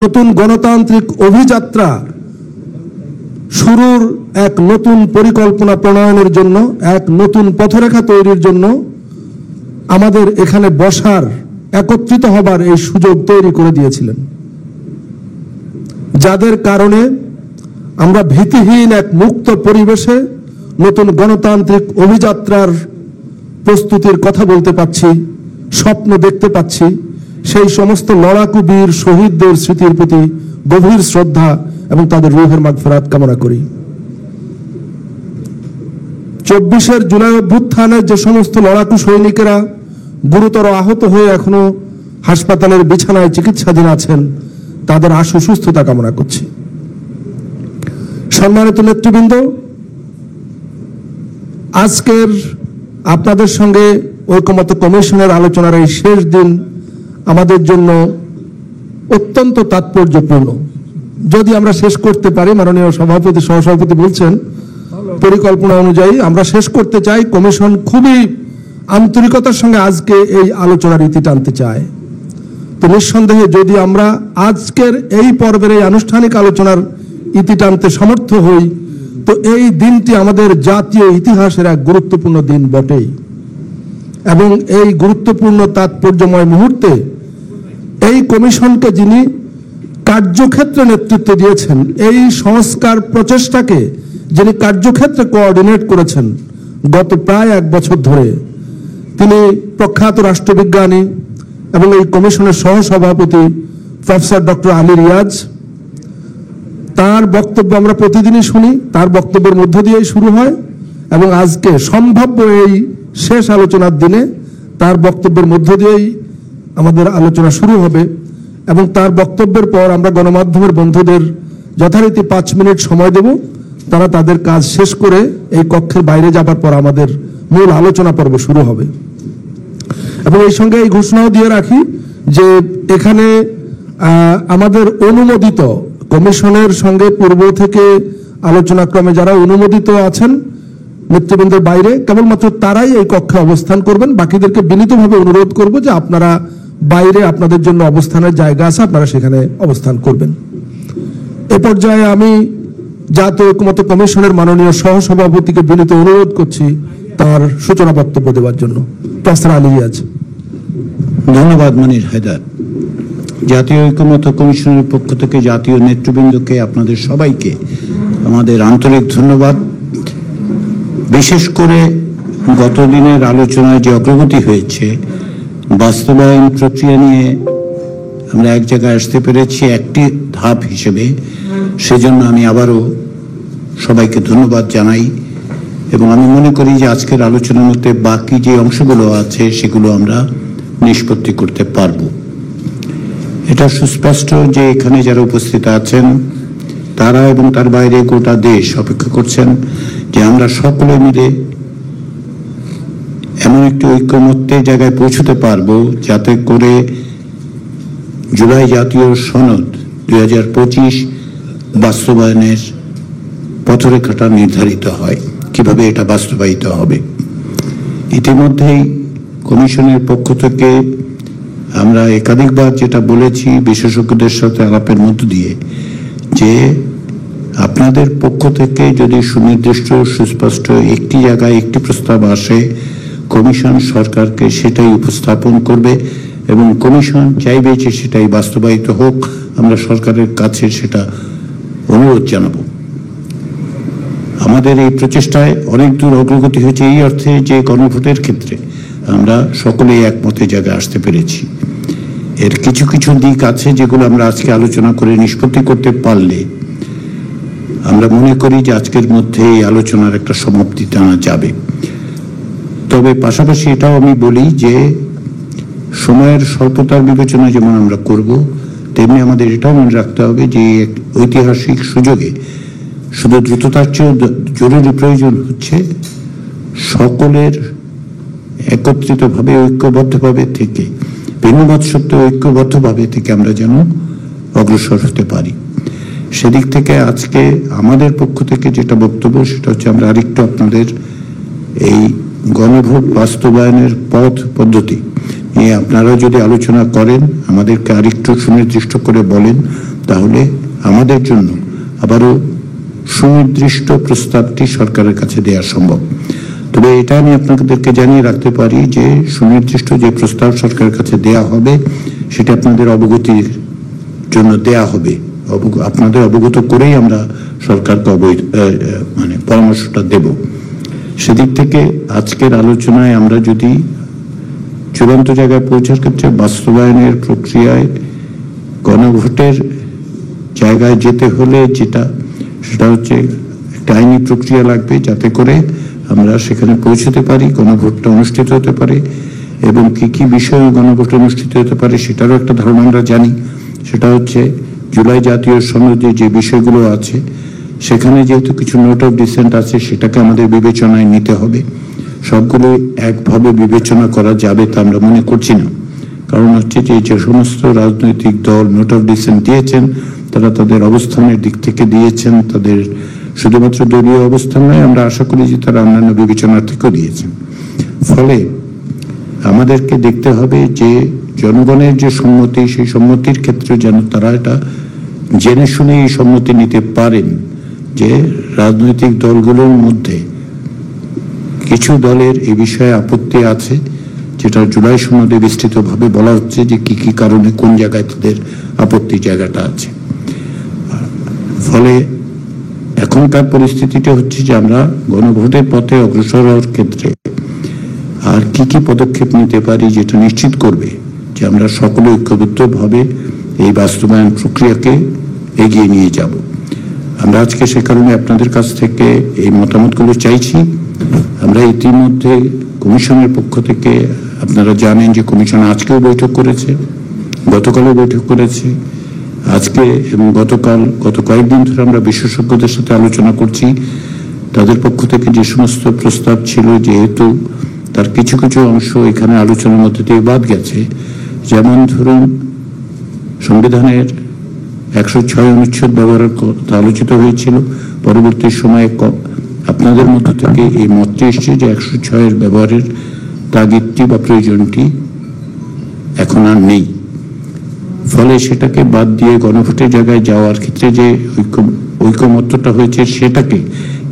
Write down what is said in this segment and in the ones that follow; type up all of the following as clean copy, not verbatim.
নতুন গণতান্ত্রিক অভিযাত্রা শুরুর এক নতুন পরিকল্পনা প্রণয়নের জন্য, এক নতুন পথরেখা তৈরির জন্য আমাদের এখানে বসার, একত্রিত হবার এই সুযোগ তৈরি করে দিয়েছিলেন, যাদের কারণে আমরা ভীতিহীন এক মুক্ত পরিবেশে নতুন গণতান্ত্রিক অভিযাত্রার প্রস্তুতির কথা বলতে পাচ্ছি, স্বপ্ন দেখতে পাচ্ছি। সেই সমস্ত লড়াকু বীর শহীদদের স্মৃতির প্রতি গভীর শ্রদ্ধা এবং তাদের রূহের মাগফিরাত কামনা করি। 24 জুলাই অভ্যুত্থানে যে সমস্ত লড়াকু সৈনিকেরা গুরুতর আহত হয়ে এখনো হাসপাতালের বিছানায় চিকিৎসাধীন আছেন, তাদের আশু সুস্থতা কামনা করছি। সম্মানিত নেতৃবৃন্দ, আজকের আপনাদের সঙ্গে ঐকমত্য কমিশনের আলোচনার এই শেষ দিন আমাদের জন্য অত্যন্ত তাৎপর্যপূর্ণ। যদি আমরা শেষ করতে পারি, মাননীয় সভাপতি সহসভাপতি বলছেন পরিকল্পনা অনুযায়ী আমরা শেষ করতে চাই। কমিশন খুবই আন্তরিকতার সঙ্গে আজকে এই আলোচনার ইতি টানতে চায়। তো নিঃসন্দেহে যদি আমরা আজকের এই পর্বের এই আনুষ্ঠানিক আলোচনার ইতি টানতে সমর্থ হই, তো এই দিনটি আমাদের জাতীয় ইতিহাসের এক গুরুত্বপূর্ণ দিন বটেই। এবং এই গুরুত্বপূর্ণ তাৎপর্যময় মুহূর্তে এই কমিশনকে যিনি কার্যক্ষেত্রে নেতৃত্ব দিয়েছেন, এই সংস্কার প্রচেষ্টাকে যিনি কার্যক্ষেত্রে কোঅর্ডিনেট করেছেন গত প্রায় 1 বছর ধরে, তিনি প্রখ্যাত রাষ্ট্রবিজ্ঞানী এবং এই কমিশনের সহসভাপতি প্রফেসর ডক্টর আলী রিয়াজ। তার বক্তব্য আমরা প্রতিদিনই শুনি, তার বক্তব্যের মধ্য দিয়েই শুরু হয় এবং আজকে সম্ভাব্য এই শেষ আলোচনার দিনে তার বক্তব্যের মধ্য দিয়েই আমাদের আলোচনা শুরু হবে। এবং তার বক্তব্যের পর আমরা গণমাধ্যমের বন্ধুদের যথারীতি 5 মিনিট সময় দেব। তারা তাদের কাজ শেষ করে এই কক্ষের বাইরে যাবার পর আমাদের মূল আলোচনা পর্ব শুরু হবে। এবং এই সঙ্গে এই ঘোষণাও দিয়ে রাখি যে এখানে আমাদের অনুমোদিত, কমিশনের সঙ্গে পূর্ব থেকে আলোচনাক্রমে যারা অনুমোদিত আছেন নেতৃবৃন্দের বাইরে, কেবলমাত্র তারাই এই কক্ষে অবস্থান করবেন। বাকিদেরকে বিনীতভাবে অনুরোধ করব যে আপনারা বাইরে, আপনাদের জন্য অবস্থানের জায়গা আছে, আপনারা সেখানে অবস্থান করবেন। এ পর্যায়ে আমি জাতীয় ঐকমত্য কমিশনের মাননীয় সহসভাপতিকে বিনীত অনুরোধ করছি তার সূচনা বক্তব্য দেওয়ার জন্য। প্রফেসর আলী রিয়াজ। ধন্যবাদ মনির হায়দার। জাতীয় ঐকমত্য কমিশনের পক্ষ থেকে জাতীয় নেতৃবৃন্দকে, আপনাদের সবাইকে আমাদের আন্তরিক ধন্যবাদ। বিশেষ করে গত দিনের আলোচনায় যে অগ্রগতি হয়েছে, বাস্তবায়ন প্রক্রিয়া নিয়ে আমরা এক জায়গায় আসতে পেরেছি একটি ধাপ হিসেবে, সেজন্য আমি আবারও সবাইকে ধন্যবাদ জানাই। এবং আমি মনে করি যে আজকের আলোচনার মধ্যে বাকি যে অংশগুলো আছে সেগুলো আমরা নিষ্পত্তি করতে পারব। এটা সুস্পষ্ট যে এখানে যারা উপস্থিত আছেন তারা এবং তার বাইরে গোটা দেশ অপেক্ষা করছেন যে আমরা সকলে মিলে এমন একটি ঐকমত্যের জায়গায় পৌঁছতে পারবো যাতে করে জুলাই জাতীয় সনদ 2025 বাস্তবায়নের পথরেখাটা নির্ধারিত হয়, কিভাবে এটা বাস্তবায়িত হবে। ইতিমধ্যেই কমিশনের পক্ষ থেকে আমরা একাধিকবার যেটা বলেছি বিশেষজ্ঞদের সাথে আলাপের মধ্য দিয়ে, যে আপনাদের পক্ষ থেকে যদি সুনির্দিষ্ট সুস্পষ্ট একটি জায়গায় একটি প্রস্তাব আসে, কমিশন সরকারকে সেটাই উপস্থাপন করবে এবং কমিশন চাইবে যে সেটাই বাস্তবায়িত হোক। আমরা সরকারের কাছে সেটা অনুরোধ জানাবো। আমাদের এই প্রচেষ্টায় অনেক দূর অগ্রগতি হয়েছে এই অর্থে যে গণভোটের ক্ষেত্রে আমরা সকলেই একমতের জায়গায় আসতে পেরেছি। এর কিছু কিছু দিক আছে যেগুলো আমরা আজকে আলোচনা করে নিষ্পত্তি করতে পারলে আমরা মনে করি যে আজকের মধ্যে এই আলোচনার একটা সমাপ্তি টানা যাবে। তবে পাশাপাশি এটাও আমি বলি যে সময়ের স্বল্পতার বিবেচনা যেমন আমরা করব, তেমনি আমাদের এটাও মনে রাখতে হবে যে ঐতিহাসিক সুযোগে শুধু দ্রুততার চেয়েও জরুরি প্রয়োজন হচ্ছে সকলের একত্রিতভাবে, ঐক্যবদ্ধভাবে থেকে, ভিন্নমত সত্ত্বেও ঐক্যবদ্ধভাবে থেকে আমরা যেন অগ্রসর হতে পারি। সেদিক থেকে আজকে আমাদের পক্ষ থেকে যেটা বক্তব্য সেটা হচ্ছে আমরা আরেকটু আপনাদের এই গণভোট বাস্তবায়নের পথ পদ্ধতি নিয়ে আপনারা যদি আলোচনা করেন, আমাদেরকে আরেকটু সুনির্দিষ্ট করে বলেন, তাহলে আমাদের জন্য আবারও সুনির্দিষ্ট প্রস্তাবটি সরকারের কাছে দেওয়া সম্ভব। তবে এটা আমি আপনাদেরকে জানিয়ে রাখতে পারি যে সুনির্দিষ্ট যে প্রস্তাব সরকারের কাছে দেয়া হবে সেটা আপনাদের অবগতির জন্য দেয়া হবে, আপনাদের অবগত করেই আমরা সরকারকে পরামর্শটা দেব। সেদিক থেকে আজকের আলোচনায় আমরা যদি চূড়ান্ত জায়গায় পৌঁছার ক্ষেত্রে বাস্তবায়নের প্রক্রিয়ায় গণভোটের জায়গায় যেতে হলে সেটা হচ্ছে একটা আইনি প্রক্রিয়া লাগবে, যাতে করে আমরা সেখানে পৌঁছতে পারি, গণভোটটা অনুষ্ঠিত হতে পারে এবং কি কি বিষয়ে গণভোট অনুষ্ঠিত হতে পারে সেটারও একটা ধারণা আমরা জানি। সেটা হচ্ছে জুলাই জাতীয় সনদে যে বিষয়গুলো আছে সেখানে যেহেতু কিছু নোট অফ ডিসেন্ট আছে সেটাকে আমাদের বিবেচনায় নিতে হবে। সবগুলো একভাবে বিবেচনা করা যাবে তা আমরা মনে করছি না, কারণ হচ্ছে যে সমস্ত রাজনৈতিক দল নোট অফ ডিসেন্ট দিয়েছেন তারা তাদের অবস্থানের দিক থেকে দিয়েছেন, তাদের শুধুমাত্র দলীয় অবস্থান নয়, আমরা আশা করি যে তারা অন্যান্য বিবেচনার থেকেও দিয়েছেন। ফলে আমাদেরকে দেখতে হবে যে জনগণের যে সম্মতি, সেই সম্মতির ক্ষেত্রে যেন তারা এটা জেনে শুনে এই সম্মতি নিতে পারেন যে রাজনৈতিক দলগুলোর মধ্যে কিছু দলের এই বিষয়ে আপত্তি আছে, যেটা জুলাই সনদে বিস্তৃতভাবে বলা হচ্ছে যে কি কি কারণে কোন জায়গায় তাদের আপত্তির জায়গাটা আছে। ফলে এখনকার পরিস্থিতিটা হচ্ছে যে আমরা গণভোটের পথে অগ্রসর হওয়ার ক্ষেত্রে আর কি কি পদক্ষেপ নিতে পারি যেটা নিশ্চিত করবে যে আমরা সকলে ঐক্যবদ্ধভাবে এই বাস্তবায়ন প্রক্রিয়াকে এগিয়ে নিয়ে যাব। আমরা আজকে সে কারণে আপনাদের কাছ থেকে এই মতামতগুলো চাইছি। আমরা ইতিমধ্যে কমিশনের পক্ষ থেকে, আপনারা জানেন যে কমিশন আজকেও বৈঠক করেছে, গতকালও বৈঠক করেছে, আজকে এবং গত কয়েকদিন ধরে আমরা বিশেষজ্ঞদের সাথে আলোচনা করছি। তাদের পক্ষ থেকে যে সমস্ত প্রস্তাব ছিল, যেহেতু তার কিছু কিছু অংশ এখানে আলোচনার মধ্যে দিয়ে বাদ গেছে, যেমন ধরুন সংবিধানের 106 অনুচ্ছেদ ব্যবহারের কথা আলোচিত হয়েছিল, পরবর্তী সময়ে আপনাদের মধ্য থেকে এই মতটি এসছে যে 106 ব্যবহারের তাগিদটি বা প্রয়োজনটি এখন আর নেই। ফলে সেটাকে বাদ দিয়ে গণভোটের জায়গায় যাওয়ার ক্ষেত্রে যে ঐকমত্যটা হয়েছে সেটাকে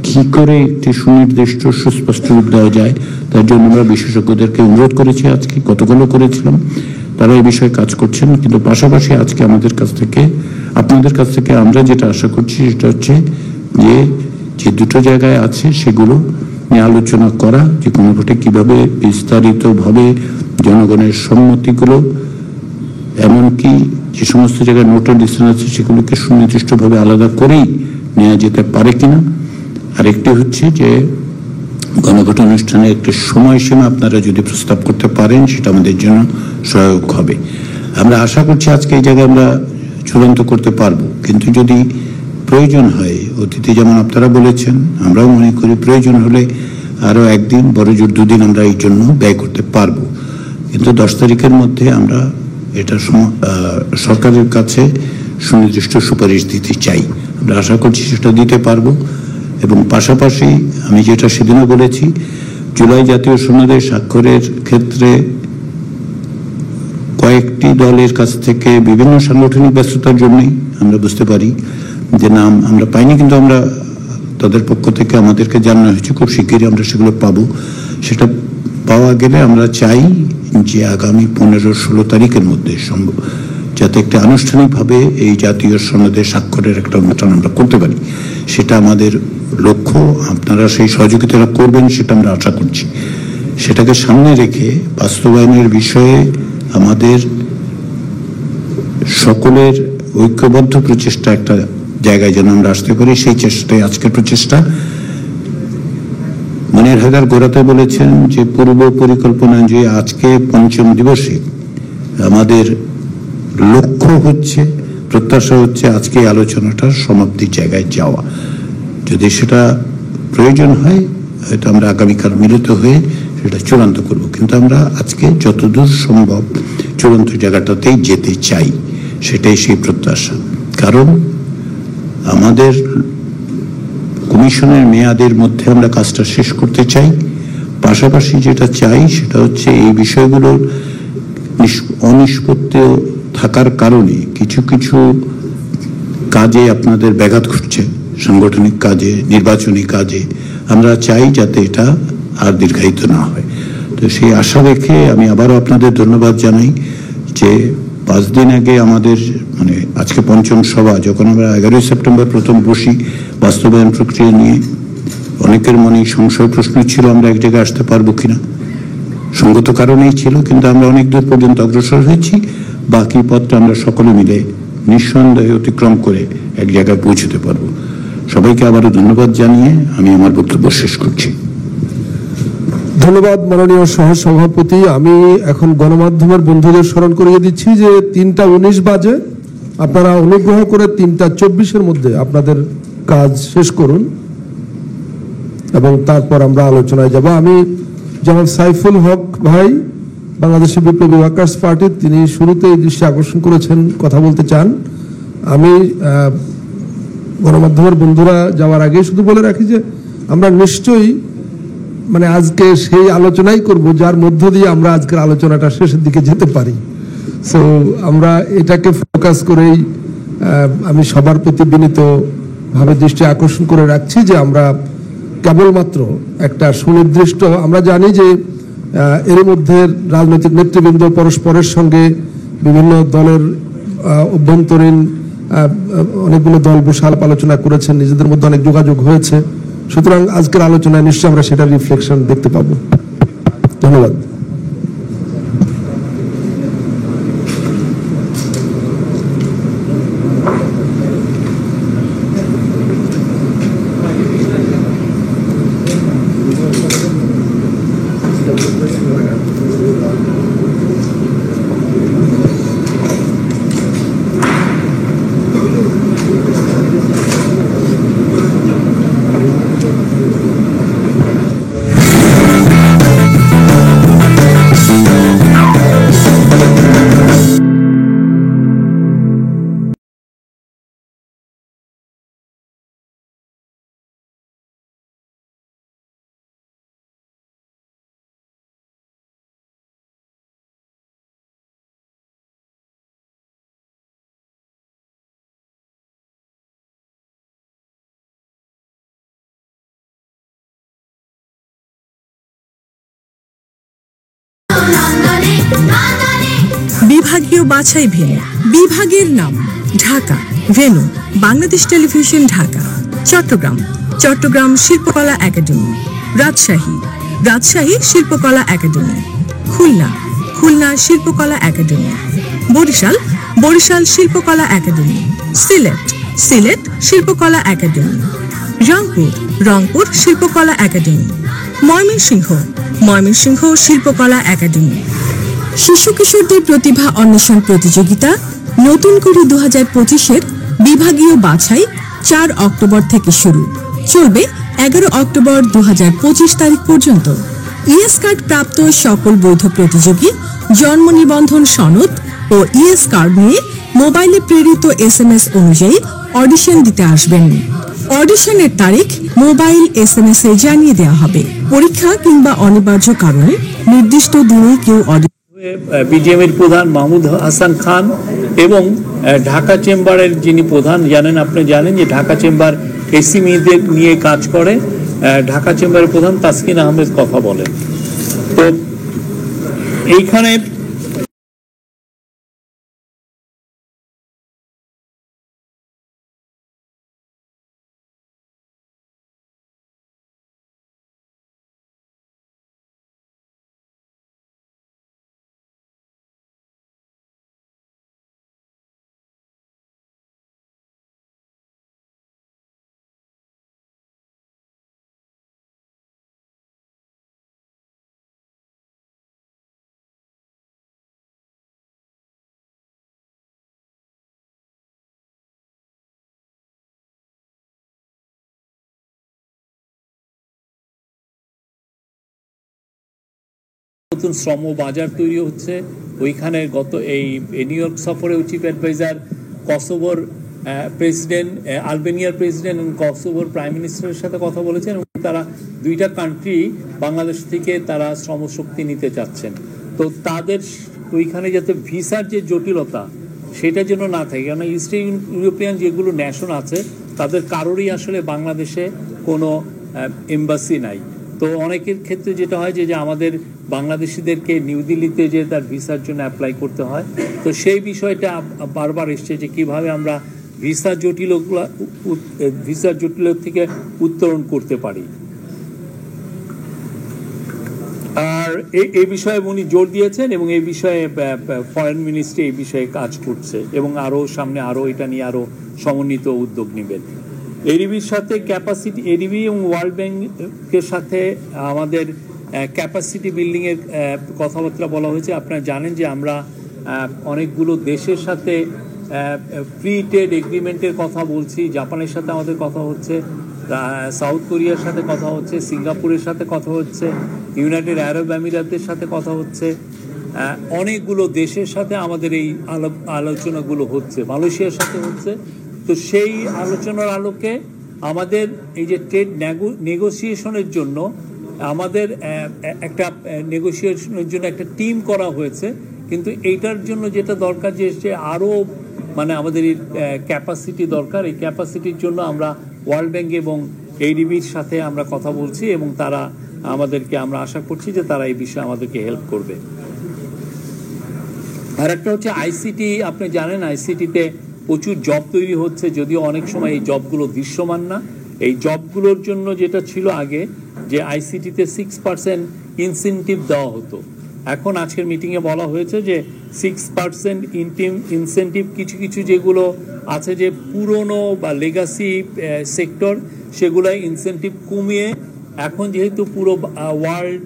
কি করে একটি সুনির্দিষ্ট সুস্পষ্ট রূপ দেওয়া যায় তার জন্য আমরা বিশেষজ্ঞদেরকে অনুরোধ করেছি, আজকে গতকালও করেছিলাম। তারা এই বিষয়ে কাজ করছেন, কিন্তু পাশাপাশি আজকে আপনাদের কাছ থেকে আমরা যেটা আশা করছি সেটা হচ্ছে যে দুটো জায়গায় আছে সেগুলো নিয়ে আলোচনা করা, যে গণভোটে কিভাবে বিস্তারিতভাবে জনগণের সম্মতিগুলো, এমনকি যে সমস্ত জায়গায় নোট অফ ডিসেন্ট আছে সেগুলোকে সুনির্দিষ্টভাবে আলাদা করেই নেওয়া যেতে পারে কিনা। আরেকটি হচ্ছে যে গণভোট অনুষ্ঠানে একটা সময়সীমা আপনারা যদি প্রস্তাব করতে পারেন সেটা আমাদের জন্য সহায়ক হবে। আমরা আশা করছি আজকে এই জায়গায় আমরা চূড়ান্ত করতে পারবো, কিন্তু যদি প্রয়োজন হয়, অতীতে যেমন আপনারা বলেছেন, আমরাও মনে করি প্রয়োজন হলে আরো একদিন, বড়জোর 2 দিন আমরা এই জন্য ব্যয় করতে পারবো। কিন্তু 10 তারিখের মধ্যে আমরা এটা সরকারের কাছে সুনির্দিষ্ট সুপারিশ দিতে চাই। আমরা আশা করছি সেটা দিতে পারবো। এবং পাশাপাশি আমি যেটা সেদিনও বলেছি, জুলাই জাতীয় সনদে স্বাক্ষরের ক্ষেত্রে কয়েকটি দলের কাছ থেকে বিভিন্ন সাংগঠনিক ব্যস্ততার জন্যই আমরা বুঝতে পারি যে নাম আমরা পাইনি, কিন্তু আমরা তাদের পক্ষ থেকে আমাদেরকে জানানো হয়েছে খুব শিগগিরই আমরা সেগুলো পাবো। সেটা পাওয়া গেলে আমরা চাই যে আগামী 15-16 তারিখের মধ্যে সম্ভব যাতে একটা আনুষ্ঠানিকভাবে এই জাতীয় সনদে স্বাক্ষরের একটা অনুষ্ঠান আমরা করতে পারি, সেটা আমাদের লক্ষ্য। আপনারা সেই সহযোগিতা করবেন সেটা আমরা আশা করছি। সেটাকে সামনে রেখে বাস্তবায়নের বিষয়ে আমাদের সকলের ঐক্যবদ্ধ প্রচেষ্টা একটা জায়গায় যেন আমরা আসতে পারি, সেই চেষ্টাই আজকের প্রচেষ্টা। মনির হায়দার গোড়াতে বলেছেন যে পূর্ব পরিকল্পনা যে আজকে 5ম দিবসে আমাদের লক্ষ্য হচ্ছে, প্রত্যাশা হচ্ছে আজকে আলোচনাটা সমাপ্তির জায়গায় যাওয়া। যদি সেটা প্রয়োজন হয় হয়তো আমরা আগামীকাল মিলিত হয়ে সেটা চূড়ান্ত করব, কিন্তু আমরা আজকে যতদূর সম্ভব চূড়ান্ত জায়গাটাতেই যেতে চাই, সেটাই সেই প্রত্যাশা। কারণ আমাদের কমিশনের মেয়াদের মধ্যে আমরা কাজটা শেষ করতে চাই। পাশাপাশি যেটা চাই সেটা হচ্ছে এই বিষয়গুলোর অনিষ্পত্তি থাকার কারণে কিছু কিছু কাজে আপনাদের ব্যাঘাত ঘটছে, সাংগঠনিক কাজে, নির্বাচনী কাজে। আমরা চাই যাতে এটা আর দীর্ঘায়িত না হয়। তো সেই আশা রেখে আমি আবারও আপনাদের ধন্যবাদ জানাই যে 5 দিন আগে আমাদের মানে আজকে 5ম সভা, যখন আমরা 11 সেপ্টেম্বর প্রথম বসি বাস্তবায়ন প্রক্রিয়া নিয়ে, অনেকের মনে সংশয় প্রশ্ন ছিল আমরা এক জায়গায় আসতে পারবো কিনা। সঙ্গত কারণেই ছিল, কিন্তু আমরা অনেক দূর পর্যন্ত অগ্রসর হয়েছি। বাকি পথটা আমরা সকলে মিলে নিঃসন্দেহে অতিক্রম করে এক জায়গায় পৌঁছতে পারবো। সবাইকে আবারও ধন্যবাদ জানিয়ে আমি আমার বক্তব্য শেষ করছি। ধন্যবাদ মাননীয় সহসভাপতি। আমি এখন গণমাধ্যমের বন্ধুদের স্মরণ করিয়ে দিচ্ছি যে 3:19 বাজে, আপনারা অনুগ্রহ করে 3:24 মধ্যে আপনাদের কাজ শেষ করুন এবং তারপর আমরা আলোচনায় যাব। আমি যেমন সাইফুল হক ভাই, বাংলাদেশ বিপ্লবী ওয়ার্কার্স পার্টি, তিনি শুরুতেই দৃষ্টি আকর্ষণ করেছেন, কথা বলতে চান। আমি গণমাধ্যমের বন্ধুরা যাওয়ার আগে শুধু বলে রাখি যে আমরা নিশ্চয়ই মানে আজকে সেই আলোচনাই করব যার মধ্য দিয়ে আমরা আজকের আলোচনাটা শেষের দিকে যেতে পারি। সো আমরা এটাকে ফোকাস করেই আমি সবার প্রতি বিনীতভাবে দৃষ্টি আকর্ষণ করে রাখছি যে আমরা কেবলমাত্র একটা সুনির্দিষ্ট, আমরা জানি যে এর মধ্যে রাজনৈতিক নেতৃবৃন্দ পরস্পরের সঙ্গে বিভিন্ন দলের অভ্যন্তরীণ অনেকগুলো দল বসে আলাপ আলোচনা করেছেন, নিজেদের মধ্যে অনেক যোগাযোগ হয়েছে। সুতরাং আজকের আলোচনায় নিশ্চয়ই আমরা সেটার রিফ্লেকশন দেখতে পাবো। ধন্যবাদ। বিভাগীয় বাছাই ভেন্যু, বিভাগের নাম ঢাকা, ভেন্যু বাংলাদেশ টেলিভিশন ঢাকা। চট্টগ্রাম, চট্টগ্রাম শিল্পকলা একাডেমি। রাজশাহী, রাজশাহী শিল্পকলা একাডেমি। খুলনা, খুলনা শিল্পকলা একাডেমি। বরিশাল, বরিশাল শিল্পকলা একাডেমি। সিলেট, সিলেট শিল্পকলা একাডেমি। রংপুর, রংপুর শিল্পকলা একাডেমি। ময়মনসিংহ, ময়মনসিংহ শিল্পকলা একাডেমি। শিশু কিশোরদের প্রতিভা অন্বেষণ প্রতিযোগিতা নতুন করে 2025-এর বিভাগীয় বাছাই 4 অক্টোবর থেকে শুরু, চলবে 11 অক্টোবর 2025 তারিখ পর্যন্ত। ইএস কার্ড প্রাপ্ত সকল বৈধ প্রতিযোগী জন্ম নিবন্ধন সনদ ও ইএস কার্ড নিয়ে মোবাইলে প্রেরিত SMS অনুযায়ী অডিশন দিতে আসবেন। অডিশনের তারিখ মোবাইল SMS এ জানিয়ে দেওয়া হবে। পরীক্ষা কিংবা অনিবার্য কারণে নির্দিষ্ট দিনে কেউ বিজিএম এর প্রধান মাহমুদ হাসান খান এবং ঢাকা চেম্বারের যিনি প্রধান, আপনি জানেন যে ঢাকা চেম্বার এসিমিদের নিয়ে কাজ করে, ঢাকা চেম্বারের প্রধান তাসকিন আহমেদ কথা বলেন। তো এইখানে নতুন শ্রম বাজার তৈরি হচ্ছে। ওইখানে গত এই নিউ ইয়র্ক সফরে চিফ অ্যাডভাইজার কসোভোর প্রেসিডেন্ট, আলবেনিয়ার প্রেসিডেন্ট এবং কসোভোর প্রাইম মিনিস্টারের সাথে কথা বলেছেন এবং তারা দুইটা কান্ট্রি বাংলাদেশ থেকে তারা শ্রমশক্তি নিতে চাচ্ছেন। তো তাদের ওইখানে যাতে ভিসার যে জটিলতা সেটা যেন না থাকে, কেননা ইস্ট ইউরোপিয়ান যেগুলো ন্যাশন আছে তাদের কারোরই আসলে বাংলাদেশে কোনো এম্বাসি নাই। তো অনেকের ক্ষেত্রে যেটা হয় যে আমাদের বাংলাদেশিদেরকে নিউ দিল্লিতে যে তার ভিসার জন্য অ্যাপ্লাই করতে হয়। তো সেই বিষয়টা বারবার এসছে যে কিভাবে আমরা ভিসা জটিল থেকে উত্তরণ করতে পারি। আর এই বিষয়ে উনি জোর দিয়েছেন এবং এই বিষয়ে ফরেন মিনিস্ট্রি এই বিষয়ে কাজ করছে এবং সামনে এটা নিয়ে সমন্বিত উদ্যোগ নেবেন। এডিবির সাথে ক্যাপাসিটি, এডিবি এবং ওয়ার্ল্ড ব্যাংকের সাথে আমাদের ক্যাপাসিটি বিল্ডিংয়ের কথাবার্তা বলা হয়েছে। আপনারা জানেন যে আমরা অনেকগুলো দেশের সাথে ফ্রি ট্রেড এগ্রিমেন্টের কথা বলছি। জাপানের সাথে আমাদের কথা হচ্ছে, সাউথ কোরিয়ার সাথে কথা হচ্ছে, সিঙ্গাপুরের সাথে কথা হচ্ছে, ইউনাইটেড আরব আমিরাতের সাথে কথা হচ্ছে, অনেকগুলো দেশের সাথে আমাদের এই আলোচনাগুলো হচ্ছে, মালয়েশিয়ার সাথে হচ্ছে। তো সেই আলোচনার আলোকে আমাদের এই যে ট্রেড নেগোসিয়েশনের জন্য আমাদের একটা নেগোসিয়েশনের জন্য একটা টিম করা হয়েছে। কিন্তু এইটার জন্য যেটা দরকার যে আরও আমাদের এই ক্যাপাসিটি দরকার। এই ক্যাপাসিটির জন্য আমরা ওয়ার্ল্ড ব্যাংক এবং এডিবির সাথে আমরা কথা বলছি এবং তারা আমাদেরকে, আমরা আশা করছি যে তারা এই বিষয়ে আমাদেরকে হেল্প করবে। আর একটা হচ্ছে আইসিটি। আপনি জানেন আইসিটিতে প্রচুর জব তৈরি হচ্ছে, যদিও অনেক সময় এই জবগুলো দৃশ্যমান না। এই জবগুলোর জন্য যেটা ছিল আগে যে আইসিটিতে 6% ইনসেন্টিভ দেওয়া হতো, এখন আজকের মিটিংয়ে বলা হয়েছে যে 6% ইনসেন্টিভ কিছু কিছু যেগুলো আছে যে পুরনো বা লেগাসি সেক্টর, সেগুলো ইনসেন্টিভ কমিয়ে এখন যেহেতু পুরো ওয়ার্ল্ড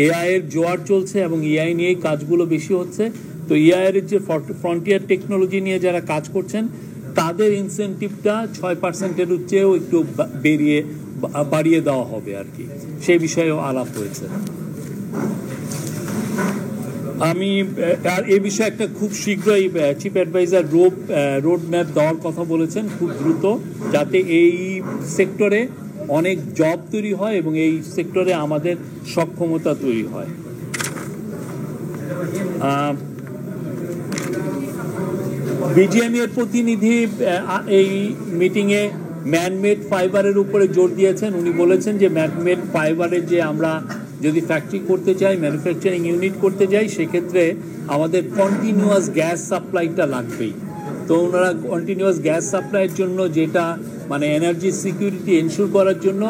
এআই এর জোয়ার চলছে এবং এআই নিয়েই কাজগুলো বেশি হচ্ছে, তো এআই এর যে ফ্রন্টিয়ার টেকনোলজি নিয়ে যারা কাজ করছেন তাদের ইনসেন্টিভটা 6%-এর চেয়েও একটু বাড়িয়ে দেওয়া হবে আর কি, সেই বিষয়েও আলাপ হয়েছে। আমি আর এই বিষয়ে একটা খুব শীঘ্রই চিফ অ্যাডভাইজার রোড ম্যাপ দেওয়ার কথা বলেছেন খুব দ্রুত, যাতে এই সেক্টরে অনেক জব তৈরি হয় এবং এই সেক্টরে আমাদের সক্ষমতা তৈরি হয়। বিজিএমই এর প্রতিনিধি এই মিটিংয়ে ম্যানমেড ফাইবারের উপরে জোর দিয়েছেন। উনি বলেছেন যে ম্যানমেড ফাইবারের যে আমরা যদি ফ্যাক্টরি করতে চাই, ম্যানুফ্যাকচারিং ইউনিট করতে যাই, সেক্ষেত্রে আমাদের কন্টিনিউয়াস গ্যাস সাপ্লাইটা লাগবেই। তো ওনারা কন্টিনিউয়াস গ্যাস সাপ্লাইয়ের জন্য যেটা এনার্জি সিকিউরিটি এনশিওর করার জন্য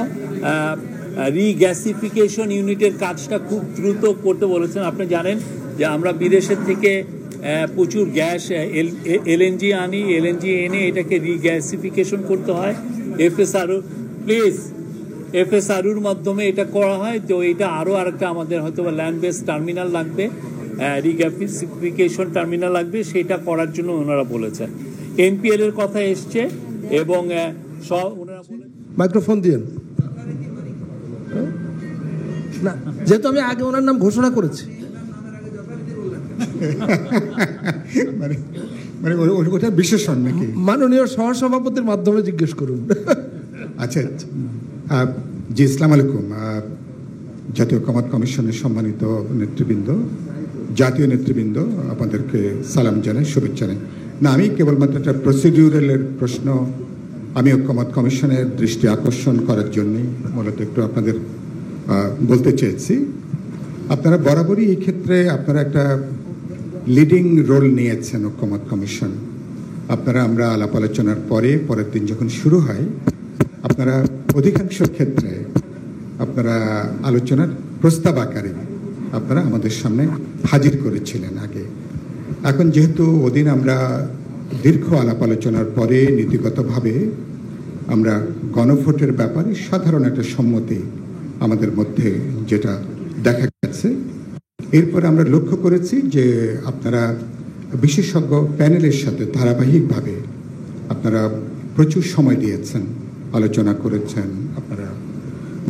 রিগ্যাসিফিকেশন ইউনিটের কাজটা খুব দ্রুত করতে বলেছেন। আপনি জানেন যে আমরা বিদেশের থেকে প্রচুর গ্যাস এলএনজি আনি, এলএনজি এনে এটাকে রিগ্যাসিফিকেশন করতে হয় এফএসআরুর মাধ্যমে এটা করা হয়। তো এটা আরও আরেকটা আমাদের হয়তো ল্যান্ড বেস টার্মিনাল লাগবে, রিগ্যাসিফিকেশন টার্মিনাল লাগবে, সেটা করার জন্য ওনারা বলেছেন। এনপিএল এর কথা এসছে এবং ওনারা মাইক্রোফোন দিয়েন না, যেহেতু আমি আগে ওনার নাম ঘোষণা করেছি। ওটা বিশেষণ নাকি? মাননীয় সহসভাপতির মাধ্যমে জিজ্ঞেস করুন। আচ্ছা, জি, আসসালামু আলাইকুম। জাতীয় ঐকমত্য কমিশনের সম্মানিত নেতৃবৃন্দ, জাতীয় নেতৃবৃন্দ, আপনাদেরকে সালাম জানাই, শুভেচ্ছা জানাই। না, আমি কেবলমাত্র একটা প্রসিডিউরালের প্রশ্ন আমি ঐকমত্য কমিশনের দৃষ্টি আকর্ষণ করার জন্যই মূলত একটু আপনাদের বলতে চেয়েছি। আপনারা বরাবরই এই ক্ষেত্রে আপনারা একটা লিডিং রোল নিয়েছেন ঐকমত্য কমিশন। আমরা আলাপ আলোচনার পরের দিন যখন শুরু হয়, আপনারা অধিকাংশ ক্ষেত্রে আপনারা আলোচনার প্রস্তাব আকারে আপনারা আমাদের সামনে হাজির করেছিলেন আগে। এখন যেহেতু ওদিন আমরা দীর্ঘ আলাপ আলোচনার পরে নীতিগতভাবে আমরা গণভোটের ব্যাপারে সাধারণ একটা সম্মতি আমাদের মধ্যে যেটা দেখা গেছে, এরপর আমরা লক্ষ্য করেছি যে আপনারা বিশেষজ্ঞ প্যানেলের সাথে ধারাবাহিকভাবে আপনারা প্রচুর সময় দিয়েছেন, আলোচনা করেছেন, আপনারা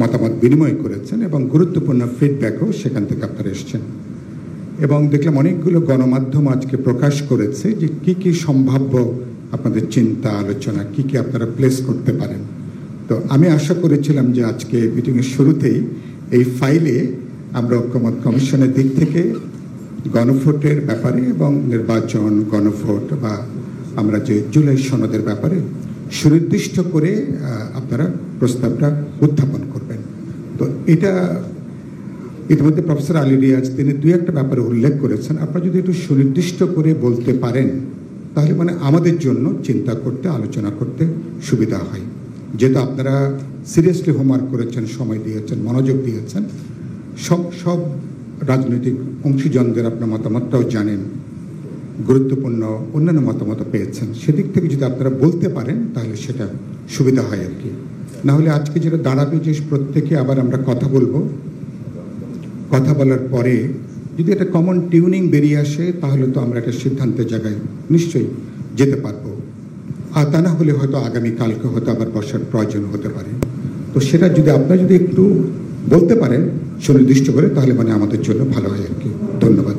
মতামত বিনিময় করেছেন এবং গুরুত্বপূর্ণ ফিডব্যাকও সেখান থেকে আপনারা এসছেন। এবং দেখলাম অনেকগুলো গণমাধ্যম আজকে প্রকাশ করেছে যে কি কি সম্ভাব্য আপনাদের চিন্তা, আলোচনা, কি কি আপনারা প্লেস করতে পারেন। তো আমি আশা করেছিলাম যে আজকে মিটিংয়ের শুরুতেই এই ফাইলে আমরা ঐকমত্য কমিশনের দিক থেকে গণভোটের ব্যাপারে এবং নির্বাচন, গণভোট বা আমরা যে জুলাই সনদের ব্যাপারে সুনির্দিষ্ট করে আপনারা প্রস্তাবটা উত্থাপন করবেন। তো এটা ইতিমধ্যে প্রফেসর আলী রিয়াজ তিনি দুই একটা ব্যাপারে উল্লেখ করেছেন। আপনারা যদি একটু সুনির্দিষ্ট করে বলতে পারেন তাহলে মানে আমাদের জন্য চিন্তা করতে, আলোচনা করতে সুবিধা হয়। যেহেতু আপনারা সিরিয়াসলি হোমওয়ার্ক করেছেন, সময় দিয়েছেন, মনোযোগ দিয়েছেন, সব রাজনৈতিক অংশীজনদের আপনার মতামতটাও জানেন, গুরুত্বপূর্ণ অন্যান্য মতামত পেয়েছেন, সেদিক থেকে যদি আপনারা বলতে পারেন তাহলে সেটা সুবিধা হয় আর কি। নাহলে আজকে যেটা দাঁড়াবে যে প্রত্যেকে আবার আমরা কথা বলবো, কথা বলার পরে যদি একটা কমন টিউনিং বেরিয়ে আসে তাহলে তো আমরা একটা সিদ্ধান্তের জায়গায় নিশ্চয়ই যেতে পারবো। আর তা না হলে হয়তো আগামীকালকে হয়তো আবার বসার প্রয়োজন হতে পারে। তো সেটা যদি আপনারা যদি একটু বলতে পারেন সুনির্দিষ্ট করে তাহলে মানে আমাদের জন্য ভালো হয় আর কি। ধন্যবাদ।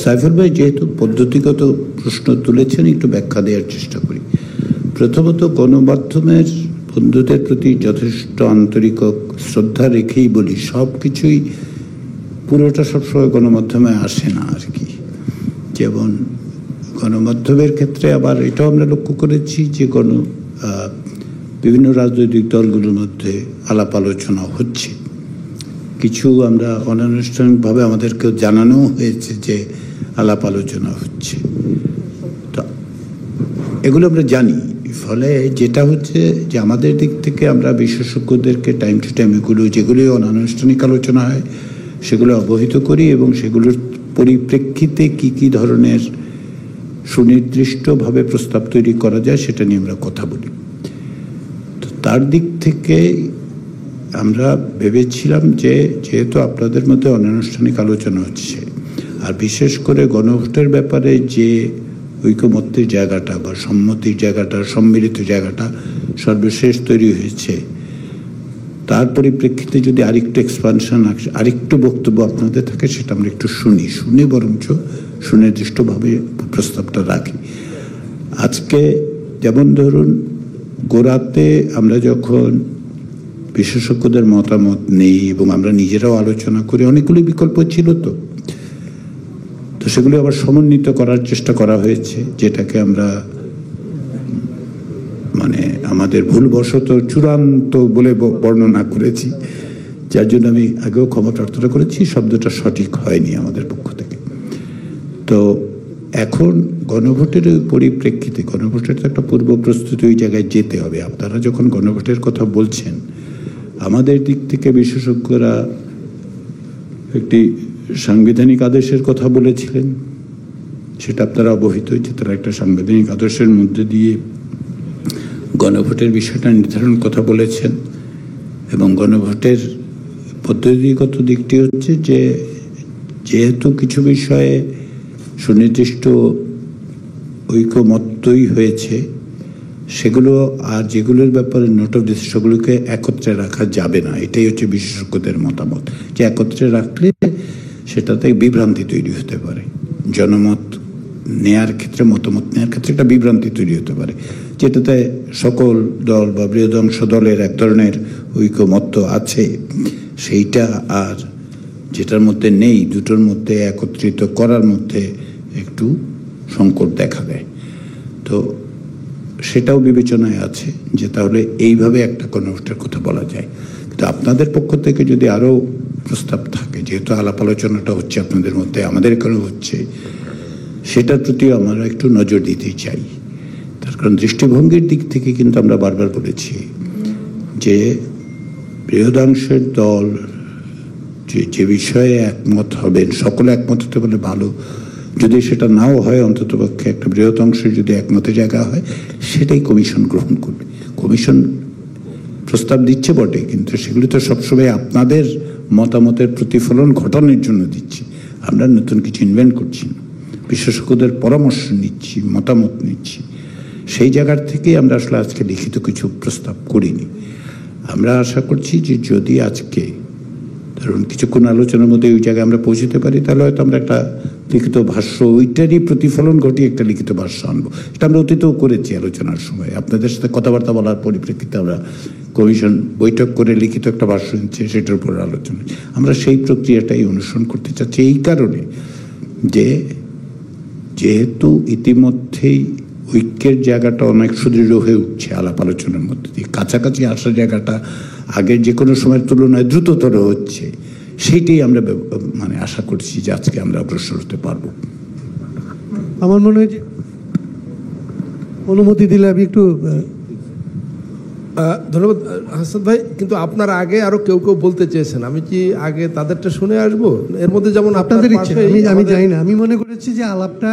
সাইফুর ভাই যেহেতু পদ্ধতিগত প্রশ্ন তুলেছেন, একটু ব্যাখ্যা দেওয়ার চেষ্টা করি। প্রথমত, গণমাধ্যমের বন্ধুদের প্রতি যথেষ্ট আন্তরিক শ্রদ্ধা রেখেই বলি, সব কিছুই পুরোটা সবসময় গণমাধ্যমে আসে না আর কি। যেমন গণমাধ্যমের ক্ষেত্রে আবার এটাও আমরা লক্ষ্য করেছি যে বিভিন্ন রাজনৈতিক দলগুলোর মধ্যে আলাপ আলোচনা হচ্ছে। কিছু আমরা অনানুষ্ঠানিকভাবে আমাদেরকেও জানানো হয়েছে যে আলাপ আলোচনা হচ্ছে। তো এগুলো আমরা জানি। ফলে যেটা হচ্ছে যে আমাদের দিক থেকে আমরা বিশেষজ্ঞদেরকে টাইম টু টাইম এগুলো যেগুলো অনানুষ্ঠানিক আলোচনা হয় সেগুলো অবহিত করি এবং সেগুলোর পরিপ্রেক্ষিতে কি কি ধরনের সুনির্দিষ্টভাবে প্রস্তাব তৈরি করা যায় সেটা নিয়ে আমরা কথা বলি। তো তার দিক থেকে আমরা ভেবেছিলাম যে যেহেতু আপনাদের মধ্যে অনানুষ্ঠানিক আলোচনা হচ্ছে আর বিশেষ করে গণভোটের ব্যাপারে যে ঐকমত্যের জায়গাটা বা সম্মতির জায়গাটা, সম্মিলিত জায়গাটা সর্বশেষ তৈরি হয়েছে, তার পরিপ্রেক্ষিতে যদি আরেকটু এক্সপানশন, আরেকটু বক্তব্য আপনাদের থাকে সেটা আমরা একটু শুনে বরঞ্চ সুনির্দিষ্টভাবে প্রস্তাবটা রাখি। আজকে যেমন ধরুন গোড়াতে আমরা যখন বিশেষজ্ঞদের মতামত নেই এবং আমরা নিজেরাও আলোচনা করি, অনেকগুলি বিকল্প ছিল। তো সেগুলো আবার সমন্বিত করার চেষ্টা করা হয়েছে, যেটাকে আমরা মানে আমাদের ভুলবশত চূড়ান্ত বলে বর্ণনা করেছি, যার জন্য আমি আগেও ক্ষমা প্রার্থনা করেছি, শব্দটা সঠিক হয়নি আমাদের পক্ষ থেকে। তো এখন গণভোটের পরিপ্রেক্ষিতে, গণভোটের তো একটা পূর্ব প্রস্তুতি ওই জায়গায় যেতে হবে। আপনারা যখন গণভোটের কথা বলছেন, আমাদের দিক থেকে বিশেষজ্ঞরা একটি সাংবিধানিক আদেশের কথা বলেছিলেন, সেটা আপনারা অবহিত যে তারা একটা সাংবিধানিক আদর্শের মধ্যে দিয়ে গণভোটের বিষয়টা নির্ধারণ কথা বলেছেন। এবং গণভোটের পদ্ধতিগত দিকটি হচ্ছে যে যেহেতু কিছু বিষয়ে সুনির্দিষ্ট ঐকমত্যই হয়েছে, সেগুলো আর যেগুলোর ব্যাপারে নোট অফ ডিসিশন সেগুলোকে একত্রে রাখা যাবে না। এটাই হচ্ছে বিশেষজ্ঞদের মতামত, যে একত্রে রাখলে সেটাতে বিভ্রান্তি তৈরি হতে পারে। জনমত নেয়ার ক্ষেত্রে, মতামত নেওয়ার ক্ষেত্রে একটা বিভ্রান্তি তৈরি হতে পারে, যেটাতে সকল দল বা বৃহদাংশ দলের এক ধরনের ঐকমত্য আছে, সেইটা আর যেটার মধ্যে নেই, দুটোর মধ্যে একত্রিত করার মধ্যে একটু সংকট দেখা দেয়। তো সেটাও বিবেচনায় আছে যে তাহলে এইভাবে একটা গণভোটের কথা বলা যায়। কিন্তু আপনাদের পক্ষ থেকে যদি আরও প্রস্তাব থাকে, যেহেতু আলাপ আলোচনাটা হচ্ছে আপনাদের মধ্যে, আমাদের এখানেও হচ্ছে, সেটার প্রতিও আমরা একটু নজর দিতে চাই। তার কারণ দৃষ্টিভঙ্গির দিক থেকে কিন্তু আমরা বারবার বলেছি যে বৃহদাংশের দল যে বিষয়ে একমত হবেন, সকলে একমত হতে পারলে ভালো, যদি সেটা নাও হয় অন্ততপক্ষে একটা বৃহৎ অংশের যদি একমতের জায়গা হয়, সেটাই কমিশন গ্রহণ করবে। কমিশন প্রস্তাব দিচ্ছে বটে, কিন্তু সেগুলি তো সবসময় আপনাদের মতামতের প্রতিফলন ঘটানোর জন্য দিচ্ছি। আমরা নতুন কিছু ইনভেন্ট করছি না, বিশেষজ্ঞদের পরামর্শ নিচ্ছি, মতামত নিচ্ছি। সেই জায়গার থেকেই আমরা আসলে আজকে লিখিত কিছু প্রস্তাব করিনি। আমরা আশা করছি যে যদি আজকে ধরুন কিছুক্ষণ আলোচনার মধ্যে ওই জায়গায় আমরা পৌঁছতে পারি, তাহলে হয়তো আমরা একটা লিখিত ভাষ্য, ওইটারই প্রতিফলন ঘটিয়ে একটা লিখিত ভাষ্য আনবো। এটা আমরা অতীতেও করেছি আলোচনার সময়, আপনাদের সাথে কথাবার্তা বলার পরিপ্রেক্ষিতে আমরা কমিশন বৈঠক করে লিখিত একটা ভাষ্য নিচ্ছে, সেটার উপর আলোচনা। আমরা সেই প্রক্রিয়াটাই অনুসরণ করতে চাচ্ছি এই কারণে যে যেহেতু ইতিমধ্যেই ঐক্যের জায়গাটা অনেক সুদৃঢ় হয়ে উঠছে আলাপ আলোচনার মধ্যে দিয়ে, কাছাকাছি আসার জায়গাটা আগের যে কোনো সময়ের তুলনায় দ্রুততর হচ্ছে, সেইটাই আমরা মানে আশা করছি যে আজকে আমরা অগ্রসর হতে পারবো। আমার মনে হয় যে অনুমতি দিলে আমি একটু ধন্যবাদ হাসান ভাই, কিন্তু আপনার আগে আরো কেউ কেউ বলতে চেয়েছেন, আমি কি আগে তাদেরটা শুনে আসবো? এর মধ্যে যেমন আপনাদের ইচ্ছে, আমি জানি না, আমি মনে করেছি যে আলাপটা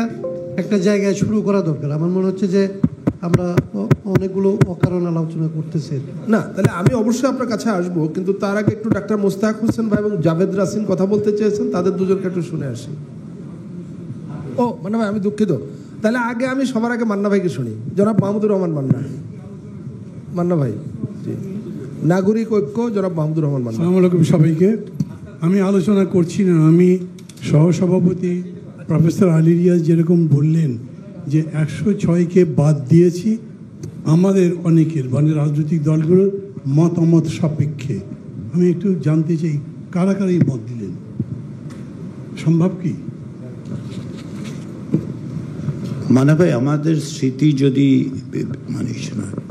একটা জায়গায় শুরু করা দরকার। আমার মনে হচ্ছে যে আমরা অনেকগুলো অকারণ আলোচনা করতেছি না, তাহলে আমি অবশ্যই আপনার কাছে আসবো, কিন্তু তার আগে একটু ডাক্তার মোস্তাক হোসেন ভাই এবং জাভেদ রাসিন কথা বলতে চেয়েছেন, তাদের দুজনকে একটু শুনে আসি। ও মান্না ভাই, আমি দুঃখিত, তাহলে আগে আমি সবার আগে মান্না ভাইকে শুনি। জনাব মাহমুদুর রহমান মান্না। মান্না ভাই, নাগরিক ঐক্য, জনাব মাহমুদুর রহমান মান্না। আসসালামু আলাইকুম সবাইকে। আমি আলোচনা করছি না, আমি সহসভাপতি প্রফেসর আলী রিয়াজ যেরকম বললেন যে 106কে বাদ দিয়েছি আমাদের অনেকের মানে রাজনৈতিক দলগুলোর মতামত সাপেক্ষে। আমি একটু জানতে চাই কারা কারা এই মত দিলেন, সম্ভব কি? মানে ভাই আমাদের স্মৃতি যদি মানে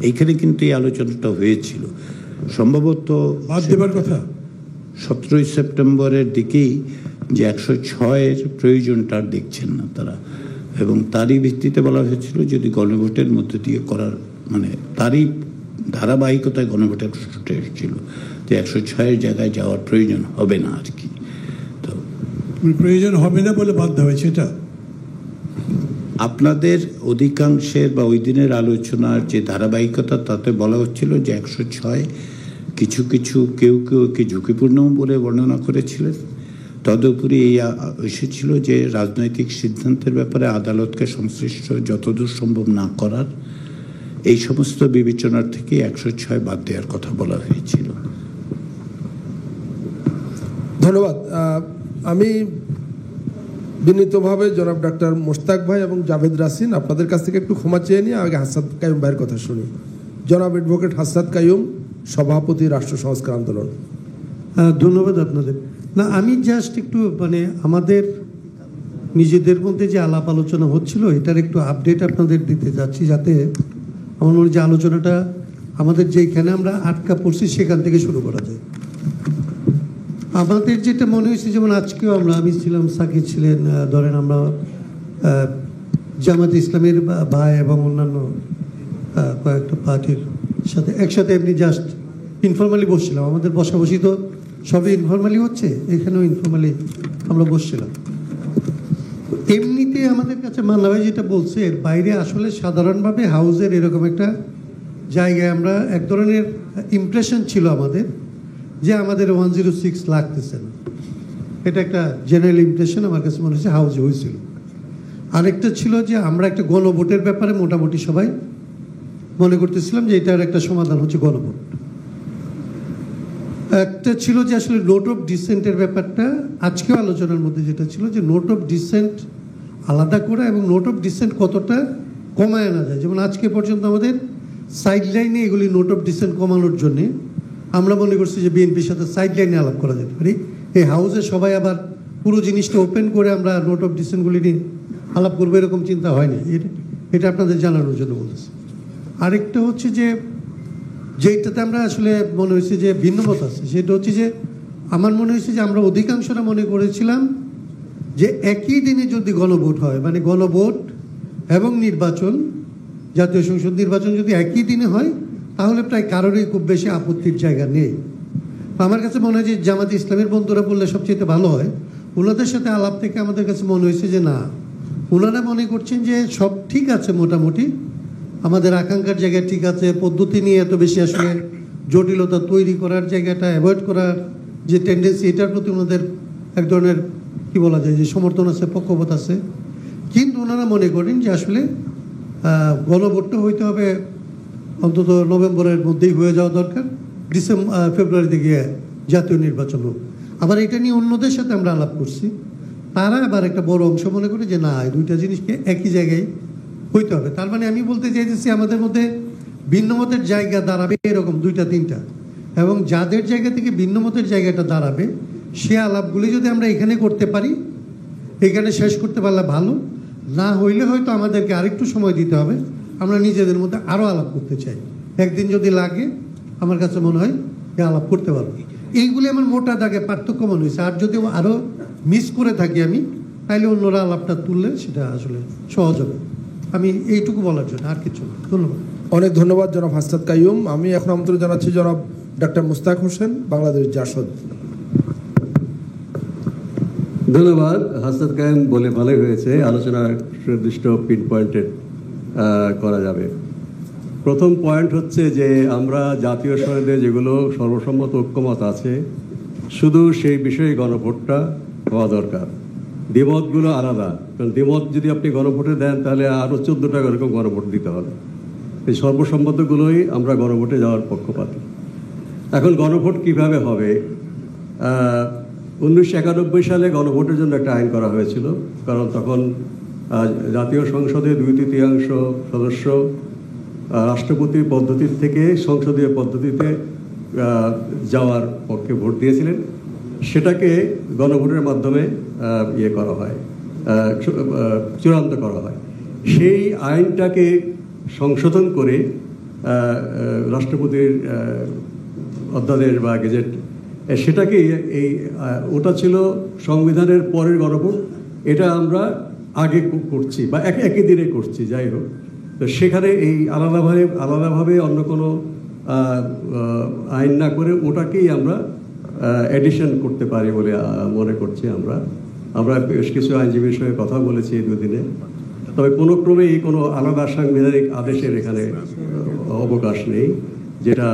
এইখানে কিন্তু এই আলোচনাটা হয়েছিল সম্ভবত বাদ দেবার কথা 17ই সেপ্টেম্বরের দিকেই, যে 106-এর প্রয়োজনটা আর দেখছেন না তারা, এবং তারই ভিত্তিতে বলা হয়েছিল যদি গণভোটের মধ্যে দিয়ে করার মানে তারই ধারাবাহিকতায় গণভোটের ছুটে এসেছিল যে 106-এর জায়গায় যাওয়ার প্রয়োজন হবে না আর কি। তো প্রয়োজন হবে না বলে বাধ্য হয়েছে এটা আপনাদের অধিকাংশের বা ওই দিনের আলোচনার যে ধারাবাহিকতা, তাতে বলা হচ্ছিল যে 106 কিছু কিছু কেউ কেউ একে ঝুঁকিপূর্ণ বলে বর্ণনা করেছিলেন। তদুপরি এই এসেছিল যে রাজনৈতিক সিদ্ধান্তের ব্যাপারে আদালতকে সংশ্লিষ্ট যতদূর সম্ভব না করার, এই সমস্ত বিবেচনার থেকে 106 বাদ দেওয়ার কথা বলা হয়েছিল। ধন্যবাদ। আমি বিনীতভাবে জনাব ডাক্তার মোস্তাক ভাই এবং জাভেদ রাসিন আপনাদের কাছ থেকে একটু ক্ষমা চেয়ে নিয়ে আগে হাসাদ কাইয়ুম ভাইয়ের কথা শুনি। জনাব অ্যাডভোকেট হাসাদ কাইয়ুম, সভাপতি রাষ্ট্র সংস্কার আন্দোলন। ধন্যবাদ আপনাদের। না, আমি জাস্ট একটু মানে আমাদের নিজেদের মধ্যে যে আলাপ আলোচনা হচ্ছিল এটার একটু আপডেট আপনাদের দিতে যাচ্ছি, যাতে আমার মনে হয় যে আলোচনাটা আমাদের যেখানে আমরা আটকা পড়ছি সেখান থেকে শুরু করা যায়। আমাদের যেটা মনে হয়েছে, যেমন আজকেও আমি ছিলাম, সাকিব ছিলেন, ধরেন আমরা জামাত ইসলামের ভাই এবং অন্যান্য কয়েকটা পার্টির সাথে একসাথে এমনি জাস্ট ইনফর্মালি বসছিলাম। আমাদের বসাবসি তো সবই ইনফর্মালি হচ্ছে, এখানেও ইনফর্মালি আমরা বসছিলাম। এমনিতে আমাদের কাছে মান্না ভাই যেটা বলছে, এর বাইরে আসলে সাধারণভাবে হাউজের এরকম একটা জায়গায় আমরা এক ধরনের ইমপ্রেশন ছিল আমাদের যে আমাদের 106 লাগতেছে না, এটা একটা জেনারেল ইমপ্রেশন আমার কাছে মনে হচ্ছে হাউজে হয়েছিল। আরেকটা ছিল যে আমরা একটা গণভোটের ব্যাপারে মোটামুটি সবাই মনে করতেছিলাম যে এটার একটা সমাধান হচ্ছে গণভোট। একটা ছিল যে আসলে নোট অফ ডিসেন্টের ব্যাপারটা আজকেও আলোচনার মধ্যে যেটা ছিল যে নোট অফ ডিসেন্ট আলাদা করা এবং নোট অফ ডিসেন্ট কতটা কমায় আনা যায়। যেমন আজকে পর্যন্ত আমাদের সাইড লাইনে এগুলি নোট অফ ডিসেন্ট কমানোর জন্যে আমরা মনে করছি যে বিএনপির সাথে সাইড লাইনে আলাপ করা যেতে পারি। এই হাউসে সবাই আবার পুরো জিনিসটা ওপেন করে আমরা নোট অফ ডিসেন্টগুলি নিয়ে আলাপ করবো এরকম চিন্তা হয়নি। এটা আপনাদের জানানোর জন্য বলতেছি। আরেকটা হচ্ছে যে যেটাতে আমরা আসলে মনে হয়েছে যে ভিন্নমত আছে, সেটা হচ্ছে যে আমার মনে হয়েছে যে আমরা অধিকাংশরা মনে করেছিলাম যে একই দিনে যদি গণভোট হয়, মানে গণভোট এবং নির্বাচন, জাতীয় সংসদ নির্বাচন যদি একই দিনে হয়, তাহলে প্রায় কারোরই খুব বেশি আপত্তির জায়গা নেই। আমার কাছে মনে হয় যে জামাত ইসলামের বন্ধুরা বললে সবচেয়ে ভালো হয়। ওনাদের সাথে আলাপ থেকে আমাদের কাছে মনে হয়েছে যে না, ওনারা মনে করছেন যে সব ঠিক আছে, মোটামুটি আমাদের আকাঙ্ক্ষার জায়গায় ঠিক আছে, পদ্ধতি নিয়ে এত বেশি আসলে জটিলতা তৈরি করার জায়গাটা অ্যাভয়েড করার যে টেন্ডেন্সি, এটার প্রতি ওনাদের এক ধরনের কি বলা যায় যে সমর্থন আছে, পক্ষপাত আছে। কিন্তু ওনারা মনে করেন যে আসলে গণভোটটা হইতে হবে অন্তত নভেম্বরের মধ্যেই হয়ে যাওয়া দরকার, ফেব্রুয়ারিতে গিয়ে জাতীয় নির্বাচন হোক। আবার এটা নিয়ে অন্যদের সাথে আমরা আলাপ করছি, তারা আবার একটা বড় অংশ মনে করে যে না, এই দুইটা জিনিসকে একই জায়গায় হইতে হবে। তার মানে আমি বলতে চাইতেছি আমাদের মধ্যে ভিন্নমতের জায়গা দাঁড়াবে এরকম 2-3টা, এবং যাদের জায়গা থেকে ভিন্নমতের জায়গাটা দাঁড়াবে সে আলাপগুলি যদি আমরা এখানে করতে পারি, এখানে শেষ করতে পারলে ভালো, না হইলে হয়তো আমাদেরকে আরেকটু সময় দিতে হবে। আমরা নিজেদের মধ্যে আরও আলাপ করতে চাই, একদিন যদি লাগে আমার কাছে মনে হয় যে আলাপ করতে পারবো। এইগুলি আমার মোটা দাগে পার্থক্য মনে হয়েছে। আর যদি আরও মিস করে থাকি আমি, তাইলে অন্যরা আলাপটা তুললে সেটা আসলে সহজ হবে। আমি এইটুকু বলার জন্য, আর কিছু না। ধন্যবাদ। অনেক ধন্যবাদ জনাব হাসনাত কাইয়ুম। আমি এখন আমন্ত্রণ জানাচ্ছি জনাব ডক্টর মুস্তাক হোসেন, বাংলাদেশ জাসদ। ধন্যবাদ। হাসনাত কাইয়ুম বলে ভালোই হয়েছে, আলোচনার সুনির্দিষ্ট পিন পয়েন্টেড করা যাবে। প্রথম পয়েন্ট হচ্ছে যে আমরা জাতীয় সংসদে যেগুলো সর্বসম্মত ঐক্যমত আছে, শুধু সেই বিষয়ে গণভোটটা হওয়া দরকার। দ্বিমতগুলো আলাদা, কারণ দ্বিমত যদি আপনি গণভোটে দেন তাহলে আরও 14টা এরকম গণভোট দিতে হবে। এই সর্বসম্মতগুলোই আমরা গণভোটে যাওয়ার পক্ষপাতী। এখন গণভোট কিভাবে হবে? 1991 সালে গণভোটের জন্য একটা আইন করা হয়েছিল, কারণ তখন জাতীয় সংসদে 2/3 সদস্য রাষ্ট্রপতির পদ্ধতির থেকে সংসদীয় পদ্ধতিতে যাওয়ার পক্ষে ভোট দিয়েছিলেন। সেটাকে গণভোটের মাধ্যমে করা হয়, চূড়ান্ত করা হয়। সেই আইনটাকে সংশোধন করে রাষ্ট্রপতির অধ্যাদেশ বা গেজেট, সেটাকে ওটা ছিল সংবিধানের পরের গণভোট। এটা আমরা আগে করছি বা একই দিনে করছি, যাই হোক। তো সেখানে এই আলাদাভাবে অন্য কোনো আইন না করে ওটাকেই আমরা এডিশন করতে পারি বলে মনে করছি। আমরা বেশ কিছু আইনজীবীর সঙ্গে কথা বলেছি এই দুদিনে। তবে কোনো ক্রমেই কোনো আলাদা সাংবিধানিক আদেশের এখানে অবকাশ নেই, যেটা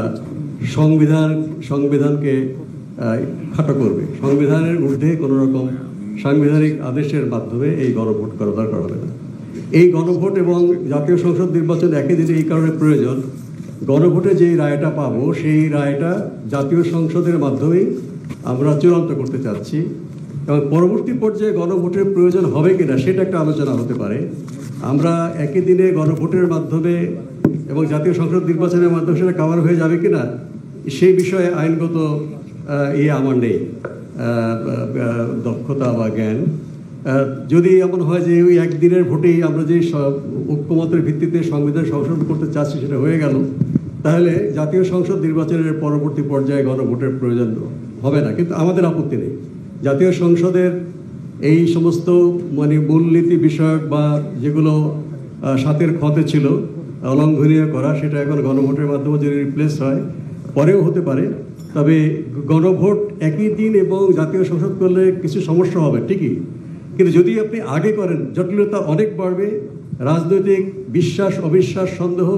সংবিধানকে খাটো করবে। সংবিধানের ঊর্ধ্বে কোনো রকম সাংবিধানিক আদেশের মাধ্যমে এই গণভোট করা দরকার হবে না। এই গণভোট এবং জাতীয় সংসদ নির্বাচন একই দিনে এই কারণে প্রয়োজন, গণভোটে যেই রায়টা পাবো সেই রায়টা জাতীয় সংসদের মাধ্যমেই আমরা চূড়ান্ত করতে চাচ্ছি। এবং পরবর্তী পর্যায়ে গণভোটের প্রয়োজন হবে কিনা সেটা একটা আলোচনা হতে পারে। আমরা একই দিনে গণভোটের মাধ্যমে এবং জাতীয় সংসদ নির্বাচনের মাধ্যমে সেটা কভার হয়ে যাবে কিনা সেই বিষয়ে আইনগত আমার নেই দক্ষতা বা জ্ঞান। যদি এমন হয় যে ওই একদিনের ভোটেই আমরা যে ঐক্যমতের ভিত্তিতে সংবিধান সংশোধন করতে চাচ্ছি সেটা হয়ে গেল, তাহলে জাতীয় সংসদ নির্বাচনের পরবর্তী পর্যায়ে গণভোটের প্রয়োজন হবে না। কিন্তু আমাদের আপত্তি নেই, জাতীয় সংসদের এই সমস্ত মূলনীতি বিষয়ক বা যেগুলো 7-এর খতে ছিল অলঙ্ঘনীয় করা, সেটা এখন গণভোটের মাধ্যমে যদি রিপ্লেস হয়, পরেও হতে পারে। তবে গণভোট একই দিন এবং জাতীয় সংসদ করলে কিছু সমস্যা হবে ঠিকই, কিন্তু যদি আপনি আগে করেন জটিলতা অনেক বাড়বে, রাজনৈতিক বিশ্বাস অবিশ্বাস সন্দেহ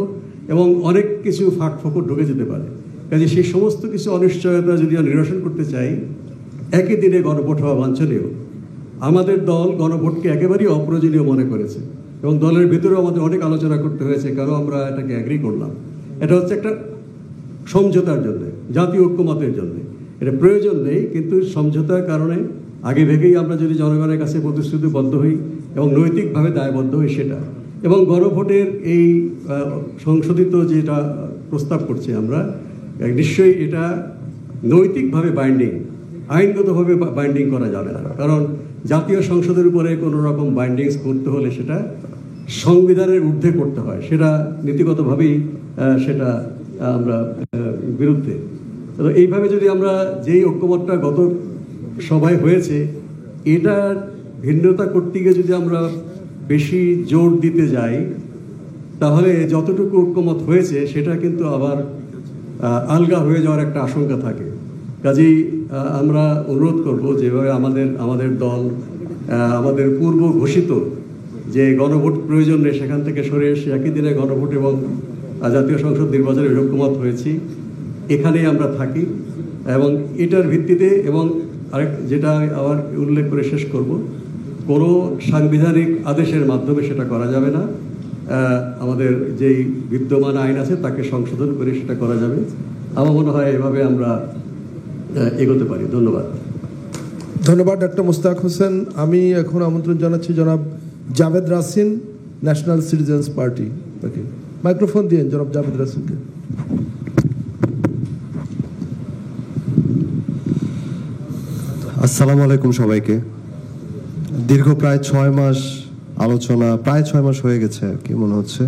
এবং অনেক কিছু ফাঁক ফোকর ঢুকে যেতে পারে। কাজে সেই সমস্ত কিছু অনিশ্চয়তা যদি নিরসন করতে চাই, একই দিনে গণভোট হওয়া বাঞ্ছনীয়। আমাদের দল গণভোটকে একেবারেই অপ্রয়োজনীয় মনে করেছে এবং দলের ভিতরেও আমাদের অনেক আলোচনা করতে হয়েছে, কারণ আমরা এটাকে অ্যাগ্রি করলাম। এটা হচ্ছে একটা সমঝোতার জন্য, জাতীয় ঐক্যমতের জন্য এটা প্রয়োজন নেই, কিন্তু সমঝোতার কারণে আগে ভেগেই আমরা যদি জনগণের কাছে প্রতিশ্রুতিবদ্ধ হই এবং নৈতিকভাবে দায়বদ্ধ হই সেটা, এবং গণভোটের এই সংশোধিত যেটা প্রস্তাব করছি আমরা, নিশ্চয়ই এটা নৈতিকভাবে বাইন্ডিং, আইনগতভাবে বাইন্ডিং করা যাবে না। কারণ জাতীয় সংসদের উপরে কোনো রকম বাইন্ডিংস করতে হলে সেটা সংবিধানের ঊর্ধ্বে করতে হয়, সেটা নীতিগতভাবেই সেটা আমরা বিরুদ্ধে। তো এইভাবে যদি আমরা যেই ঐক্যমতটা গত সভায় হয়েছে, এটার ভিন্নতা করতে গিয়ে যদি আমরা বেশি জোর দিতে যাই, তাহলে যতটুকু ঐক্যমত হয়েছে সেটা কিন্তু আবার আলগা হয়ে যাওয়ার একটা আশঙ্কা থাকে। কাজেই আমরা অনুরোধ করব, যেভাবে আমাদের দল আমাদের পূর্ব ঘোষিত যে গণভোট প্রয়োজন নেই সেখান থেকে সরে এসে একই দিনে গণভোট এবং জাতীয় সংসদ নির্বাচনের ঐক্যমত হয়েছি, এখানেই আমরা থাকি। এবং এটার ভিত্তিতে, এবং আরেক যেটা আবার উল্লেখ করে শেষ করব, কোনো সাংবিধানিক আদেশের মাধ্যমে সেটা করা যাবে না। আমাদের যেই বিদ্যমান আইন আছে তাকে সংশোধন করে সেটা করা যাবে। আমার মনে হয় এভাবে আমরা এগোতে পারি। ধন্যবাদ। ধন্যবাদ ডক্টর মুস্তাক হোসেন। আমি এখন আমন্ত্রণ জানাচ্ছি জনাব Javed Rachin, national citizens party. Microphone দিন জনাব জাভেদ রাসিনকে। আসসালামু আলাইকুম সবাইকে। দীর্ঘ প্রায় 6 মাস আলোচনা, প্রায় 6 মাস হয়ে গেছে আর কি মনে হচ্ছে,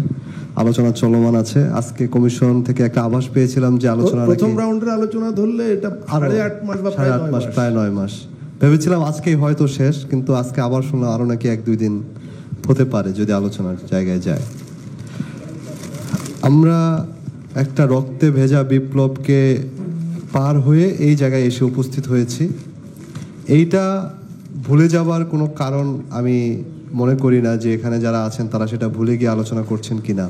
আলোচনা চলমান আছে। আজকে কমিশন থেকে একটা আভাস পেয়েছিলাম যে আলোচনা প্রথম রাউন্ডের আলোচনা ধরলে এটা 8.5 মাস বা প্রায় 9 মাস, প্রায় 9 মাস। ভেবেছিলাম আজকেই হয়তো শেষ, কিন্তু আজকে আবার শুনলাম আরো নাকি 1-2 দিন হতে পারে যদি আলোচনার জায়গায় যায়। আমরা একটা রক্তে ভেজা বিপ্লবকে পার হয়ে এই জায়গায় এসে উপস্থিত হয়েছি। এইটা ভুলে যাবার কোনো কারণ আমি মনে করি না যে এখানে যারা আছেন তারা সেটা ভুলে গিয়ে আলোচনা করছেন কিনা।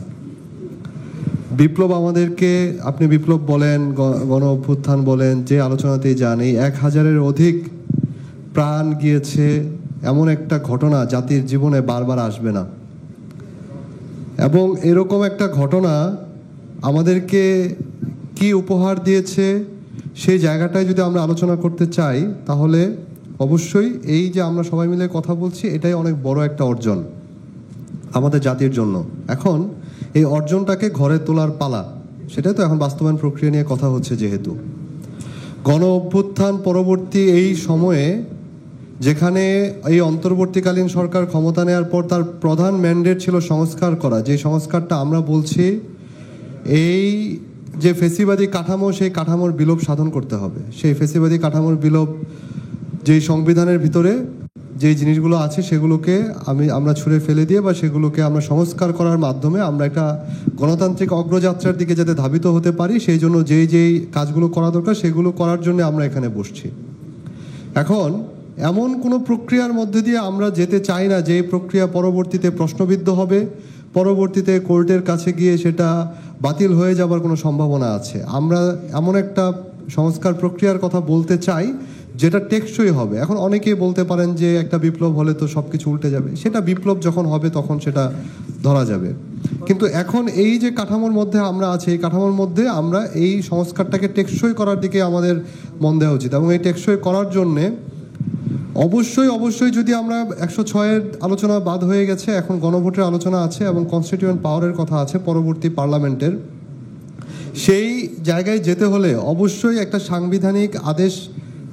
বিপ্লব আমাদেরকে, আপনি বিপ্লব বলেন, গণ অভ্যুত্থান বলেন, যে আলোচনাতেই যান, এই 1000-এর অধিক প্রাণ গিয়েছে এমন একটা ঘটনা জাতির জীবনে বারবার আসবে না। এবং এরকম একটা ঘটনা আমাদেরকে কি উপহার দিয়েছে সেই জায়গাটায় যদি আমরা আলোচনা করতে চাই, তাহলে অবশ্যই এই যে আমরা সবাই মিলে কথা বলছি এটাই অনেক বড় একটা অর্জন আমাদের জাতির জন্য। এখন এই অর্জনটাকে ঘরে তোলার পালা, সেটাই তো এখন বাস্তবায়ন প্রক্রিয়া নিয়ে কথা হচ্ছে। যেহেতু গণ অভ্যুত্থান পরবর্তী এই সময়ে, যেখানে এই অন্তর্বর্তীকালীন সরকার ক্ষমতা নেওয়ার পর তার প্রধান ম্যান্ডেট ছিল সংস্কার করা, যে সংস্কারটা আমরা বলছি এই যে ফেসিবাদী কাঠামো, সেই কাঠামোর বিলোপ সাধন করতে হবে। সেই ফেসিবাদী কাঠামোর বিলোপ, যেই সংবিধানের ভিতরে যে জিনিসগুলো আছে সেগুলোকে আমরা ছুঁড়ে ফেলে দিয়ে বা সেগুলোকে আমরা সংস্কার করার মাধ্যমে আমরা একটা গণতান্ত্রিক অগ্রযাত্রার দিকে যাতে ধাবিত হতে পারি, সেই জন্য যেই কাজগুলো করা দরকার সেগুলো করার জন্য আমরা এখানে বসছি। এখন এমন কোনো প্রক্রিয়ার মধ্যে দিয়ে আমরা যেতে চাই না যে প্রক্রিয়া পরবর্তীতে প্রশ্নবিদ্ধ হবে, পরবর্তীতে কোর্টের কাছে গিয়ে সেটা বাতিল হয়ে যাবার কোনো সম্ভাবনা আছে। আমরা এমন একটা সংস্কার প্রক্রিয়ার কথা বলতে চাই যেটা টেকসই হবে। এখন অনেকেই বলতে পারেন যে একটা বিপ্লব হলে তো সব কিছু উল্টে যাবে, সেটা বিপ্লব যখন হবে তখন সেটা ধরা যাবে। কিন্তু এখন এই যে কাঠামোর মধ্যে আমরা আছি, এই কাঠামোর মধ্যে আমরা এই সংস্কারটাকে টেকসই করার দিকে আমাদের মন দেওয়া উচিত। এবং এই টেকসই করার জন্যে অবশ্যই যদি আমরা 106-এর আলোচনা বাদ হয়ে গেছে, এখন গণভোটের আলোচনা আছে এবং কনস্টিটিউয়েন্ট পাওয়ারের কথা আছে পরবর্তী পার্লামেন্টের, সেই জায়গায় যেতে হলে অবশ্যই একটা সাংবিধানিক আদেশ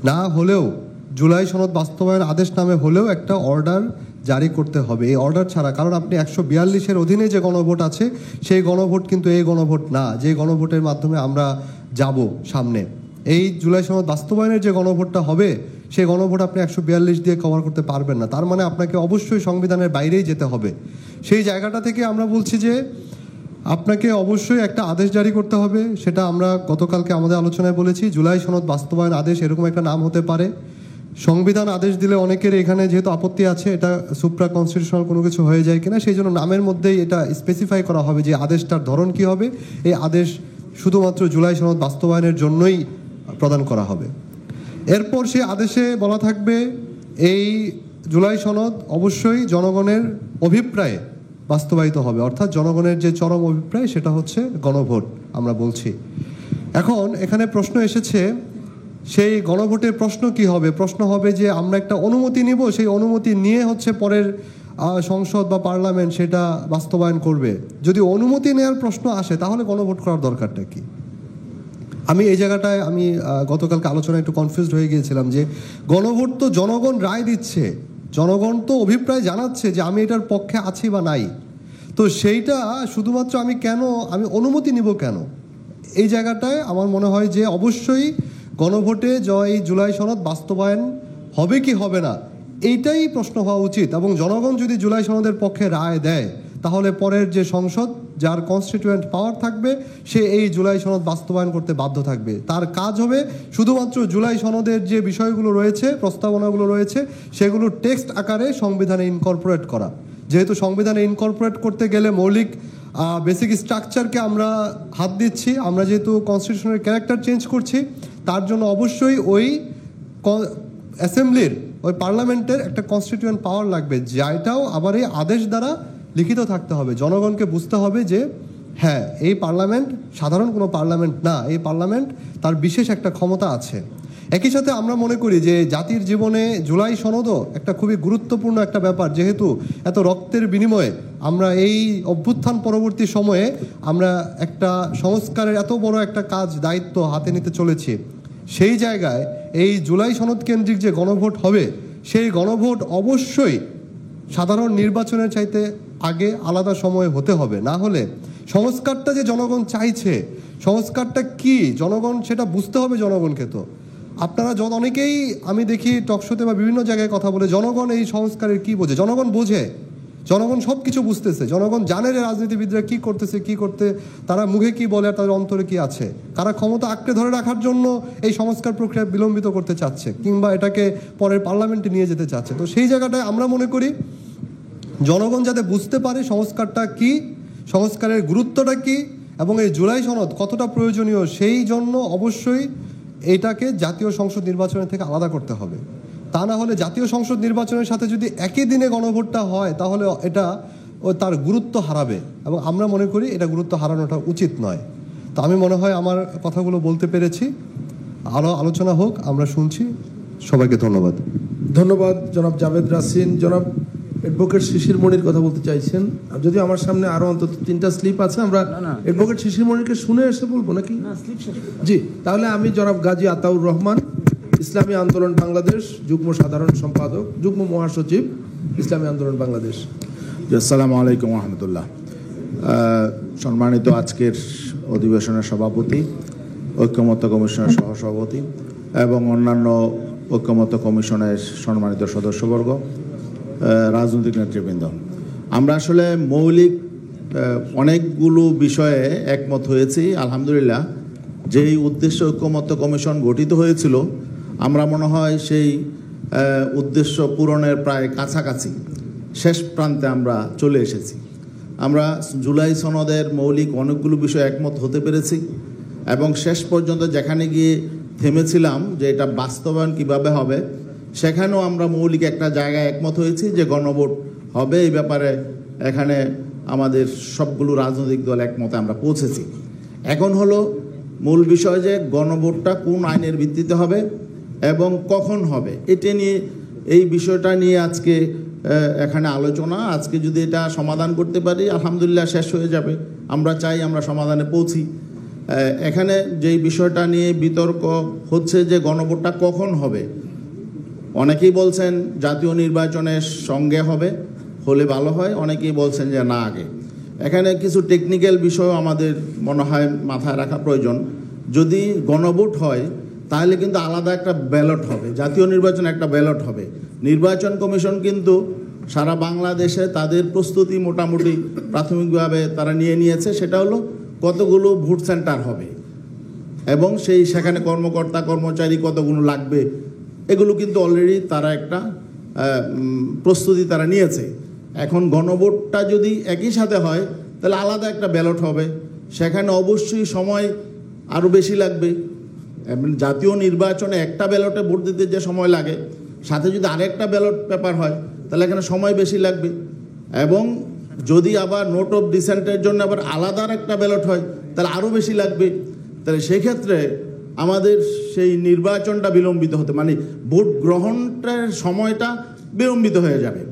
না হলেও, জুলাই সনদ বাস্তবায়ন আদেশ নামে হলেও একটা অর্ডার জারি করতে হবে। এই অর্ডার ছাড়া, কারণ আপনি 142-এর অধীনে যে গণভোট আছে সেই গণভোট কিন্তু এই গণভোট না, যে গণভোটের মাধ্যমে আমরা যাব সামনে। এই জুলাই সনদ বাস্তবায়নের যে গণভোটটা হবে সেই গণভোট আপনি 142 দিয়ে কভার করতে পারবেন না। তার মানে আপনাকে অবশ্যই সংবিধানের বাইরেই যেতে হবে। সেই জায়গাটা থেকে আমরা বলছি যে আপনাকে অবশ্যই একটা আদেশ জারি করতে হবে। সেটা আমরা গতকালকে আমাদের আলোচনায় বলেছি, জুলাই সনদ বাস্তবায়ন আদেশ এরকম একটা নাম হতে পারে। সংবিধান আদেশ দিলে অনেকের এখানে যেহেতু আপত্তি আছে, এটা সুপ্রা কনস্টিটিউশনাল কোনো কিছু হয়ে যায় কিনা, সেই জন্য নামের মধ্যেই এটা স্পেসিফাই করা হবে যে আদেশটার ধরন কি হবে। এই আদেশ শুধুমাত্র জুলাই সনদ বাস্তবায়নের জন্যই প্রদান করা হবে। এরপর সেই আদেশে বলা থাকবে এই জুলাই সনদ অবশ্যই জনগণের অভিপ্রায়ে বাস্তবায়িত হবে, অর্থাৎ জনগণের যে চরম অভিপ্রায় সেটা হচ্ছে গণভোট আমরা বলছি। এখন এখানে প্রশ্ন এসেছে, সেই গণভোটের প্রশ্ন কি হবে? প্রশ্ন হবে যে আমরা একটা অনুমতি নিব, সেই অনুমতি নিয়ে হচ্ছে পরের সংসদ বা পার্লামেন্ট সেটা বাস্তবায়ন করবে। যদি অনুমতি নেওয়ার প্রশ্ন আসে তাহলে গণভোট করার দরকারটা কি? আমি এই জায়গাটায় গতকালকে আলোচনায় একটু কনফিউজড হয়ে গিয়েছিলাম যে গণভোট তো জনগণ রায় দিচ্ছে, জনগণ তো অভিপ্রায় জানাচ্ছে যে আমি এটার পক্ষে আছি বা নাই, তো সেইটা শুধুমাত্র আমি অনুমতি নিব কেন? এই জায়গাটায় আমার মনে হয় যে অবশ্যই গণভোটে এই জুলাই সনদ বাস্তবায়ন হবে কি হবে না এইটাই প্রশ্ন হওয়া উচিত। এবং জনগণ যদি জুলাই সনদের পক্ষে রায় দেয় তাহলে পরের যে সংসদ, যার কনস্টিটিউয়েন্ট পাওয়ার থাকবে, সে এই জুলাই সনদ বাস্তবায়ন করতে বাধ্য থাকবে। তার কাজ হবে শুধুমাত্র জুলাই সনদের যে বিষয়গুলো রয়েছে, প্রস্তাবনাগুলো রয়েছে, সেগুলো টেক্সট আকারে সংবিধানে ইনকর্পোরেট করা। যেহেতু সংবিধানে ইনকর্পোরেট করতে গেলে মৌলিক বেসিক স্ট্রাকচারকে আমরা হাত দিচ্ছি, আমরা যেহেতু কনস্টিটিউশনের ক্যারেক্টার চেঞ্জ করছি, তার জন্য অবশ্যই ওই অ্যাসেম্বলির, ওই পার্লামেন্টের একটা কনস্টিটিউয়েন্ট পাওয়ার লাগবে, যেটাও আবার এই আদেশ দ্বারা লিখিত থাকতে হবে। জনগণকে বুঝতে হবে যে হ্যাঁ, এই পার্লামেন্ট সাধারণ কোনো পার্লামেন্ট না, এই পার্লামেন্ট তার বিশেষ একটা ক্ষমতা আছে। একই সাথে আমরা মনে করি যে জাতির জীবনে জুলাই সনদও একটা খুবই গুরুত্বপূর্ণ একটা ব্যাপার, যেহেতু এত রক্তের বিনিময়ে আমরা এই অভ্যুত্থান পরবর্তী সময়ে আমরা একটা সংস্কারের এত বড় একটা কাজ দায়িত্ব হাতে নিতে চলেছি। সেই জায়গায় এই জুলাই সনদ কেন্দ্রিক যে গণভোট হবে, সেই গণভোট অবশ্যই সাধারণ নির্বাচনের চাইতে আগে আলাদা সময়ে হতে হবে। না হলে সংস্কারটা যে জনগণ চাইছে, সংস্কারটা কি জনগণ সেটা বুঝতে হবে জনগণকে। তো আপনারা অনেকেই আমি দেখি টকশোতে বা বিভিন্ন জায়গায় কথা বলে, জনগণ এই সংস্কারের কি বোঝে? জনগণ বোঝে, জনগণ সব কিছু বুঝতেছে, জনগণ জানে যে রাজনীতিবিদরা কি করতেছে, কি করতে তারা মুখে কি বলে আর তাদের অন্তরে কি আছে, কারা ক্ষমতা আঁকড়ে ধরে রাখার জন্য এই সংস্কার প্রক্রিয়া বিলম্বিত করতে চাচ্ছে কিংবা এটাকে পরের পার্লামেন্টে নিয়ে যেতে চাচ্ছে। তো সেই জায়গাটায় আমরা মনে করি জনগণ যাতে বুঝতে পারে সংস্কারটা কি, সংস্কারের গুরুত্বটা কি এবং এই জুলাই সনদ কতটা প্রয়োজনীয়, সেই জন্য অবশ্যই এটাকে জাতীয় সংসদ নির্বাচনের থেকে আলাদা করতে হবে। তা না হলে জাতীয় সংসদ নির্বাচনের সাথে যদি একই দিনে গণভোটটা হয় তাহলে এটা তার গুরুত্ব হারাবে এবং আমরা মনে করি এটা গুরুত্ব হারানোটা উচিত নয়। তো আমি মনে হয় আমার কথাগুলো বলতে পেরেছি, আরও আলোচনা হোক, আমরা শুনছি। সবাইকে ধন্যবাদ। ধন্যবাদ জনাব জাভেদ রাসিন। জনাব অ্যাডভোকেট শিশির মনির কথা বলতে চাইছেন, যদি আমার সামনে আরো অন্তত 3টা স্লিপ আছে, আমরা অ্যাডভোকেট শিশির মনিরকে শুনে এসে বলবো নাকি? জি, তাহলে আমি জনাব গাজী আতাউর রহমান, ইসলামী আন্দোলন বাংলাদেশ, যুগ্ম সাধারণ সম্পাদক, যুগ্ম মহাসচিব, ইসলামী আন্দোলন বাংলাদেশ। আসসালামু আলাইকুম রহমতুল্লাহ। সম্মানিত আজকের অধিবেশনের সভাপতি, ঐক্যমত্য কমিশনের সহসভাপতি এবং অন্যান্য ঐক্যমত্য কমিশনের সম্মানিত সদস্যবর্গ, রাজনৈতিক নেতৃবৃন্দ, আমরা আসলে মৌলিক অনেকগুলো বিষয়ে একমত হয়েছি আলহামদুলিল্লাহ। যেই উদ্দেশ্য ঐক্যমত্য কমিশন গঠিত হয়েছিল, আমরা মনে হয় সেই উদ্দেশ্য পূরণের প্রায় কাছাকাছি শেষ প্রান্তে আমরা চলে এসেছি। আমরা জুলাই সনদের মৌলিক অনেকগুলো বিষয়ে একমত হতে পেরেছি এবং শেষ পর্যন্ত যেখানে গিয়ে থেমেছিলাম যে এটা বাস্তবায়ন কিভাবে হবে, সেখানেও আমরা মৌলিক একটা জায়গায় একমত হয়েছি যে গণভোট হবে। এই ব্যাপারে এখানে আমাদের সবগুলো রাজনৈতিক দল একমতে আমরা পৌঁছেছি। এখন হলো মূল বিষয় যে গণভোটটা কোন আইনের ভিত্তিতে হবে এবং কখন হবে, এটা নিয়ে, এই বিষয়টা নিয়ে আজকে এখানে আলোচনা। আজকে যদি এটা সমাধান করতে পারি আলহামদুলিল্লাহ শেষ হয়ে যাবে। আমরা চাই আমরা সমাধানে পৌঁছি। এখানে যেই বিষয়টা নিয়ে বিতর্ক হচ্ছে যে গণভোটটা কখন হবে, অনেকেই বলছেন জাতীয় নির্বাচনের সঙ্গে হলে ভালো হয়, অনেকেই বলছেন যে না আগে। এখানে কিছু টেকনিক্যাল বিষয় আমাদের মনে হয় মাথায় রাখা প্রয়োজন। যদি গণভোট হয় তাহলে কিন্তু আলাদা একটা ব্যালট হবে, জাতীয় নির্বাচন একটা ব্যালট হবে। নির্বাচন কমিশন কিন্তু সারা বাংলাদেশে তাদের প্রস্তুতি মোটামুটি প্রাথমিকভাবে তারা নিয়েছে, সেটা হলো কতগুলো ভোট সেন্টার হবে এবং সেখানে কর্মকর্তা কর্মচারী কতগুলো লাগবে, এগুলো কিন্তু অলরেডি তারা একটা প্রস্তুতি তারা নিয়েছে। এখন গণভোটটা যদি একই সাথে হয় তাহলে আলাদা একটা ব্যালট হবে, সেখানে অবশ্যই সময় আরও বেশি লাগবে। জাতীয় নির্বাচনে একটা ব্যালটে ভোট দিতে যে সময় লাগে, সাথে যদি আরেকটা ব্যালট পেপার হয় তাহলে এখানে সময় বেশি লাগবে। এবং যদি আবার নোট অফ ডিসেন্টের জন্য আবার আলাদা একটা ব্যালট হয় তাহলে আরও বেশি লাগবে। তাহলে সেই ক্ষেত্রে আমাদের সেই নির্বাচনটা বিলম্বিত হতে, মানে ভোট গ্রহণটার সময়টা বিলম্বিত হয়ে যাবে।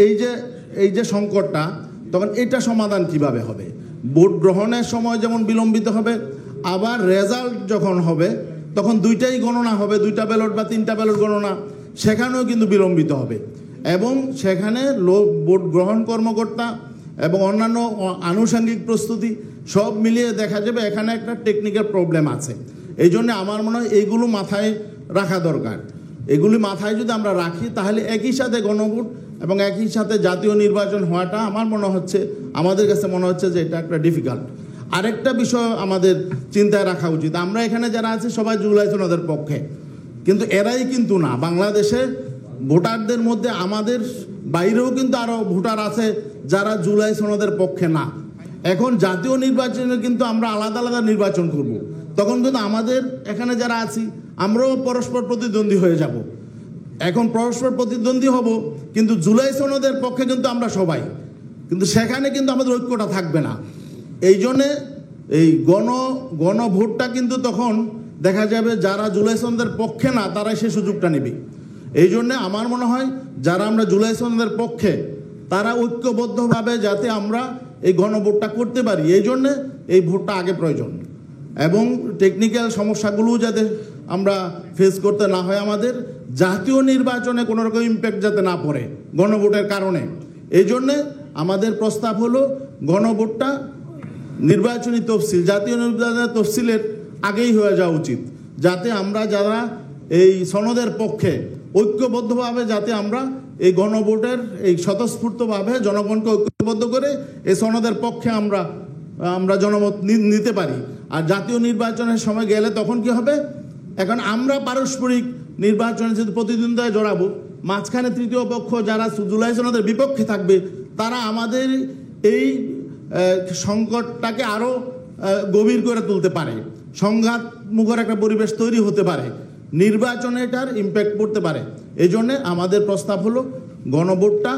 এই যে সংকটটা, তখন এটা সমাধান কিভাবে হবে? ভোট গ্রহণের সময় যেমন বিলম্বিত হবে, আবার রেজাল্ট যখন হবে তখন দুইটাই গণনা হবে, 2টা ব্যালট বা 3টা ব্যালট গণনা, সেখানেও কিন্তু বিলম্বিত হবে। এবং সেখানে ভোট গ্রহণ কর্মকর্তা এবং অন্যান্য আনুষঙ্গিক প্রস্তুতি সব মিলিয়ে দেখা যাবে এখানে একটা টেকনিক্যাল প্রবলেম আছে। এই জন্য আমার মনে হয় এইগুলো মাথায় রাখা দরকার। এগুলি মাথায় যদি আমরা রাখি তাহলে একই সাথে গণভোট এবং একই সাথে জাতীয় নির্বাচন হওয়াটা আমাদের কাছে মনে হচ্ছে যে এটা একটা ডিফিকাল্ট। আরেকটা বিষয় আমাদের চিন্তায় রাখা উচিত, আমরা এখানে যারা আছি সবাই জুলাই সনদের পক্ষে, কিন্তু এরাই কিন্তু না। বাংলাদেশে ভোটারদের মধ্যে আমাদের বাইরেও কিন্তু আরও ভোটার আছে যারা জুলাই সনদের পক্ষে না। এখন জাতীয় নির্বাচনে কিন্তু আমরা আলাদা আলাদা নির্বাচন করব, তখন কিন্তু আমাদের এখানে যারা আছি আমরাও পরস্পর প্রতিদ্বন্দ্বী হয়ে যাব। এখন পরস্পর প্রতিদ্বন্দ্বী হব, কিন্তু জুলাই সনদের পক্ষে কিন্তু আমরা সবাই, কিন্তু সেখানে কিন্তু আমাদের ঐক্যটা থাকবে না। এই জন্যে এই গণভোটটা কিন্তু তখন দেখা যাবে যারা জুলাই সনদের পক্ষে না তারাই সে সুযোগটা নেবে। এই জন্যে আমার মনে হয় যারা আমরা জুলাই সনদের পক্ষে তারা ঐক্যবদ্ধভাবে যাতে আমরা এই গণভোটটা করতে পারি, এই জন্যে এই ভোটটা আগে প্রয়োজন। এবং টেকনিক্যাল সমস্যাগুলো যাতে আমরা ফেস করতে না হয়, আমাদের জাতীয় নির্বাচনে কোনো রকম ইম্প্যাক্ট যাতে না পড়ে গণভোটের কারণে, এই জন্যে আমাদের প্রস্তাব হলো গণভোটটা নির্বাচনী তফসিল, জাতীয় নির্বাচনী তফসিলের আগেই হয়ে যাওয়া উচিত, যাতে আমরা যারা এই সনদের পক্ষে ঐক্যবদ্ধভাবে যাতে আমরা এই গণভোটের এই স্বতঃস্ফূর্তভাবে জনগণকে ঐক্যবদ্ধ করে এই সনদের পক্ষে আমরা জনমত নিতে পারি। আর জাতীয় নির্বাচনের সময় গেলে তখন কি হবে, এখন আমরা পারস্পরিক নির্বাচনে যদি প্রতিদ্বন্দ্বিতায় জড়াবো, মাঝখানে তৃতীয় পক্ষ যারা জুলাই সনদের বিপক্ষে থাকবে তারা আমাদের এই সংকটটাকে আরও গভীর করে তুলতে পারে, সংঘাত মুখর একটা পরিবেশ তৈরি হতে পারে, নির্বাচনে এটার ইম্প্যাক্ট পড়তে পারে। এই জন্যে আমাদের প্রস্তাব হলো গণভোটটা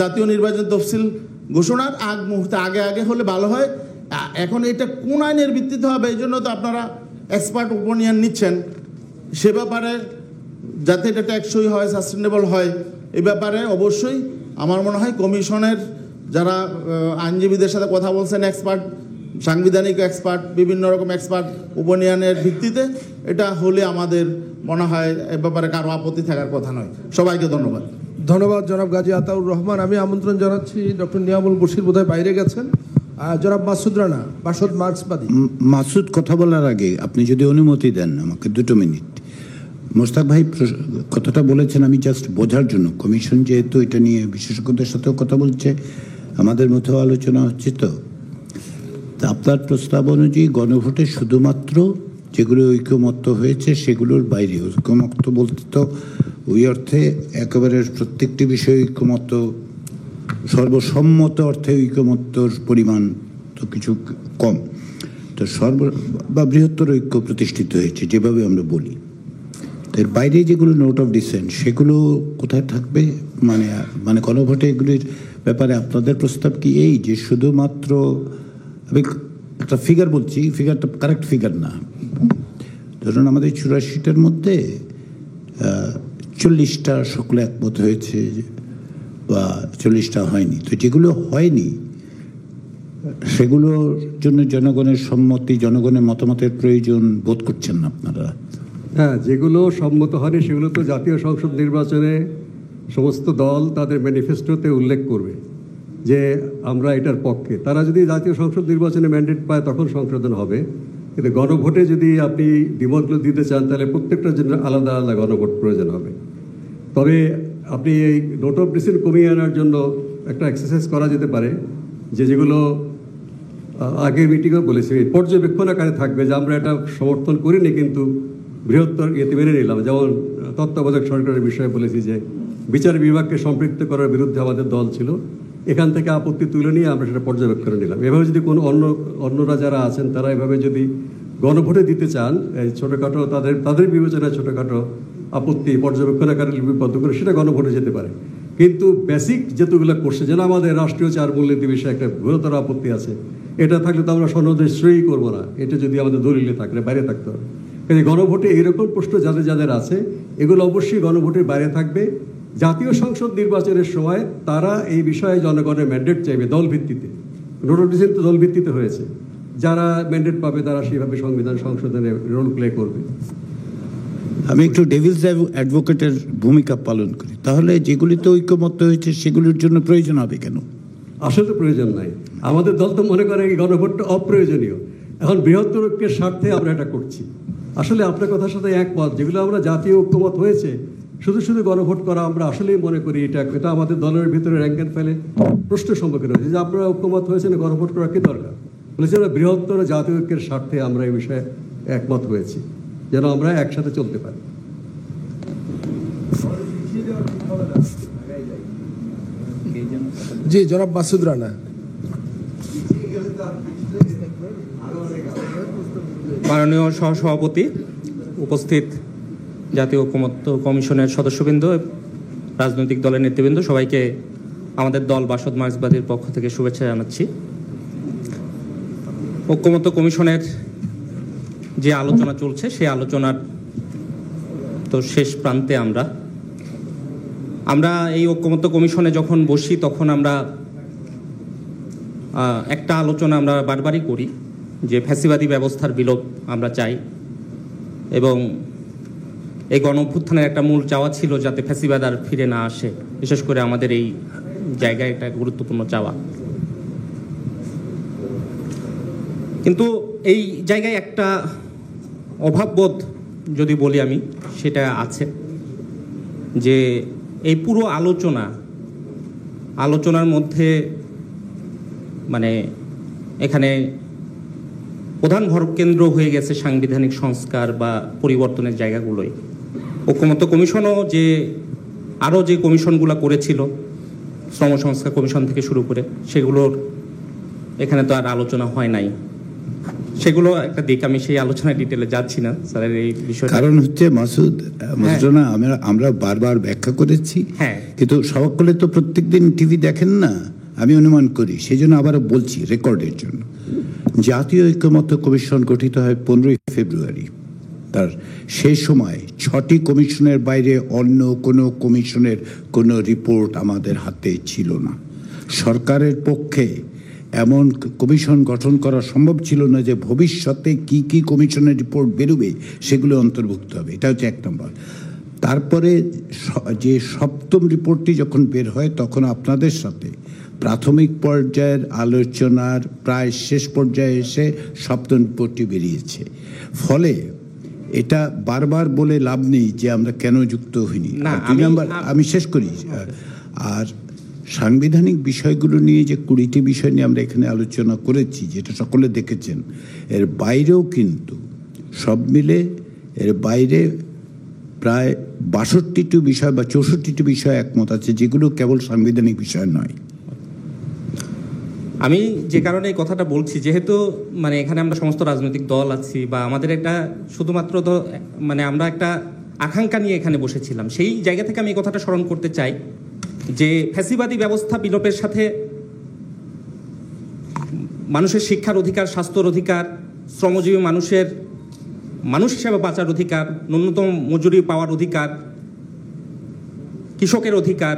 জাতীয় নির্বাচন তফসিল ঘোষণার মুহূর্তে আগে হলে ভালো হয়। এখন এটা কোন আইনের ভিত্তিতে হবে, এই জন্য তো আপনারা এক্সপার্ট ওপিনিয়ন নিচ্ছেন, সে ব্যাপারে যাতে এটা টেকসই হয়, সাস্টেনেবল হয়, এই ব্যাপারে অবশ্যই আমার মনে হয় কমিশনের যারা আইনজীবীদের সাথে কথা বলছেন, এক্সপার্ট, সাংবিধানিক এক্সপার্ট, বিভিন্ন রকম এক্সপার্ট ওপিনিয়নের ভিত্তিতে এটা হলে আমাদের মনে হয় এ ব্যাপারে কারো আপত্তি থাকার কথা নয়। সবাইকে ধন্যবাদ। ধন্যবাদ জনাব গাজী আতাউর রহমান। আমি আমন্ত্রণ জানাচ্ছি ডক্টর নিয়ামুল বশির, বোধহয় বাইরে গেছেন, জনাব মাসুদ রানা, বাসদ মার্ক্সবাদী। মাসুদ কথা বলার আগে আপনি যদি অনুমতি দেন আমাকে 2 মিনিট। মোস্তাক ভাই কথাটা বলেছেন আমি জাস্ট বোঝার জন্য, কমিশন যেহেতু এটা নিয়ে বিশেষজ্ঞদের সাথেও কথা বলছে, আমাদের মধ্যেও আলোচনা হচ্ছে, তো আপনার প্রস্তাব অনুযায়ী গণভোটে শুধুমাত্র যেগুলো ঐক্যমত্য হয়েছে সেগুলোর বাইরে, ঐক্যমত্য বলতে তো ওই অর্থে একেবারে প্রত্যেকটি বিষয়ে ঐক্যমত্য, সর্বসম্মত অর্থে ঐক্যমত্যর পরিমাণ তো কিছু কম, তো বা বৃহত্তর ঐক্য প্রতিষ্ঠিত হয়েছে যেভাবে আমরা বলি। এর বাইরে যেগুলো নোট অফ ডিসেন্ট সেগুলো কোথায় থাকবে, মানে গণভোটে এগুলির ব্যাপারে আপনাদের প্রস্তাব কি এই যে শুধুমাত্র, আমি একটা ফিগার বলছি, ফিগারটা কারেক্ট ফিগার না, ধরুন আমাদের 84টার মধ্যে 40টা সকলে একমত হয়েছে বা 40টা হয়নি, তো যেগুলো হয়নি সেগুলোর জন্য জনগণের সম্মতি, জনগণের মতামতের প্রয়োজন বোধ করছেন না আপনারা? হ্যাঁ, যেগুলো সম্মত হয়নি সেগুলো তো জাতীয় সংসদ নির্বাচনে সমস্ত দল তাদের ম্যানিফেস্টোতে উল্লেখ করবে যে আমরা এটার পক্ষে। তারা যদি জাতীয় সংসদ নির্বাচনে ম্যান্ডেট পায় তখন সংশোধন হবে, কিন্তু গণভোটে যদি আপনি দ্বিমতগুলো দিতে চান তাহলে প্রত্যেকটার জন্য আলাদা আলাদা গণভোট প্রয়োজন হবে। তবে আপনি এই নোট অফ ডিসেন্ট কমিয়ে আনার জন্য একটা এক্সারসাইজ করা যেতে পারে, যেগুলো আগের মিটিংও বলেছি, পর্যবেক্ষণ আকারে থাকবে যে আমরা এটা সমর্থন করিনি কিন্তু বৃহত্তর ইয়েতে মেনে নিলাম। যেমন তত্ত্বাবধায়ক সরকারের বিষয়ে বলেছি যে বিচার বিভাগকে সম্পৃক্ত করার বিরুদ্ধে আমাদের দল ছিল, এখান থেকে আপত্তি তুলে নিয়ে আমরা সেটা পর্যবেক্ষণে নিলাম। এভাবে যদি কোনো অন্যরা যারা আছেন তারা এভাবে যদি গণভোটে দিতে চান, এই ছোটোখাটো তাদের বিবেচনায় ছোটোখাটো আপত্তি পর্যবেক্ষণ আকারে লিপিবদ্ধ করে সেটা গণভোটে যেতে পারে। কিন্তু বেসিক যেগুলো করছে, যেন আমাদের রাষ্ট্রীয় 4 মূলনীতি বিষয়ে একটা গুরুতর আপত্তি আছে, এটা থাকলে তো আমরা সনদে সই করবো না, এটা যদি আমাদের দলিলে থাকলে বাইরে থাকতে হবে। কিন্তু গণভোটে এইরকম প্রশ্ন যাদের আছে এগুলো অবশ্যই গণভোটের বাইরে থাকবে। জাতীয় সংসদ নির্বাচনের সময় তারা এই বিষয়ে জনগণের ম্যান্ডেট চাইবে দল ভিত্তিতে, নোট অফ ডিসেন্ট তো দল ভিত্তিতে হয়েছে, যারা ম্যান্ডেট পাবে তারা সেইভাবে সংবিধান সংশোধনে রোল প্লে করবে। আমি একটু ডেভিলস অ্যাডভোকেটের ভূমিকা পালন করি, তাহলে যেগুলিতে ঐক্যমত্য হয়েছে সেগুলির জন্য প্রয়োজন হবে কেন? আসলে তো প্রয়োজন নাই। আমাদের দল তো মনে করে এই গণভোটটা অপ্রয়োজনীয়, এখন বৃহত্তর ঐক্যের স্বার্থে আমরা এটা করছি। আসলে আপনার কথার সাথে একমত, যেগুলো আমরা জাতীয় ঐক্যমত হয়েছে শুধু গণভোট করা আমরা আসলেই মনে করি এটা আমাদের দলের ভিতরে র্যাঙ্ক অ্যান্ড ফাইলে প্রশ্নের সম্মুখীন হয়েছে যে আপনারা ঐক্যমত হয়েছেন, গণভোট করা কি দরকার? বলেছে আমরা বৃহত্তর জাতীয় ঐক্যের স্বার্থে আমরা এই বিষয়ে একমত হয়েছি, যেন আমরা একসাথে চলতে পারি। জি জনাব মাসুদ রানা। মাননীয় সহসভাপতি, উপস্থিত জাতীয় ঐক্যমত্য কমিশনের সদস্যবৃন্দ, রাজনৈতিক দলের নেতৃবৃন্দ, সবাইকে আমাদের দল বাসদ মার্ক্সবাদীর পক্ষ থেকে শুভেচ্ছা জানাচ্ছি। ঐক্যমত্য কমিশনের যে আলোচনা চলছে সেই আলোচনার তো শেষ প্রান্তে আমরা এই ঐক্যমত্য কমিশনে যখন বসি তখন আমরা একটা আলোচনা আমরা বারবারই করি যে ফ্যাসিবাদী ব্যবস্থার বিলোপ আমরা চাই, এবং এই গণঅভ্যুত্থানের একটা মূল চাওয়া ছিল যাতে ফ্যাসিবাদ আর ফিরে না আসে, বিশেষ করে আমাদের এই জায়গায় একটা গুরুত্বপূর্ণ চাওয়া। কিন্তু এই জায়গায় একটা অভাববোধ যদি বলি আমি, সেটা আছে যে এই পুরো আলোচনার মধ্যে মানে এখানে প্রধান ভরকেন্দ্র হয়ে গেছে সাংবিধানিক সংস্কার বা পরিবর্তনের জায়গাগুলোই। ঐক্যমত্য কমিশনও যে আরও যে কমিশনগুলো করেছিল, শ্রম সংস্কার কমিশন থেকে শুরু করে, সেগুলোর এখানে তো আর আলোচনা হয় নাই। সেগুলো একটা দিক, আমি সেই আলোচনায় ডিটেলে যাচ্ছি না স্যারের এই বিষয়টা। কারণ হচ্ছে মাসুদ, আমরা বারবার ব্যাখ্যা করেছি, কিন্তু সকলে তো প্রত্যেকদিন টিভি দেখেন না, আমি অনুমান করি, সেই জন্য আবার বলছি রেকর্ডের জন্য। জাতীয় ঐক্যমত্য কমিশন গঠিত হয় 15ই ফেব্রুয়ারি। তার সেই সময় 6টি কমিশনের বাইরে অন্য কোনো কমিশনের কোনো রিপোর্ট আমাদের হাতে ছিল না। সরকারের পক্ষে এমন কমিশন গঠন করা সম্ভব ছিল না যে ভবিষ্যতে কি কি কমিশনের রিপোর্ট বেরোবে সেগুলো অন্তর্ভুক্ত হবে। এটা হচ্ছে 1 নম্বর। তারপরে যে 7ম রিপোর্টটি যখন বের হয় তখন আপনাদের সাথে প্রাথমিক পর্যায়ের আলোচনার প্রায় শেষ পর্যায়ে এসে 7ম রিপোর্টটি বেরিয়েছে। ফলে এটা বারবার বলে লাভ নেই যে আমরা কেন যুক্ত হইনি। আমি শেষ করি। আর সাংবিধানিক বিষয়গুলো নিয়ে যে 20টি বিষয় নিয়ে আমরা এখানে আলোচনা করেছি, যেটা সকলে দেখেছেন, এর বাইরেও কিন্তু সব মিলে এর বাইরে প্রায় 62টি বিষয় বা 64টি বিষয় একমত আছে, যেগুলো কেবল সাংবিধানিক বিষয় নয়। আমি যে কারণে এই কথাটা বলছি, যেহেতু মানে এখানে আমরা সমস্ত রাজনৈতিক দল আছি বা আমাদের একটা শুধুমাত্র মানে আমরা একটা আকাঙ্ক্ষা নিয়ে এখানে বসেছিলাম, সেই জায়গা থেকে আমি এই কথাটা স্মরণ করতে চাই যে ফ্যাসিবাদী ব্যবস্থা বিলোপের সাথে মানুষের শিক্ষার অধিকার, স্বাস্থ্যর অধিকার, শ্রমজীবী মানুষের মানুষ হিসেবে বাঁচার অধিকার, ন্যূনতম মজুরি পাওয়ার অধিকার, কৃষকের অধিকার,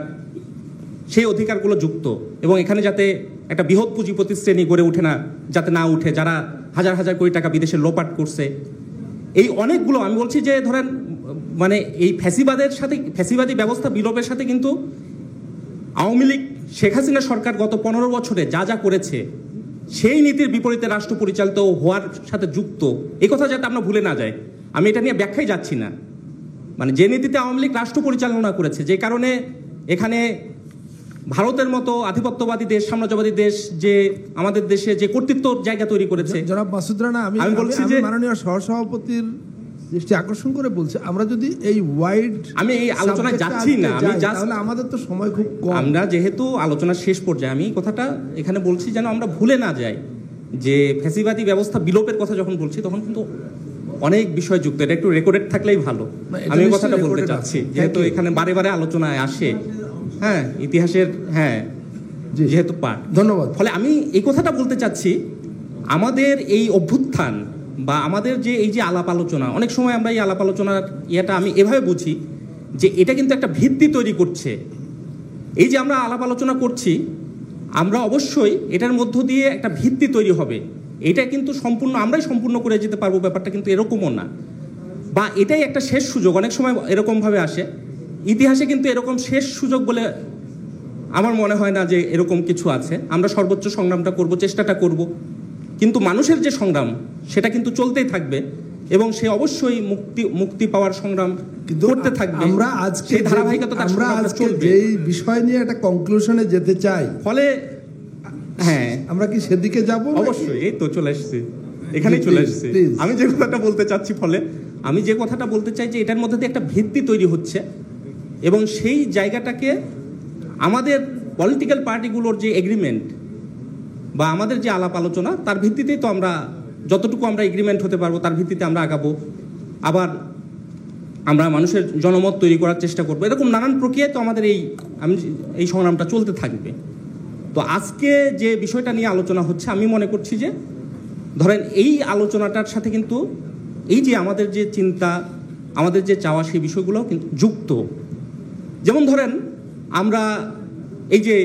সেই অধিকারগুলো যুক্ত। এবং এখানে যাতে একটা বৃহৎ পুঁজিপতি শ্রেণী গড়ে ওঠে না, যাতে না উঠে, যারা হাজার হাজার কোটি টাকা বিদেশে লোপাট করছে, এই অনেকগুলো আমি বলছি যে ধরেন মানে এই ফ্যাসিবাদী ব্যবস্থা বিলোপের সাথে কিন্তু আওয়ামী লীগ, শেখ হাসিনা সরকার গত 15 বছরে যা যা করেছে সেই নীতির বিপরীতে রাষ্ট্র পরিচালিত হওয়ার সাথে যুক্ত, এই কথা যাতে আমরা ভুলে না যাই। আমি এটা নিয়ে ব্যাখ্যায় যাচ্ছি না, মানে যে নীতিতে আওয়ামী লীগ রাষ্ট্র পরিচালনা করেছে, যে কারণে এখানে ভারতের মতো আধিপত্যবাদী দেশ, সাম্রাজ্যবাদী দেশ যে আমাদের দেশে যে কর্তৃত্বর জায়গা তৈরি করেছে। জনাব মাসুদ রানা, আমি বলছি যে মাননীয় সহসভাপতির দৃষ্টি আকর্ষণ করে বলছে, আমরা যদি এই ওয়াইড, আমি এই আলোচনায় যাচ্ছি না, আমি তাহলে আমাদের তো সময় খুব কম। আমরা যেহেতু আলোচনার শেষ পর্যায়ে, আমি কথাটা এখানে বলছি যেন আমরা ভুলে না যাই যে ফ্যাসিবাদী ব্যবস্থা বিলোপের কথা যখন বলছি তখন কিন্তু অনেক বিষয় যুক্ত। এটা একটু রেকর্ডেড থাকলেই ভালো। আমি কথাটা বলতে চাচ্ছি যেহেতু এখানে বারে বারে আলোচনায় আসে, হ্যাঁ, ইতিহাসের, হ্যাঁ, যেহেতু পাঠ। ধন্যবাদ। ফলে আমি এই কথাটা বলতে চাচ্ছি, আমাদের এই অভ্যুত্থান বা আমাদের যে এই যে আলাপ আলোচনা, অনেক সময় আমরা এই আলাপ আলোচনার ইয়েটা আমি এভাবে বুঝি যে এটা কিন্তু একটা ভিত্তি তৈরি করছে। এই যে আমরা আলাপ আলোচনা করছি, আমরা অবশ্যই এটার মধ্য দিয়ে একটা ভিত্তি তৈরি হবে। এটা কিন্তু সম্পূর্ণ আমরাই সম্পূর্ণ করে যেতে পারবো, ব্যাপারটা কিন্তু এরকমও না, বা এটাই একটা শেষ সুযোগ। অনেক সময় এরকমভাবে আসে, ইতিহাসে কিন্তু এরকম শেষ সুযোগ বলে আমার মনে হয় না যে এরকম কিছু আছে। আমরা সর্বোচ্চ সংগ্রামটা করব, চেষ্টাটা করব, কিন্তু মানুষের যে সংগ্রাম সেটা কিন্তু চলতেই থাকবে এবং সে অবশ্যই মুক্তি পাওয়ার সংগ্রাম করতে থাকবে। আমরা আজকে যেই বিষয় নিয়ে একটা কনক্লুশনে যেতে চাই, ফলে হ্যাঁ, আমরা কি সেদিকে যাব? অবশ্যই, এই তো চলে আসছি, এখানেই চলে আসছি। আমি যে কথাটা বলতে চাচ্ছি, ফলে আমি যে কথাটা বলতে চাই যে এটার মধ্যে দিয়ে একটা ভিত্তি তৈরি হচ্ছে এবং সেই জায়গাটাকে আমাদের পলিটিক্যাল পার্টিগুলোর যে এগ্রিমেন্ট বা আমাদের যে আলাপ আলোচনা, তার ভিত্তিতেই তো আমরা যতটুকু আমরা এগ্রিমেন্ট হতে পারবো তার ভিত্তিতে আমরা আগাবো। আবার আমরা মানুষের জনমত তৈরি করার চেষ্টা করবো। এরকম নানান প্রক্রিয়ায় তো আমাদের এই সংগ্রামটা চলতে থাকবে। তো আজকে যে বিষয়টা নিয়ে আলোচনা হচ্ছে, আমি মনে করছি যে ধরেন এই আলোচনাটার সাথে কিন্তু এই যে আমাদের যে চিন্তা, আমাদের যে চাওয়া, সেই বিষয়গুলোও কিন্তু যুক্ত। যেমন ধরেন আমরা এই যে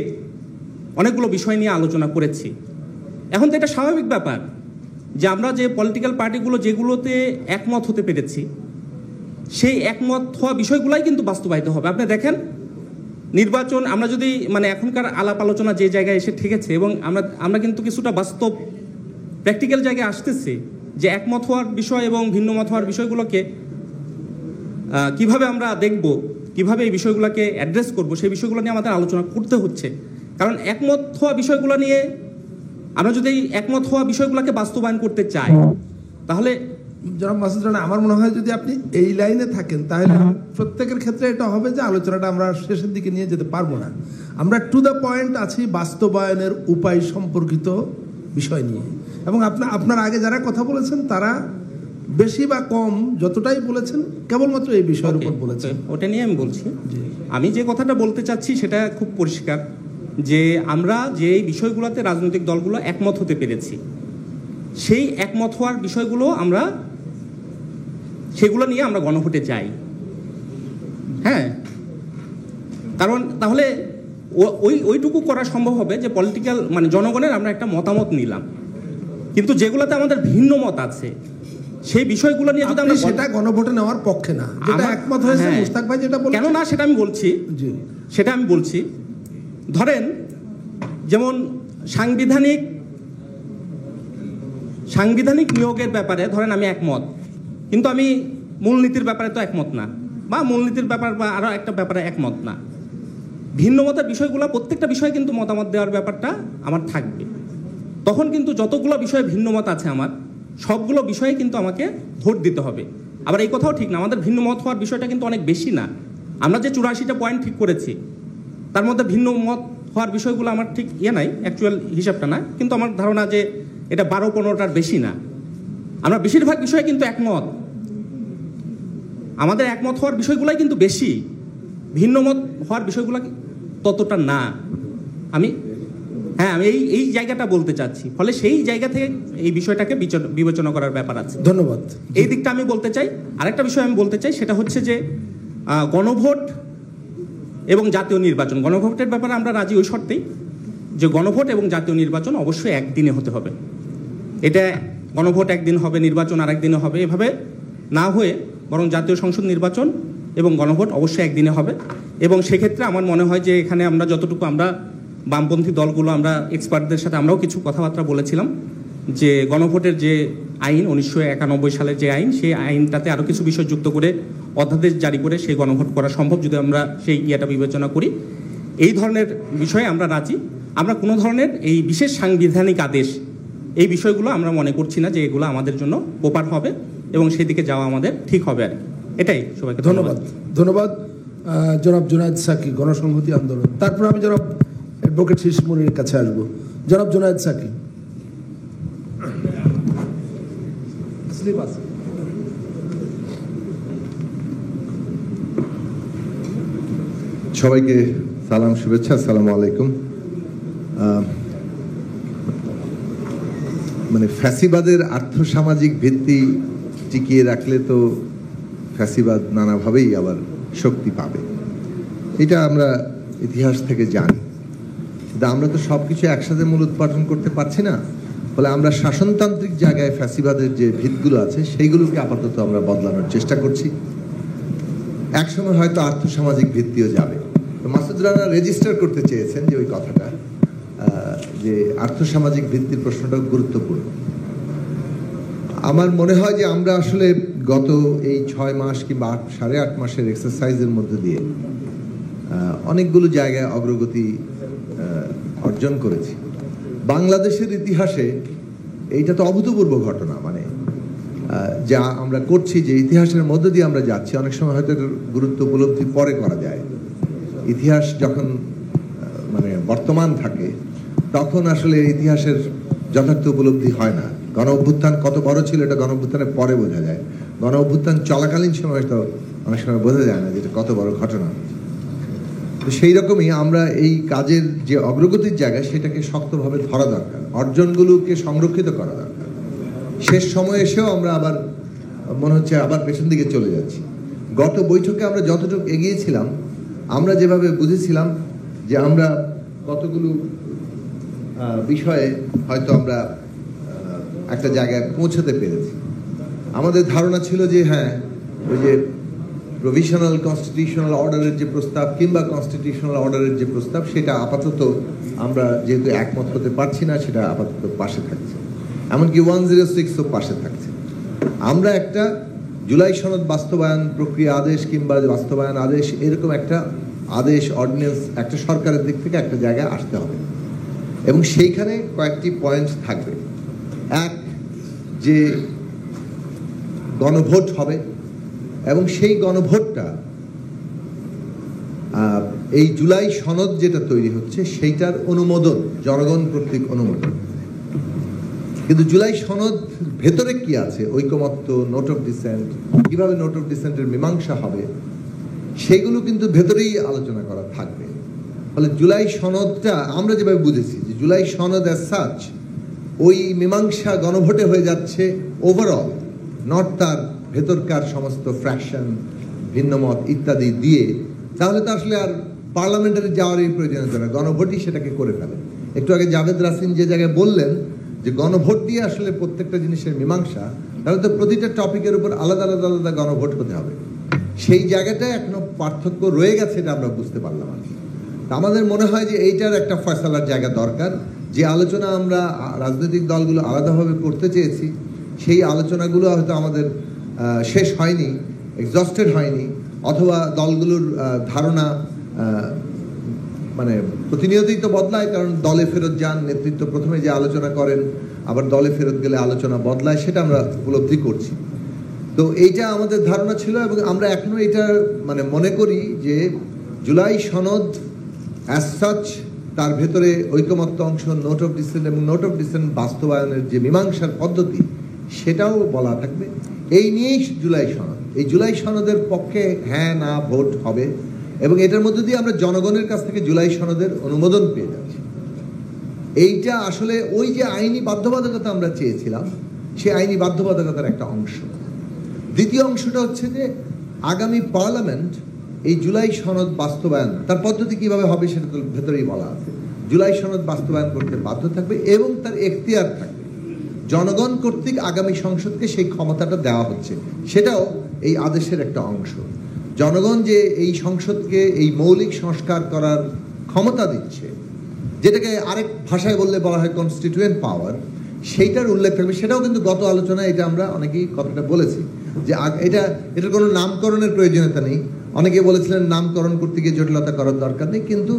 অনেকগুলো বিষয় নিয়ে আলোচনা করেছি, এখন তো এটা স্বাভাবিক ব্যাপার যে আমরা যে পলিটিক্যাল পার্টিগুলো যেগুলোতে একমত হতে পেরেছি, সেই একমত হওয়া বিষয়গুলাই কিন্তু বাস্তবায়িত হবে। আপনি দেখেন নির্বাচন, আমরা যদি মানে এখনকার আলাপ আলোচনা যে জায়গায় এসে ঠেকেছে, এবং আমরা কিন্তু কিছুটা বাস্তব প্র্যাকটিক্যাল জায়গায় আসতেছি যে একমত হওয়ার বিষয় এবং ভিন্ন মত হওয়ার বিষয়গুলোকে কিভাবে আমরা দেখব, কিভাবে এই বিষয়গুলোকে অ্যাড্রেস করব, সেই বিষয়গুলো নিয়ে আমাদের আলোচনা করতে হচ্ছে। কারণ একমত হওয়া বিষয়গুলো নিয়ে আমরা যদি একমত হওয়া বিষয়গুলোকে বাস্তবায়ন করতে চাই, তাহলে জনাব মাসুদ রানা, আমার মনে হয় যদি আপনি এই লাইনে থাকেন তাহলে প্রত্যেকের ক্ষেত্রে এটা হবে যে আলোচনাটা আমরা শেষের দিকে নিয়ে যেতে পারবো না। আমরা টু দ্য পয়েন্ট আছি বাস্তবায়নের উপায় সম্পর্কিত বিষয় নিয়ে, এবং আপনার আগে যারা কথা বলেছেন তারা বেশি বা কম যতটাই বলেছেন কেবলমাত্র এই বিষয়ের উপর বলেছেন। ওটা নিয়ে আমি বলছি, আমি যে কথাটা বলতে চাচ্ছি সেটা খুব পরিষ্কার যে আমরা যে বিষয়গুলোতে রাজনৈতিক দলগুলো একমত হতে পেরেছি, সেই একমত হওয়ার বিষয়গুলো আমরা সেগুলো নিয়ে আমরা গণভোটে যাই। হ্যাঁ, কারণ তাহলে ওইটুকু করা সম্ভব হবে যে পলিটিক্যাল মানে জনগণের আমরা একটা মতামত নিলাম, কিন্তু যেগুলোতে আমাদের ভিন্ন মত আছে সেই বিষয়গুলো নিয়ে যদি আমরা সেটা গণভোটে নেওয়ার পক্ষে না, যেটা একমত হয়েছে মুস্তাক ভাই যেটা বলেন, কেন না সেটা আমি বলছি, সেটা আমি বলছি। ধরেন যেমন সাংবিধানিক নিয়োগের ব্যাপারে ধরেন আমি একমত, কিন্তু আমি মূলনীতির ব্যাপারে তো একমত না, বা মূলনীতির ব্যাপার বা আরো একটা ব্যাপারে একমত না। ভিন্ন মতের বিষয়গুলো প্রত্যেকটা বিষয়ে কিন্তু মতামত দেওয়ার ব্যাপারটা আমার থাকবে। তখন কিন্তু যতগুলো বিষয়ে ভিন্ন মত আছে আমার, সবগুলো বিষয়ে কিন্তু আমাকে ভোট দিতে হবে। আবার এই কথাও ঠিক না, আমাদের ভিন্ন মত হওয়ার বিষয়টা কিন্তু অনেক বেশি না। আমরা যে 84টা পয়েন্ট ঠিক করেছি তার মধ্যে ভিন্ন মত হওয়ার বিষয়গুলো আমার ঠিক নাই, অ্যাকচুয়াল হিসাবটা না, কিন্তু আমার ধারণা যে এটা 12-15টার বেশি না। আমরা বেশিরভাগ বিষয়ে কিন্তু একমত, আমাদের একমত হওয়ার বিষয়গুলাই কিন্তু বেশি, ভিন্ন মত হওয়ার বিষয়গুলো ততটা না। আমি এই জায়গাটা বলতে চাচ্ছি, ফলে সেই জায়গা থেকে এই বিষয়টাকে বিবেচনা করার ব্যাপার আছে। ধন্যবাদ। এই দিকটা আমি বলতে চাই। আরেকটা বিষয় আমি বলতে চাই, সেটা হচ্ছে যে গণভোট এবং জাতীয় নির্বাচন, গণভোটের ব্যাপারে আমরা রাজি ওই শর্তেই যে গণভোট এবং জাতীয় নির্বাচন অবশ্যই একদিনে হতে হবে। এটা গণভোট একদিন হবে, নির্বাচন আর একদিনে হবে, এভাবে না হয়ে বরং জাতীয় সংসদ নির্বাচন এবং গণভোট অবশ্যই একদিনে হবে। এবং সেক্ষেত্রে আমার মনে হয় যে এখানে আমরা যতটুকু আমরা বামপন্থী দলগুলো আমরা এক্সপার্টদের সাথে আমরাও কিছু কথাবার্তা বলেছিলাম যে গণভোটের যে আইন 1991 সালের যে আইন, সেই আইনটাতে আরও কিছু বিষয় যুক্ত করে অধ্যাদেশ জারি করে সেই গণভোট করা সম্ভব যদি আমরা সেই ইয়েটা বিবেচনা করি। এই ধরনের বিষয়ে আমরা রাজি। আমরা কোনো ধরনের এই বিশেষ সাংবিধানিক আদেশ এই বিষয়গুলো আমরা মনে করছি না যে এগুলো আমাদের জন্য প্রপার হবে এবং সেই দিকে যাওয়া আমাদের ঠিক হবে আর এটাই। সবাইকে ধন্যবাদ। ধন্যবাদ জনাব জুনায়েদ সাকি, গণসংহতি আন্দোলন। তারপর আমি জনাব অ্যাডভোকেট শীষ মুনির কাছে আসবো। জনাব জুনায়েদ সাকি। সবাইকে সালাম, শুভেচ্ছা, আসসালামু আলাইকুম। মানে ফ্যাসিবাদের আর্থসামাজিক ভিত্তি টিকিয়ে রাখলে তো ফ্যাসিবাদ নানাভাবেই আবার শক্তি পাবে, এটা আমরা ইতিহাস থেকে জানি। কিন্তু আমরা তো সব কিছু একসাথে মূল উৎপাদন করতে পারছি না, ফলে আমরা শাসনতান্ত্রিক জায়গায় ফ্যাসিবাদের যে ভিতগুলো আছে সেইগুলোকে আপাতত আমরা বদলানোর চেষ্টা করছি। একসময় হয়তো আর্থসামাজিক ভিত্তিও যাবে। তো মাসুদ রানা রেজিস্টার করতে চেয়েছেন যে ওই কথাটা, যে আর্থসামাজিক ভিত্তির প্রশ্নটা গুরুত্বপূর্ণ। আমার মনে হয় যে আমরা আসলে গত এই 6 মাস কিংবা 8.5 মাসের এক্সারসাইজের মধ্যে দিয়ে অনেকগুলো জায়গায় অগ্রগতি অর্জন করেছি। বাংলাদেশের ইতিহাসে এইটা তো অভূতপূর্ব ঘটনা, মানে যা আমরা করছি, যে ইতিহাসের মধ্য দিয়ে আমরা যাচ্ছি, অনেক সময় হয়তো গুরুত্ব উপলব্ধি পরে করা যায়। ইতিহাস যখন মানে বর্তমান থাকে তখন আসলে ইতিহাসের যথার্থ উপলব্ধি হয় না। গণ অভ্যুত্থান কত বড় ছিল এটা গণ অভ্যুত্থানের পরে বোঝা যায়, গণ অভ্যুত্থান চলাকালীন সময় তো অনেক সময় বোঝা যায় না যেটা কত বড় ঘটনা। তো সেই রকমই আমরা এই কাজের যে অগ্রগতির জায়গা সেটাকে শক্তভাবে ধরা দরকার, অর্জনগুলোকে সংরক্ষিত করা দরকার। শেষ সময় এসেও আমরা আবার মনে হচ্ছে আবার পেছন দিকে চলে যাচ্ছি। গত বৈঠকে আমরা যতটুকু এগিয়েছিলাম, আমরা যেভাবে বুঝেছিলাম যে আমরা কতগুলো বিষয়ে হয়তো আমরা একটা জায়গায় পৌঁছাতে পেরেছি। আমাদের ধারণা ছিল যে হ্যাঁ, ওই যে প্রভিশনাল কনস্টিটিউশনাল অর্ডারের যে প্রস্তাব কিংবা কনস্টিটিউশনাল অর্ডারের যে প্রস্তাব, সেটা আপাতত আমরা যেহেতু একমত হতে পারছি না, সেটা আপাতত পাশে থাকছে। এমনকি 106ও পাশে থাকছে। আমরা একটা জুলাই সনদ বাস্তবায়ন প্রক্রিয়া আদেশ কিংবা বাস্তবায়ন আদেশ, এরকম একটা আদেশ অর্ডিন্যান্স একটা সরকারের দিক থেকে একটা জায়গায় আসতে হবে, এবং সেইখানে কয়েকটি পয়েন্ট থাকবে। এক, যে গণভোট হবে, এবং সেই গণভোটটা এই জুলাই সনদ যেটা তৈরি হচ্ছে সেইটার অনুমোদন, জনগণ কর্তৃক অনুমোদন। কিন্তু জুলাই সনদ ভেতরে কি আছে, ঐকমত্য, নোট অফ ডিসেন্ট, কিভাবে নোট অফ ডিসেন্টের মীমাংসা হবে, সেগুলো কিন্তু ভেতরেই আলোচনা করা থাকবে। ফলে জুলাই সনদটা আমরা যেভাবে বুঝেছি যে জুলাই সনদ অ্যাজ সাচ ওই মীমাংসা গণভোটে হয়ে যাচ্ছে ওভারঅল, নট তার ভেতরকার সমস্ত ফ্র্যাকশন, ভিন্নমত ইত্যাদি দিয়ে, তাহলে তো আসলে আর পার্লামেন্টারি যাওয়ারই প্রয়োজনীয়তা না, গণভোটই সেটাকে করে ফেলে। একটু আগে জাভেদ রাসিন যে জায়গায় বললেন যে গণভোট দিয়ে আসলে প্রত্যেকটা জিনিসের মীমাংসা, তাহলে তো প্রতিটা টপিকের উপর আলাদা আলাদা আলাদা গণভোট হতে হবে। সেই জায়গাটায় এখনো পার্থক্য রয়ে গেছে, এটা আমরা বুঝতে পারলাম আর কি। আমাদের মনে হয় যে এইটার একটা ফয়সালার জায়গা দরকার। যে আলোচনা আমরা রাজনৈতিক দলগুলো আলাদাভাবে করতে চেয়েছি, সেই আলোচনাগুলো হয়তো আমাদের শেষ হয়নি, এক্সস্টেড হয়নি, অথবা দলগুলোর ধারণা মানে প্রতিনিয়তই তো বদলায়, কারণ দলে ফেরত যান, নেতৃত্ব প্রথমে যে আলোচনা করেন, আবার দলে ফেরত গেলে আলোচনা বদলায়, সেটা আমরা উপলব্ধি করছি। তো এইটা আমাদের ধারণা ছিল, এবং আমরা এখনো এটা মানে মনে করি যে জুলাই সনদ অ্যাজ সাচ তার ভেতরে ঐকমত্য অংশ, নোট অফ ডিসেন্ট এবং নোট অফ ডিসেন্ট বাস্তবায়নের যে মীমাংসার পদ্ধতি, সেটাও বলা থাকবে। এই নিয়েই জুলাই সনদ, এই জুলাই সনদের পক্ষে হ্যাঁ না ভোট হবে, এবং এটার মধ্যে দিয়ে আমরা জনগণের কাছ থেকে জুলাই সনদের অনুমোদন পেয়ে যাচ্ছি। এইটা আসলে ওই যে আইনি বাধ্যবাধকতা আমরা চেয়েছিলাম, সেই আইনি বাধ্যবাধকতার একটা অংশ। দ্বিতীয় অংশটা হচ্ছে যে আগামী পার্লামেন্ট এই জুলাই সনদ বাস্তবায়ন, তার পদ্ধতি কিভাবে হবে সেটা তো ভেতরেই বলা আছে। জুলাই সনদ বাস্তবায়ন করতে বাধ্য থাকবে এবং তার এখতিয়ার থাকবে, জনগণ কর্তৃক আগামী সংসদকে সেই ক্ষমতাটা দেওয়া হচ্ছে, সেটাও এই আদেশের একটা অংশ। জনগণ যে এই সংসদকে এই মৌলিক সংস্কার করার ক্ষমতা দিচ্ছে, যেটাকে আরেক ভাষায় বললে বলা হয় কনস্টিটিউয়েন্ট পাওয়ার, সেইটার উল্লেখ থাকবে। সেটাও কিন্তু গত আলোচনায় এটা আমরা অনেকেই কথাটা বলেছি যে এটার কোনো নামকরণের প্রয়োজনীয়তা নেই। অনেকে বলেছিলেন নামকরণ করতে গিয়ে জটিলতা করার দরকার নেই, কিন্তু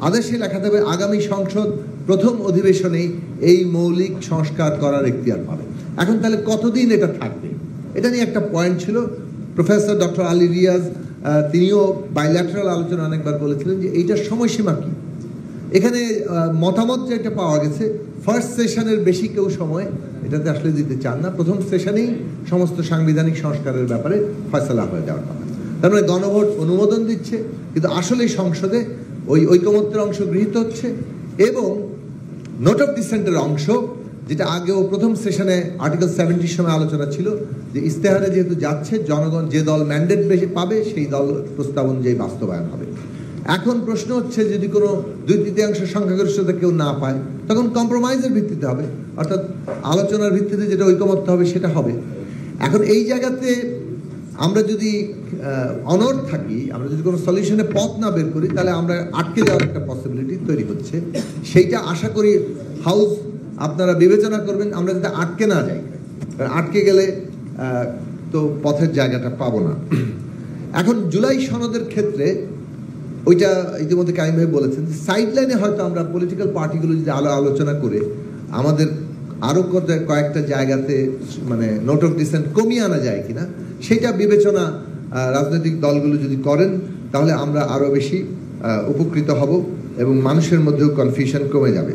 আদেশে লেখা থাকবে আগামী সংসদ প্রথম অধিবেশনেই এই মৌলিক সংস্কার করার এখতিয়ার পাবে। এখন তাহলে কতদিন এটা থাকবে, এটা নিয়ে একটা পয়েন্ট ছিল। প্রফেসর ডক্টর আলী রিয়াজ তিনিও বাইল্যাটারাল আলোচনা অনেকবার বলেছিলেন যে এইটার সময়সীমা কি। এখানে মতামত যেটা পাওয়া গেছে, ফার্স্ট সেশনের বেশি কেউ সময় এটাতে আসলে দিতে চান না, প্রথম সেশনেই সমস্ত সাংবিধানিক সংস্কারের ব্যাপারে ফয়সালা হয়ে যাওয়ার কথা। তার মানে গণভোট অনুমোদন দিচ্ছে, কিন্তু আসলে সংসদে ওই ঐকমত্যের অংশ গৃহীত হচ্ছে, এবং নোট অফ ডিসেন্টের অংশ, যেটা আগেও প্রথম সেশনে আর্টিকেল 70 সময় আলোচনা ছিল যে ইস্তেহারে যেহেতু যাচ্ছে, জনগণ যে দল ম্যান্ডেট বেশি পাবে সেই দল প্রস্তাব অনুযায়ী বাস্তবায়ন হবে। এখন প্রশ্ন হচ্ছে যদি কোনো 2/3 সংখ্যাগরিষ্ঠতা কেউ না পায়, তখন কম্প্রোমাইজের ভিত্তিতে হবে, অর্থাৎ আলোচনার ভিত্তিতে যেটা ঐকমত্য হবে সেটা হবে। এখন এই জায়গাতে আমরা যদি অনড় থাকি, আমরা যদি কোনো সলিউশনে পথ না বের করি, তাহলে আমরা আটকে যাওয়ার একটা পসিবিলিটি তৈরি হচ্ছে। সেইটা আশা করি হাউস আপনারা বিবেচনা করবেন, আমরা যাতে আটকে না যাই। আটকে গেলে তো পথের জায়গাটা পাবো না। এখন জুলাই সনদের ক্ষেত্রে ওইটা ইতিমধ্যে কাইম ভাই বলেছেন যে সাইডলাইনে হয়তো আমরা পলিটিক্যাল পার্টিগুলো যদি আলোচনা করে আমাদের আরও কয়েকটা জায়গাতে মানে নোট অফ ডিসেন্ট কমিয়ে আনা যায় কিনা, সেটা বিবেচনা রাজনৈতিক দলগুলো যদি করেন, তাহলে আমরা আরও বেশি উপকৃত হব এবং মানুষের মধ্যেও কনফিউশন কমে যাবে।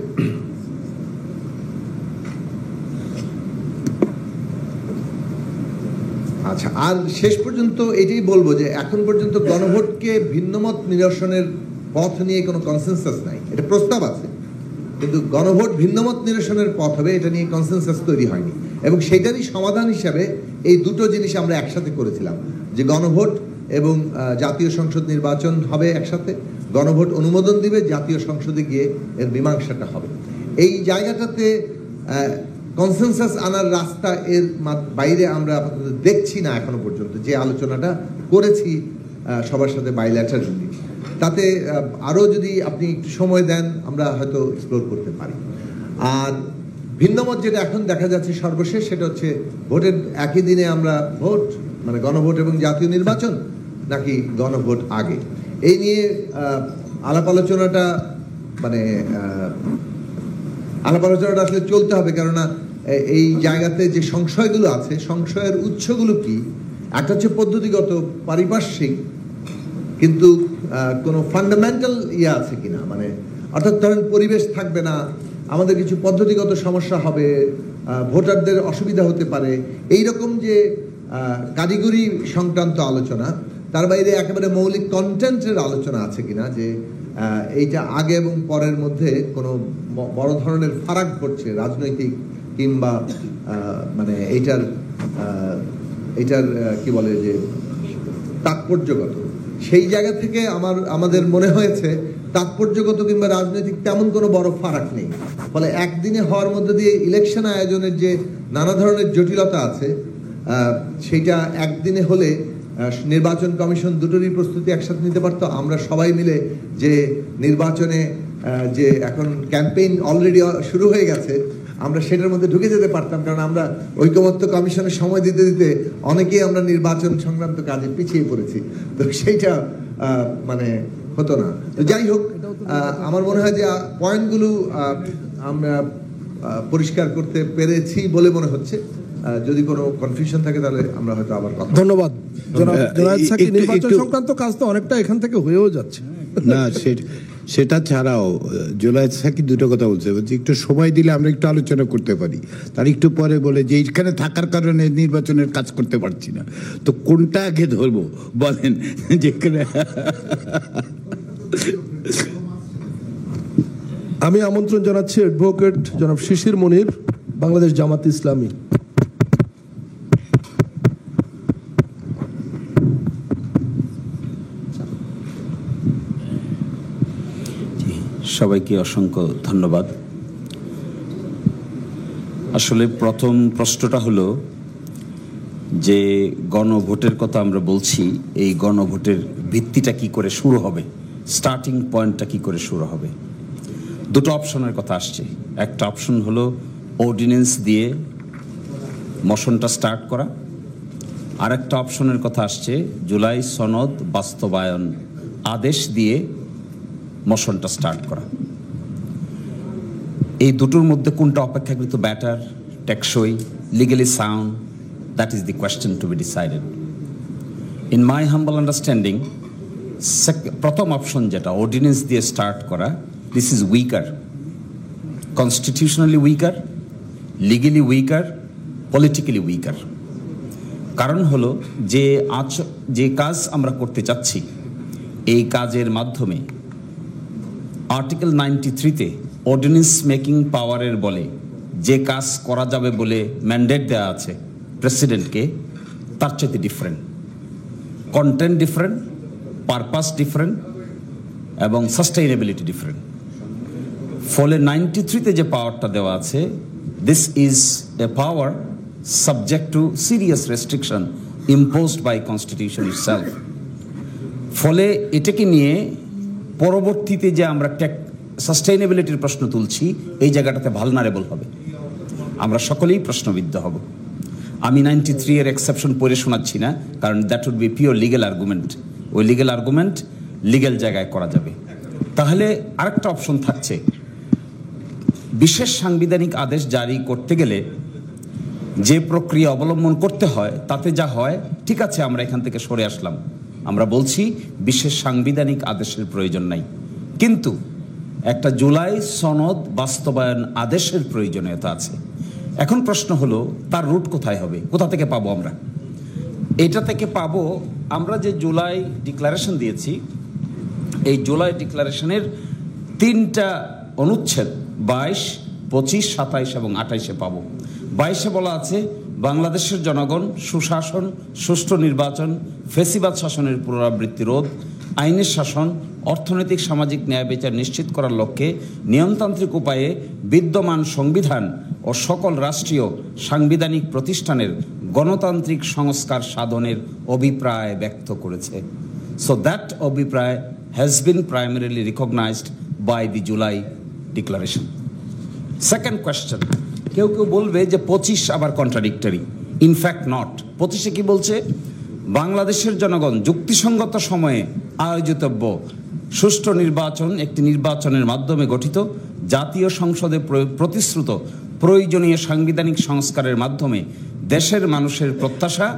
আচ্ছা, আর শেষ পর্যন্ত এটাই বলবো যে এখন পর্যন্ত গণভোটকে ভিন্নমত নিরসনের পথ নিয়ে কোনো কনসেনসাস নাই। এটা প্রস্তাব আছে, কিন্তু গণভোট ভিন্নমত নিরসনের পথ হবে, এটা নিয়ে কনসেনসাস তৈরি হয়নি। এবং সেটারই সমাধান হিসাবে এই দুটো জিনিস আমরা একসাথে করেছিলাম, যে গণভোট এবং জাতীয় সংসদ নির্বাচন হবে একসাথে, গণভোট অনুমোদন দিবে, জাতীয় সংসদে গিয়ে এর মীমাংসাটা হবে। এই জায়গাটাতে কনসেনসাস আনার রাস্তা এর বাইরে আমরা আপাতত দেখছি না এখনো পর্যন্ত। যে আলোচনাটা করেছি সবার সাথে বাইল্যাটারালি, তাতে আরও যদি আপনি একটু সময় দেন আমরা হয়তো এক্সপ্লোর করতে পারি। আর ভিন্নমত যেটা এখন দেখা যাচ্ছে সর্বশেষ, সেটা হচ্ছে ভোটের একই দিনে আমরা ভোট, মানে গণভোট এবং জাতীয় নির্বাচন, নাকি গণভোট আগে, এই নিয়ে আলাপ আলোচনাটা আসলে চলতে হবে। কেননা এই জায়গাতে যে সংশয়গুলো আছে, সংশয়ের উৎসগুলো কি, একটা হচ্ছে পদ্ধতিগত পারিপার্শ্বিক, কিন্তু কোনো ফান্ডামেন্টাল আছে কিনা, মানে অর্থাৎ ধরেন পরিবেশ থাকবে না, আমাদের কিছু পদ্ধতিগত সমস্যা হবে, ভোটারদের অসুবিধা হতে পারে, এইরকম যে কারিগরি সংক্রান্ত আলোচনা, তার বাইরে একেবারে মৌলিক কন্টেন্টের আলোচনা আছে কিনা, যে এইটা আগে এবং পরের মধ্যে কোনো বড় ধরনের ফারাক ঘটছে রাজনৈতিক কিংবা মানে এইটার কি বলে যে তাৎপর্যগত, সেই জায়গা থেকে আমাদের মনে হয়েছে তাৎপর্যগত কিংবা রাজনৈতিক তেমন কোনো বড় ফারাক নেই। ফলে একদিনে হওয়ার মধ্যে দিয়ে ইলেকশন আয়োজনের যে নানা ধরনের জটিলতা আছে, সেইটা একদিনে হলে নির্বাচন কমিশন দুটোরই প্রস্তুতি একসাথে নিতে পারতো। আমরা সবাই মিলে যে নির্বাচনে যে এখন ক্যাম্পেইন অলরেডি শুরু হয়ে গেছে, আমরা সেটার মধ্যে ঢুকে যেতে পারতাম, কারণ আমরা ঐকমত্য কমিশনের সময় দিতে দিতে অনেকেই আমরা নির্বাচন সংক্রান্ত কাজে পিছিয়ে পড়েছি, তো সেইটা মানে হতো না। তো যাই হোক, আমার মনে হয় যে পয়েন্টগুলো আমরা পরিষ্কার করতে পেরেছি বলে মনে হচ্ছে। যদি কোনো কনফিউশন থাকে তাহলে আমরা হয়তো আবার কথা। ধন্যবাদ জনায়েত সাকি। নির্বাচন সংক্রান্ত কাজ তো অনেকটা এখান থেকে হয়েও যাচ্ছে না, সেটা ছাড়াও জুনায়েদ সাকি দুটো কথা বলছে, একটু সময় দিলে আমরা একটু আলোচনা করতে পারি। তার একটু পরে বলে যে এইখানে থাকার কারণে নির্বাচনের কাজ করতে পারছি না, তো কোনটা আগে ধরবো বলেন? যেখানে আমি আমন্ত্রণ জানাচ্ছি অ্যাডভোকেট জনাব শিশির মনির, বাংলাদেশ জামাত ইসলামী। সবাইকে অসংখ্য ধন্যবাদ। আসলে প্রথম প্রশ্নটা হলো যে গণভোটের কথা আমরা বলছি, এই গণভোটের ভিত্তিটা কি করে শুরু হবে, স্টার্টিং পয়েন্টটা কি করে শুরু হবে। দুটো অপশনের কথা আসছে। একটা অপশন হলো অর্ডিন্যান্স দিয়ে মোশনটা স্টার্ট করা, আর একটা অপশনের কথা আসছে জুলাই সনদ বাস্তবায়ন আদেশ দিয়ে মোশনটা স্টার্ট করা। এই দুটোর মধ্যে কোনটা অপেক্ষাকৃত ব্যাটার, টেকসই, legally sound, that is the question to be decided. In my humble understanding, প্রথম অপশন যেটা অর্ডিন্যান্স দিয়ে স্টার্ট করা, this is weaker, constitutionally weaker, legally weaker, politically weaker. কারণ হলো যে কাজ আমরা করতে চাচ্ছি, এই কাজের মাধ্যমে আর্টিকেল 93-তে অর্ডিন্যান্স মেকিং পাওয়ারের বলে যে কাজ করা যাবে বলে ম্যান্ডেট দেওয়া আছে প্রেসিডেন্টকে, তার চাইতে different, content different, purpose different এবং সাস্টেইনেবিলিটি ডিফারেন্ট। ফলে 93-তে যে পাওয়ারটা দেওয়া আছে, this is a power subject to serious restriction imposed by constitution itself. ফলে এটাকে নিয়ে পরবর্তীতে যে আমরা সাস্টেইনেবিলিটির প্রশ্ন তুলছি, এই জায়গাটাতে ভালনারেবল হবে, আমরা সকলেই প্রশ্নবিদ্ধ হব। আমি 93 এর এক্সেপশন পড়ে শোনাচ্ছি না, কারণ that would be pure legal argument. ওই লিগ্যাল আর্গুমেন্ট লিগ্যাল জায়গায় করা যাবে। তাহলে আরেকটা অপশন থাকছে, বিশেষ সাংবিধানিক আদেশ জারি করতে গেলে যে প্রক্রিয়া অবলম্বন করতে হয়, তাতে যা হয় ঠিক আছে, আমরা এখান থেকে সরে আসলাম, আমরা বলছি বিশেষ সাংবিধানিক আদেশের প্রয়োজন নাই, কিন্তু একটা জুলাই সনদ বাস্তবায়ন আদেশের প্রয়োজনীয়তা আছে। এখন প্রশ্ন হলো তার রুট কোথায় হবে, কোথা থেকে পাবো আমরা? এটা থেকে পাবো আমরা যে জুলাই ডিক্লারেশন দিয়েছি, এই জুলাই ডিক্লারেশনের 3টা অনুচ্ছেদ 22, 25, 27 এবং 28-এ পাবো। 22-এ বলা আছে বাংলাদেশের জনগণ সুশাসন, সুষ্ঠু নির্বাচন, ফেসিবাদ শাসনের পুনরাবৃত্তি রোধ, আইনের শাসন, অর্থনৈতিক সামাজিক ন্যায় বিচার নিশ্চিত করার লক্ষ্যে নিয়মতান্ত্রিক উপায়ে বিদ্যমান সংবিধান ও সকল রাষ্ট্রীয় সাংবিধানিক প্রতিষ্ঠানের গণতান্ত্রিক সংস্কার সাধনের অভিপ্রায় ব্যক্ত করেছে। সো দ্যাট অভিপ্রায় has been primarily recognised by the July declaration. Second question, কেউ কেউ বলবে যে 25 আবার কন্ট্রাডিক্টরি। In fact not. 25-এ কি বলছে? বাংলাদেশের জনগণ যুক্তিসঙ্গত সময়ে আয়োজিতব্য সুষ্ঠু নির্বাচন, একটি নির্বাচনের মাধ্যমে গঠিত জাতীয় সংসদে প্রতিশ্রুত প্রয়োজনীয় সাংবিধানিক সংস্কারের মাধ্যমে দেশের মানুষের প্রত্যাশা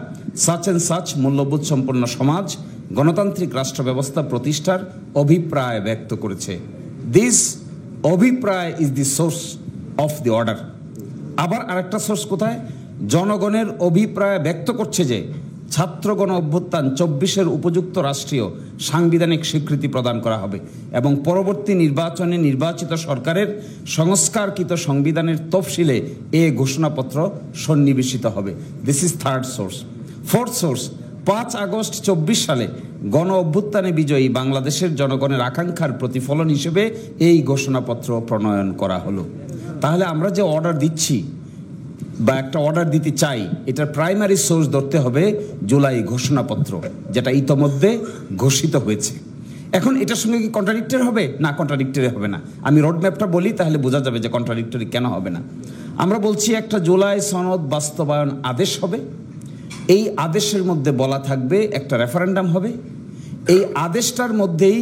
সাচ অ্যান্ড সাচ মূল্যবোধ সম্পন্ন সমাজ, গণতান্ত্রিক রাষ্ট্র ব্যবস্থা প্রতিষ্ঠার অভিপ্রায় ব্যক্ত করেছে। দিস অভিপ্রায় is the source of the order. আবার আরেকটা সোর্স কোথায়? জনগণের অভিপ্রায় ব্যক্ত করছে যে ছাত্রগণ অভ্যুত্থান 24-এর উপযুক্ত রাষ্ট্রীয় সাংবিধানিক স্বীকৃতি প্রদান করা হবে এবং পরবর্তী নির্বাচনে নির্বাচিত সরকারের সংস্কারকৃত সংবিধানের তফসিলে এ ঘোষণাপত্র সন্নিবেশিত হবে। This is third source. Fourth source, 5 August 24 সালে গণ অভ্যুত্থানে বিজয়ী বাংলাদেশের জনগণের আকাঙ্ক্ষার প্রতিফলন হিসেবে এই ঘোষণাপত্র প্রণয়ন করা হলো। তাহলে আমরা যে অর্ডার দিচ্ছি বা একটা অর্ডার দিতে চাই, এটার প্রাইমারি সোর্স ধরতে হবে জুলাই ঘোষণাপত্র, যেটা ইতোমধ্যে ঘোষিত হয়েছে। এখন এটার সঙ্গে কি কন্ট্রাডিক্টরি হবে? না, কন্ট্রাডিক্টরি হবে না। আমি রোডম্যাপটা বলি, তাহলে বোঝা যাবে যে কন্ট্রাডিক্টরি কেন হবে না। আমরা বলছি একটা জুলাই সনদ বাস্তবায়ন আদেশ হবে। এই আদেশের মধ্যে বলা থাকবে একটা রেফারেন্ডাম হবে। এই আদেশটার মধ্যেই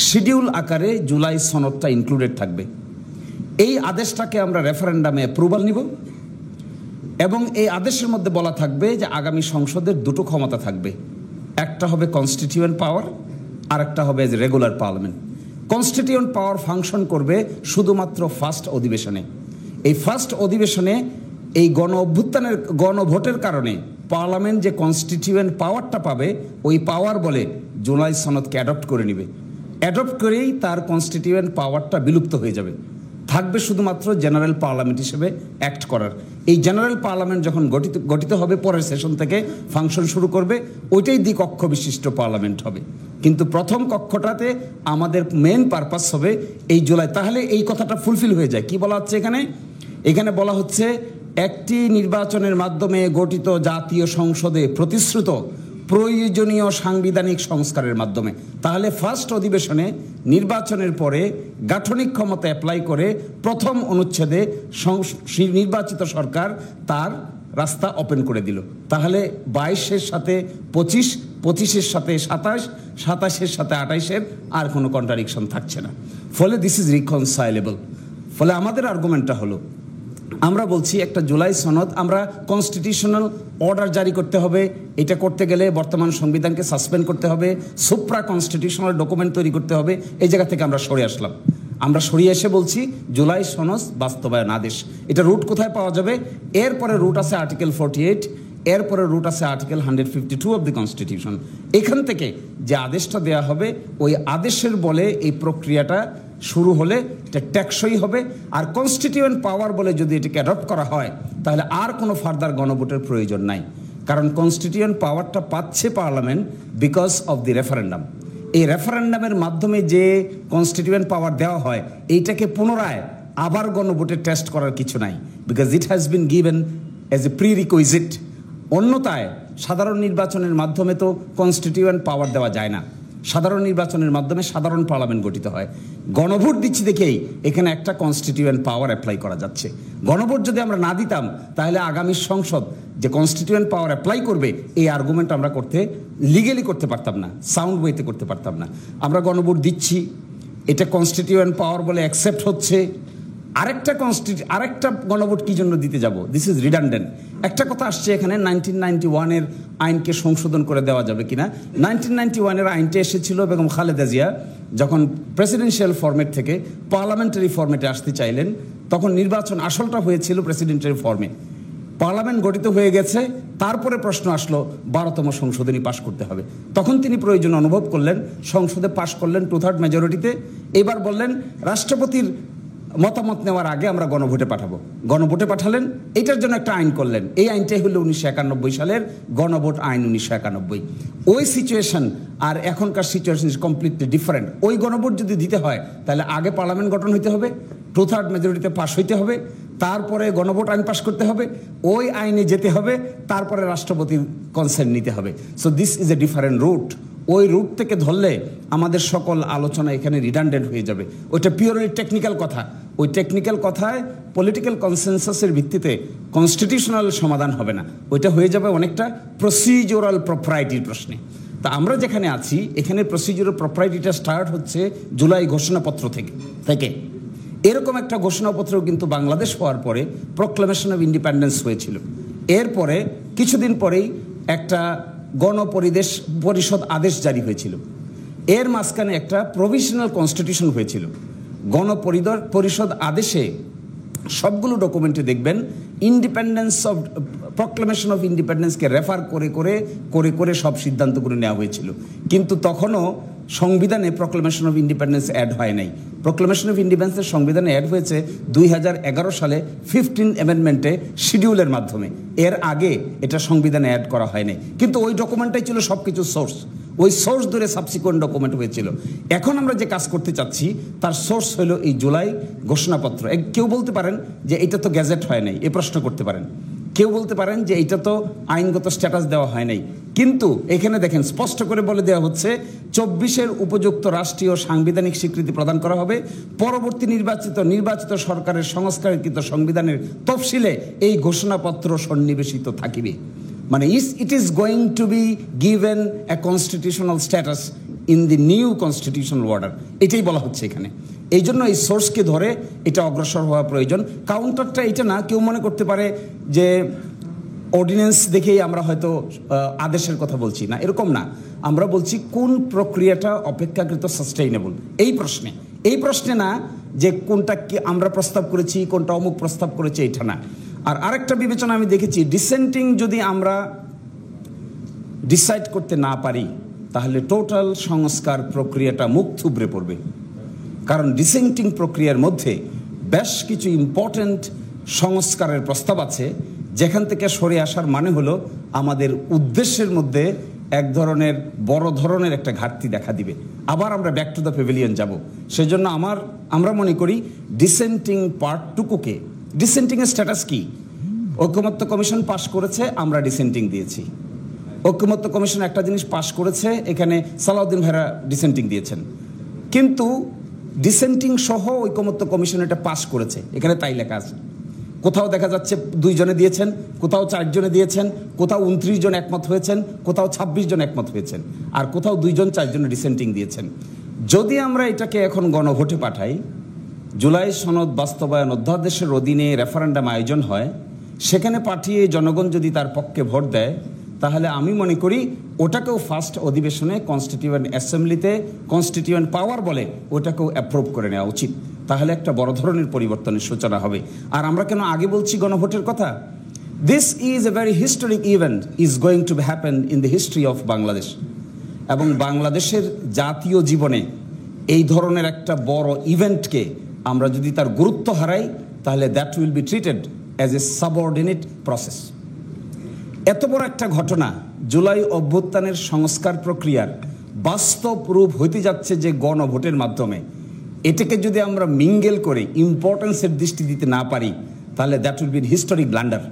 শিডিউল আকারে জুলাই সনদটা ইনক্লুডেড থাকবে। এই আদেশটাকে আমরা রেফারেন্ডামে অ্যাপ্রুভাল নিব এবং এই আদেশের মধ্যে বলা থাকবে যে আগামী সংসদের দুটো ক্ষমতা থাকবে, একটা হবে কনস্টিটিউয়েন্ট পাওয়ার আর একটা হবে রেগুলার পার্লামেন্ট। কনস্টিটিউয়েন্ট পাওয়ার ফাংশন করবে শুধুমাত্র ফার্স্ট অধিবেশনে। এই ফার্স্ট অধিবেশনে এই গণ অভ্যুত্থানের গণভোটের কারণে পার্লামেন্ট যে কনস্টিটিউয়েন্ট পাওয়ারটা পাবে, ওই পাওয়ার বলে জুলাই সনদকে অ্যাডপ্ট করে নেবে। অ্যাডপ্ট করেই তার কনস্টিটিউয়েন্ট পাওয়ারটা বিলুপ্ত হয়ে যাবে। থাকবে শুধুমাত্র জেনারেল পার্লামেন্ট হিসেবে অ্যাক্ট করার। এই জেনারেল পার্লামেন্ট যখন গঠিত হবে, পরের সেশন থেকে ফাংশন শুরু করবে, ওইটাই দ্বিকক্ষ বিশিষ্ট পার্লামেন্ট হবে। কিন্তু প্রথম কক্ষটাতে আমাদের মেন পারপাস হবে এই জুলাই। তাহলে এই কথাটা ফুলফিল হয়ে যায়। কি বলা হচ্ছে এখানে? এখানে বলা হচ্ছে একটি নির্বাচনের মাধ্যমে গঠিত জাতীয় সংসদে প্রতিশ্রুত প্রয়োজনীয় সাংবিধানিক সংস্কারের মাধ্যমে। তাহলে ফার্স্ট অধিবেশনে নির্বাচনের পরে গাঠনিক ক্ষমতা অ্যাপ্লাই করে প্রথম অনুচ্ছেদে নির্বাচিত সরকার তার রাস্তা ওপেন করে দিল। তাহলে 22-এর সাথে 25, 25-এর সাথে 27, 27-এর সাথে 28-এর আর কোনো কন্ট্রাডিকশন থাকছে না। ফলে দিস ইজ রিকনসাইলেবল। ফলে আমাদের আর্গুমেন্টটা হলো, আমরা বলছি একটা জুলাই সনদ আমরা কনস্টিটিউশনাল অর্ডার জারি করতে হবে। এটা করতে গেলে বর্তমান সংবিধানকে সাসপেন্ড করতে হবে, সুপ্রা কনস্টিটিউশনাল ডকুমেন্ট তৈরি করতে হবে। এই জায়গা থেকে আমরা সরে আসলাম। আমরা সরিয়ে এসে বলছি জুলাই সনদ বাস্তবায়ন আদেশ। এটা রুট কোথায় পাওয়া যাবে? এরপরে রুট আছে আর্টিকেল 48, এরপরে রুট আছে আর্টিকেল 152 অব দি কনস্টিটিউশন। এখান থেকে যে আদেশটা দেয়া হবে, ওই আদেশের বলে এই প্রক্রিয়াটা শুরু হলে এটা টেকসই হবে। আর কনস্টিটিউয়েন্ট পাওয়ার বলে যদি এটাকে অ্যাডপ্ট করা হয়, তাহলে আর কোনো ফার্দার গণভোটের প্রয়োজন নাই। কারণ কনস্টিটিউয়েন্ট পাওয়ারটা পাচ্ছে parliament because of the referendum. এই রেফারেন্ডামের মাধ্যমে যে কনস্টিটিউয়েন্ট পাওয়ার দেওয়া হয়, এইটাকে পুনরায় আবার গণভোটে টেস্ট করার কিছু নাই, because it has been given as a pre requisite. অন্যথায় সাধারণ নির্বাচনের মাধ্যমে তো কনস্টিটিউয়েন্ট পাওয়ার দেওয়া যায় না। সাধারণ নির্বাচনের মাধ্যমে সাধারণ পার্লামেন্ট গঠিত হয়। গণভোট দিচ্ছি দেখেই এখানে একটা কনস্টিটিউয়েন্ট পাওয়ার অ্যাপ্লাই করা যাচ্ছে। গণভোট যদি আমরা না দিতাম, তাহলে আগামী সংসদ যে কনস্টিটিউয়েন্ট পাওয়ার অ্যাপ্লাই করবে, এই আর্গুমেন্ট আমরা লিগেলি করতে পারতাম না, সাউন্ড ওয়েতে করতে পারতাম না। আমরা গণভোট দিচ্ছি, এটা কনস্টিটিউয়েন্ট পাওয়ার বলে অ্যাকসেপ্ট হচ্ছে। আরেকটা গণভোট কি জন্য দিতে যাব? This is redundant. একটা কথা আসছে এখানে, 1991-এর আইনকে সংশোধন করে দেওয়া যাবে কিনা। 1991-এর আইনটা এসেছিল বেগম খালেদা জিয়া যখন প্রেসিডেন্সিয়াল ফরম্যাট থেকে পার্লামেন্টারি ফরম্যাটে আসতে চাইলেন, তখন নির্বাচন আসলটা হয়েছিল প্রেসিডেন্টারি ফর্মে। পার্লামেন্ট গঠিত হয়ে গেছে, তারপরে প্রশ্ন আসলো 12তম সংশোধনী পাশ করতে হবে। তখন তিনি প্রয়োজন অনুভব করলেন, সংসদে পাশ করলেন 2/3 মেজরিটিতে। এবার বললেন রাষ্ট্রপতির মতামত নেওয়ার আগে আমরা গণভোটে পাঠাবো। গণভোটে পাঠালেন, এটার জন্য একটা আইন করলেন। এই আইনটাই হলো 1991 সালের গণভোট আইন 1991। ওই সিচুয়েশন আর এখনকার সিচুয়েশন ইজ কমপ্লিটলি ডিফারেন্ট। ওই গণভোট যদি দিতে হয় তাহলে আগে পার্লামেন্ট গঠন হইতে হবে, 2/3 মেজরিটিতে পাস হইতে হবে, তারপরে গণভোট আইন পাস করতে হবে, ওই আইনে যেতে হবে, তারপরে রাষ্ট্রপতির কনসেন্ট নিতে হবে। So this is a different route. ওই রুট থেকে ধরলে আমাদের সকল আলোচনা এখানে রিডান্ডেন্ট হয়ে যাবে। ওইটা পিওরলি টেকনিক্যাল কথা। ওই টেকনিক্যাল কথায় পলিটিক্যাল কনসেনসাসের ভিত্তিতে কনস্টিটিউশনাল সমাধান হবে না। ওইটা হয়ে যাবে অনেকটা প্রসিডিউরাল প্রপার্টির প্রশ্নে। তা আমরা যেখানে আছি এখানে প্রসিডিউরাল প্রপার্টিটা স্টার্ট হচ্ছে জুলাই ঘোষণাপত্র থেকে। এরকম একটা ঘোষণাপত্র কিন্তু বাংলাদেশ হওয়ার পরে প্রক্লামেশন অফ ইন্ডিপেন্ডেন্স হয়েছিল। এরপরে কিছুদিন পরেই একটা গণপরিষদ আদেশ জারি হয়েছিল। এর মাঝখানে একটা প্রভিশনাল কনস্টিটিউশন হয়েছিল। গণপরিষদ আদেশে সবগুলো ডকুমেন্টে দেখবেন ইন্ডিপেন্ডেন্স অফ প্রক্লামেশন অফ ইন্ডিপেন্ডেন্সকে রেফার করে সব সিদ্ধান্তগুলো নেওয়া হয়েছিল। কিন্তু তখনও সংবিধানে প্রক্লামেশন অফ ইন্ডিপেন্ডেন্স অ্যাড হয় নাই। প্রক্লামেশন অফ ইন্ডিপেন্ডেন্সের সংবিধানে অ্যাড হয়েছে 2011 সালে 15 অ্যামেন্ডমেন্টে শিডিউলের মাধ্যমে। এর আগে এটা সংবিধানে অ্যাড করা হয় নাই। কিন্তু ওই ডকুমেন্টটাই ছিল সব কিছু সোর্স। ওই সোর্স ধরে সাবসিকুয়েন্ট ডকুমেন্ট হয়েছিল। এখন আমরা যে কাজ করতে চাচ্ছি তার সোর্স হলো এই জুলাই ঘোষণাপত্র। কেউ বলতে পারেন যে এটা তো গ্যাজেট হয় নাই, এ প্রশ্ন করতে পারেন। কেউ বলতে পারেন যে এটা তো আইনগত স্ট্যাটাস দেওয়া হয় নাই। কিন্তু এখানে দেখেন স্পষ্ট করে বলে দেওয়া হচ্ছে 24-এর উপযুক্ত রাষ্ট্রীয় সাংবিধানিক স্বীকৃতি প্রদান করা হবে। পরবর্তী নির্বাচিত সরকারের সংস্কারকৃত সংবিধানের তফসিলে এই ঘোষণাপত্র সন্নিবেশিত থাকিবে। মানে it is going to be given a constitutional status in the new constitutional order, এটাই বলা হচ্ছে এখানে। এই জন্য এই সোর্সকে ধরে এটা অগ্রসর হওয়া প্রয়োজন। কাউন্টারটা এটা না, কেউ মনে করতে পারে যে অর্ডিন্যান্স দেখেই আমরা হয়তো আদেশের কথা বলছি না, এরকম না। আমরা বলছি কোন প্রক্রিয়াটা অপেক্ষাকৃত সাস্টেইনেবল এই প্রশ্নে না যে কোনটা কি আমরা প্রস্তাব করেছি, কোনটা অমুক প্রস্তাব করেছে, এটা না। আর আরেকটা বিবেচনা আমি দেখেছি, ডিসেন্টিং যদি আমরা ডিসাইড করতে না পারি তাহলে টোটাল সংস্কার প্রক্রিয়াটা মুখ থুবড়ে পড়বে। কারণ ডিসেন্টিং প্রক্রিয়ার মধ্যে বেশ কিছু ইম্পর্টেন্ট সংস্কারের প্রস্তাব আছে, যেখান থেকে সরে আসার মানে হলো আমাদের উদ্দেশ্যের মধ্যে এক ধরনের বড় ধরনের একটা ঘাটতি দেখা দিবে। আবার আমরা ব্যাক টু দ্য প্যাভিলিয়ন যাব। সেজন্য আমরা মনে করি ডিসেন্টিং পার্টটুকুকে, ডিসেন্টিংয়ের স্ট্যাটাস কি? ঐকমত্য কমিশন পাশ করেছে, আমরা ডিসেন্টিং দিয়েছি। ঐকমত্য কমিশন একটা জিনিস পাশ করেছে, এখানে সালাউদ্দিন ভাইরা ডিসেন্টিং দিয়েছেন। কিন্তু ডিসেন্টিং সহ ঐকমত্য কমিশন এটা পাশ করেছে, এখানে তাই লেখা আছে। কোথাও দেখা যাচ্ছে 2 জনে দিয়েছেন, কোথাও 4 জনে দিয়েছেন, কোথাও 29 জন একমত হয়েছেন, কোথাও 26 জন একমত হয়েছেন, আর কোথাও 2 জন 4 জনে ডিসেন্টিং দিয়েছেন। যদি আমরা এটাকে এখন গণভোটে পাঠাই, জুলাই সনদ বাস্তবায়ন অধ্যাদেশের অধীনে রেফারেন্ডাম আয়োজন হয়, সেখানে পাঠিয়ে জনগণ যদি তার পক্ষে ভোট দেয়, তাহলে আমি মনে করি ওটাকেও ফার্স্ট অধিবেশনে কনস্টিটিউয়েন্ট অ্যাসেম্বলিতে কনস্টিটিউয়েন্ট পাওয়ার বলে ওটাকেও অ্যাপ্রুভ করে নেওয়া উচিত। তাহলে একটা বড় ধরনের পরিবর্তনের সূচনা হবে। আর আমরা কেন আগে বলছি গণভোটের কথা? This is a very historic event is going to happen in the history of Bangladesh. এবং বাংলাদেশের জাতীয় জীবনে এই ধরনের একটা বড় ইভেন্টকে আমরা যদি তার গুরুত্ব হারাই, তাহলে that will be treated as a subordinate process. এত বড় একটা ঘটনা, জুলাই অভ্যুত্থানের সংস্কার প্রক্রিয়ার বাস্তব রূপ হইতে যাচ্ছে যে গণভোটের মাধ্যমে, এটাকে যদি আমরা মিঙ্গেল করে ইম্পর্টেন্সের দৃষ্টি দিতে না পারি, তাহলে that will B historic blunder.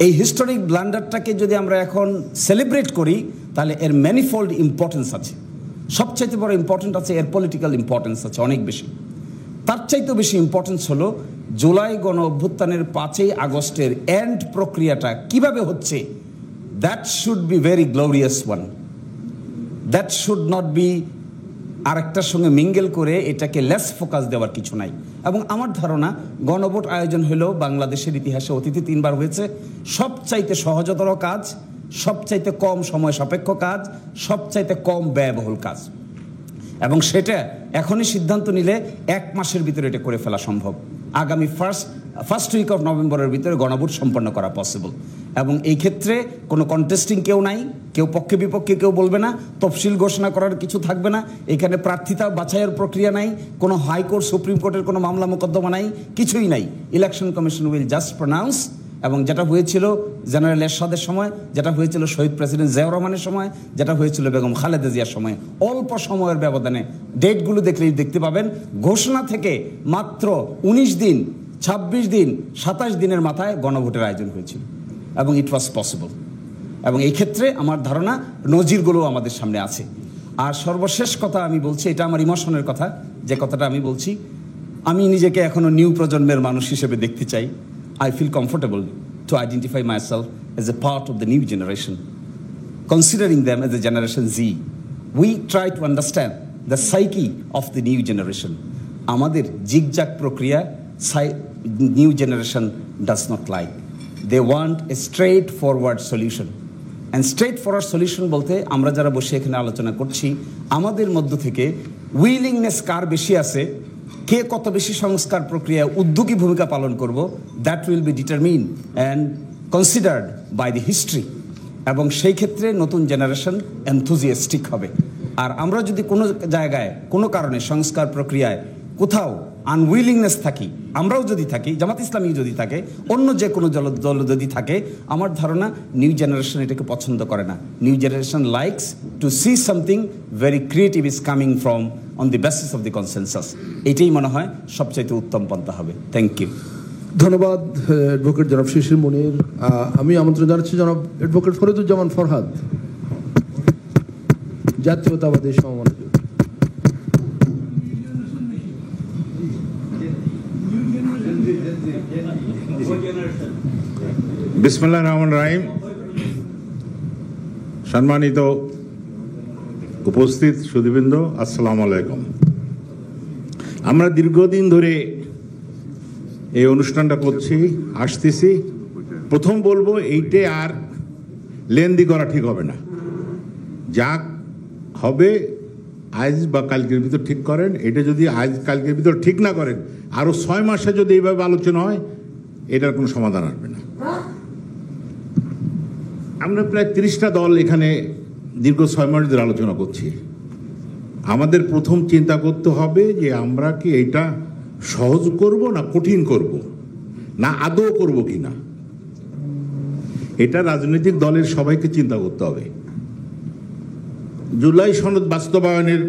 এই হিস্টোরিক ব্লান্ডারটাকে যদি আমরা এখন সেলিব্রেট করি, তাহলে এর ম্যানিফোল্ড ইম্পর্টেন্স আছে। সবচাইতে বড় ইম্পর্টেন্ট আছে এর পলিটিক্যাল ইম্পর্টেন্স আছে অনেক বেশি। তার চাইতেও বেশি ইম্পর্টেন্স হলো জুলাই গণ অভ্যুত্থানের 5ই আগস্টের এন্ড প্রক্রিয়াটা কিভাবে হচ্ছে। That should be very glorious one. That should not be আরেকটার সঙ্গে মিঙ্গেল করে এটাকে লেস ফোকাস দেওয়ার কিছু নাই। এবং আমার ধারণা গণভোট আয়োজন হলেও বাংলাদেশের ইতিহাসে অতীতে 3 বার হয়েছে। সবচাইতে সহজতর কাজ, সবচাইতে কম সময় সাপেক্ষ কাজ, সবচাইতে কম ব্যয়বহুল কাজ। এবং সেটা এখনই সিদ্ধান্ত নিলে 1 মাসের ভিতরে এটা করে ফেলা সম্ভব। আগামী 1 ফার্স্ট উইক অফ নভেম্বরের ভিতরে গণভোট সম্পন্ন করা পসিবল। এবং এই ক্ষেত্রে কোনো কন্টেস্টিং কেউ নাই, কেউ পক্ষে বিপক্ষে কেউ বলবে না, তফসিল ঘোষণা করার কিছু থাকবে না, এখানে প্রার্থিতা বাছাইয়ের প্রক্রিয়া নাই, কোনো হাইকোর্ট সুপ্রিম কোর্টের কোনো মামলা মোকদ্দমা নাই, কিছুই নাই। Election commission will just pronounce. এবং যেটা হয়েছিল জেনারেল এরশাদের সময়, যেটা হয়েছিল শহীদ প্রেসিডেন্ট জিয়াউর রহমানের সময়, যেটা হয়েছিল বেগম খালেদা জিয়ার সময়, অল্প সময়ের ব্যবধানে, ডেটগুলো দেখলেই দেখতে পাবেন, ঘোষণা থেকে মাত্র 19 দিন, 26 দিন, 27 দিনের মাথায় গণভোটের আয়োজন হয়েছিল এবং ইট ওয়াজ পসিবল। এবং এই ক্ষেত্রে আমার ধারণা নজিরগুলো আমাদের সামনে আছে। আর সর্বশেষ কথা আমি বলছি, এটা আমার ইমোশনের কথা, যে কথাটা আমি বলছি, আমি নিজেকে এখনো নিউ প্রজন্মের মানুষ হিসেবে দেখতে চাই। I feel comfortable to identify myself as a part of the new generation. Considering them as a Generation Z, we try to understand the psyche of the new generation. Amader zigzag prokriya new generation does not like. They want a straightforward solution. And straightforward solution bolte amra jara boshe ekhane alochona korchi, amader moddho theke willingness kar beshi ache, কে কত বেশি সংস্কার প্রক্রিয়ায় উদ্যোগী ভূমিকা পালন করব, that will be determine and considered by the history. এবং সেই ক্ষেত্রে নতুন জেনারেশন এনথুজিয়াস্টিক হবে। আর আমরা যদি কোনো জায়গায় কোনো কারণে সংস্কার প্রক্রিয়ায় কোথাও আনউইলিংনেস থাকি, আমরাও যদি থাকি, জামাত ইসলামী যদি থাকে, অন্য যে কোনো দল যদি থাকে, আমার ধারণা নিউ জেনারেশন এটাকে পছন্দ করে না। New generation likes to see something very creative is coming from on the basis of the consensus. এটাই মনে হয় সবচাইতে উত্তম পন্থা হবে। Thank you. ধন্যবাদ অ্যাডভোকেট জনাব শিশির মনির। আমি আমন্ত্রণ জানাচ্ছি জনাব অ্যাডভোকেট ফরিদুজ্জামান ফরহাদ, জাতীয়তাবাদী সমমনোযোগ। বিসমিল্লাহির রহমানির রহিম। সম্মানিত উপস্থিত সুধীবৃন্দ, আসসালামু আলাইকুম। আমরা দীর্ঘদিন ধরে এই অনুষ্ঠানটা করছি, আসতেছি। প্রথম বলবো, এইটে আর লেনদি করা ঠিক হবে না। যা হবে আজ বা কালকের ভিতর ঠিক করেন। এটা যদি আজ কালকের ভিতর ঠিক না করেন, আরো 6 মাসে যদি এইভাবে আলোচনা হয়, এটার কোনো সমাধান আসবে না। আমরা প্রায় 30টা দল এখানে দীর্ঘ 6 মাস ধরে আলোচনা করছি। আমাদের প্রথম চিন্তা করতে হবে যে আমরা কি এটা সহজ করব না কঠিন করব, না আদৌ করব কিনা। এটা রাজনৈতিক দলের সবাইকে চিন্তা করতে হবে। জুলাই সনদ বাস্তবায়নের